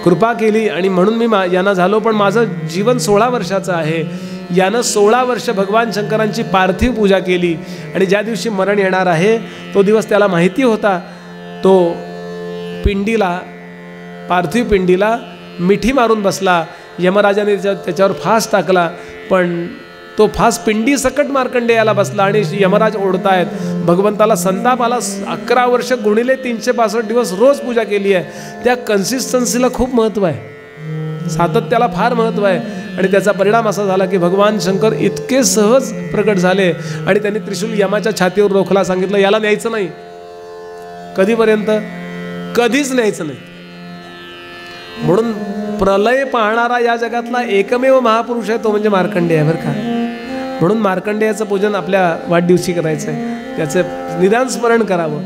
[SPEAKER 1] कृपा केली आणि म्हणून मी यांना झालो. पण माझं जीवन 16 वर्षाचं आहे. यानं 16 वर्ष भगवान शंकरांची पार्थिव पूजा केली आणि ज्या दिवशी मरण येणार आहे तो दिवस त्याला माहिती होता. तो पिंडीला, पार्थिव पिंडीला मिठी मारून बसला. यमराजाने त्याच्यावर फास टाकला, पण तो फास पिंडी सकट मार्कंडेयाला बसला आणि यमराज ओढतायत. भगवंताला संताप आला. 11 वर्ष गुणिले 365 दिवस रोज पूजा केली आहे. त्या कन्सिस्टन्सीला खूप महत्त्व आहे, सातत्याला फार महत्त्व आहे. आणि त्याचा परिणाम असा झाला की भगवान शंकर इतके सहज प्रकट झाले आणि त्यांनी त्रिशूल यमाच्या छातीवर रोखला. सांगितलं याला न्यायचं नाही. कधीपर्यंत? कधीच न्यायचं नाही. म्हणून प्रलय पाहणारा या जगातला एकमेव महापुरुष आहे तो म्हणजे मार्कंडेय आहे बरं का. म्हणून मार्कंडेयाचं पूजन आपल्या वाढदिवशी करायचं आहे, त्याचं निदान स्मरण करावं.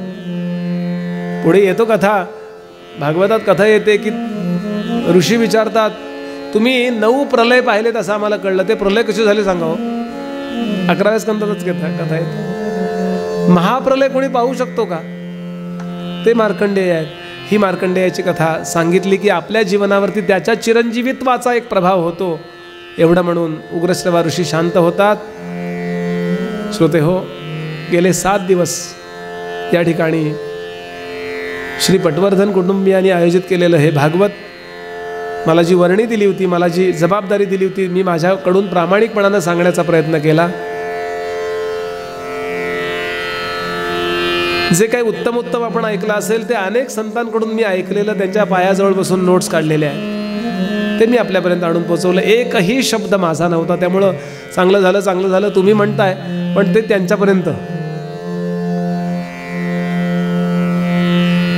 [SPEAKER 1] पुढे येतो कथा, भागवतात कथा येते की ऋषी विचारतात तुम्ही 9 प्रलय पाहिलेत असं आम्हाला कळलं, ते प्रलय कसे झाले सांगावं. 11व्या स्कंदातच कथा येते. महाप्रलय कोणी पाहू शकतो का? ते मार्कंडेय आहेत. ही मार्कंडेयाची कथा सांगितली की आपल्या जीवनावरती त्याच्या चिरंजीवित्वाचा एक प्रभाव होतो. एवढं म्हणून उग्रश्रवा ऋषी शांत होतात. श्रोते हो, गेले 7 दिवस या ठिकाणी श्री पटवर्धन कुटुंबियांनी आयोजित केलेलं हे भागवत, मला जी वर्णी दिली होती, मला जी जबाबदारी दिली होती, मी माझ्याकडून प्रामाणिकपणानं सांगण्याचा प्रयत्न केला. जे काही उत्तम उत्तम आपण ऐकलं असेल ते अनेक संतांकडून मी ऐकलेलं, त्यांच्या पायाजवळ बसून नोट्स काढलेले आहेत, ते मी आपल्यापर्यंत आणून पोहोचवलं. एकही शब्द माझा नव्हता. त्यामुळं चांगलं झालं चांगलं झालं तुम्ही म्हणताय, पण ते त्यांच्यापर्यंत.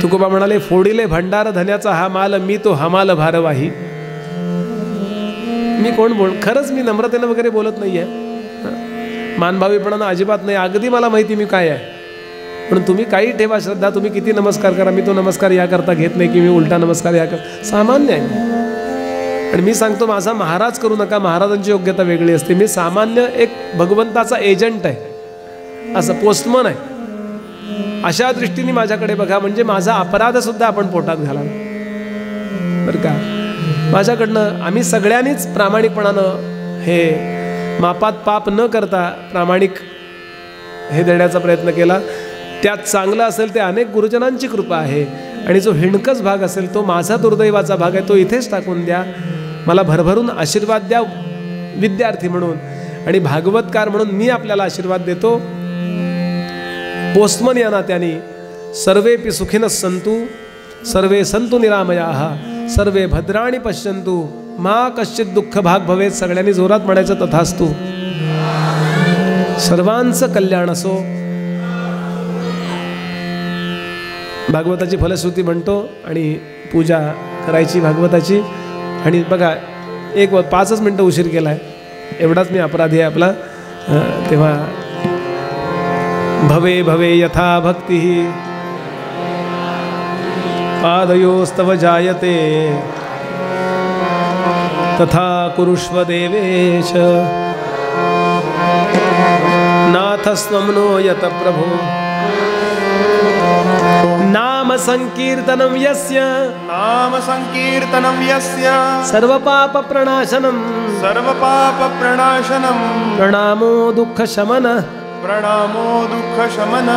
[SPEAKER 1] तुकोबा म्हणाले फोडिले भंडार धन्याचा हा माल, मी तो हमाल भारवाही. मी कोण खरंच मी नम्रतेनं वगैरे बोलत नाहीये, मानभावीपणानं अजिबात नाही. अगदी मला माहिती मी काय आहे. पण तुम्ही काही ठेवा श्रद्धा, तुम्ही किती नमस्कार करा, मी तो नमस्कार याकरता घेत नाही की मी उलटा नमस्कार याकरता, सामान्य आहे. आणि मी सांगतो माझा महाराज करू नका, महाराजांची योग्यता वेगळी असते. मी सामान्य एक भगवंताचा एजंट आहे, असं पोस्टमन आहे. अशा दृष्टीने माझ्याकडे बघा, म्हणजे माझा अपराध सुद्धा आपण पोटात घाला बरं का. माझ्याकडनं आम्ही सगळ्यांनीच प्रामाणिकपणानं हे मापात पाप न करता प्रामाणिक हे देण्याचा प्रयत्न केला. त्यात चांगलं असेल ते अनेक गुरुजनांची कृपा आहे, आणि जो हिणकस भाग असेल तो माझा दुर्दैवाचा भाग आहे, तो इथेच टाकून द्या. मला भरभरून आशीर्वाद द्या विद्यार्थी म्हणून, आणि भागवतकार म्हणून मी आपल्याला आशीर्वाद देतो. पोस्टमन या नात्याने सर्वेपि सुखिनः सन्तु, सर्वे सन्तु निरामयाः, सर्वे भद्राणि पश्यन्तु, मा कश्चित् दुःख भाग भवेत्. सगळ्यांनी जोरात म्हणायचं तथास्तु. सर्वांचं कल्याण असो. भागवताची फलश्रुती म्हणतो आणि पूजा करायची भागवताची. आणि बघा 5 मिनटं उशीर केला आहे, एवढाच मी अपराधी आहे आपला. तेव्हा भवे भवे यथा भक्ती पादयोस्तव जायते तथा कुरुष्व देवेश नाथ स्वम्नो यत प्रभो. नाम संकीर्तनं यस्य
[SPEAKER 2] नाम संकीर्तनं यस्य
[SPEAKER 1] सर्व पाप प्रणाशनम
[SPEAKER 2] सर्व पाप प्रणाशनम
[SPEAKER 1] प्रणामो दुःख शमन
[SPEAKER 2] प्रणामो दुःख शमन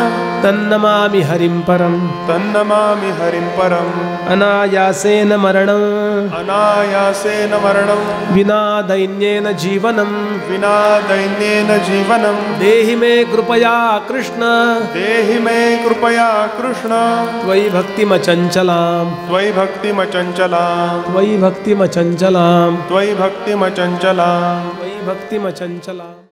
[SPEAKER 1] तन्नमामि हरिं परम.
[SPEAKER 2] तन्नमामि हरिं परम.
[SPEAKER 1] अनायासेन मरणं
[SPEAKER 2] अनायासेन मरणं
[SPEAKER 1] विना दैन्येन जीवनं
[SPEAKER 2] विना दैन्येन जीवनं
[SPEAKER 1] देहि मे कृपया कृष्ण.
[SPEAKER 2] देहि मे कृपया कृष्ण.
[SPEAKER 1] त्वयि भक्तिमचञ्चलां
[SPEAKER 2] त्वयि भक्तिमचञ्चलां
[SPEAKER 1] त्वयि भक्तिमचञ्चलां
[SPEAKER 2] त्वयि भक्तिमचञ्चलां
[SPEAKER 1] त्वयि भक्तिमचञ्चलाम्.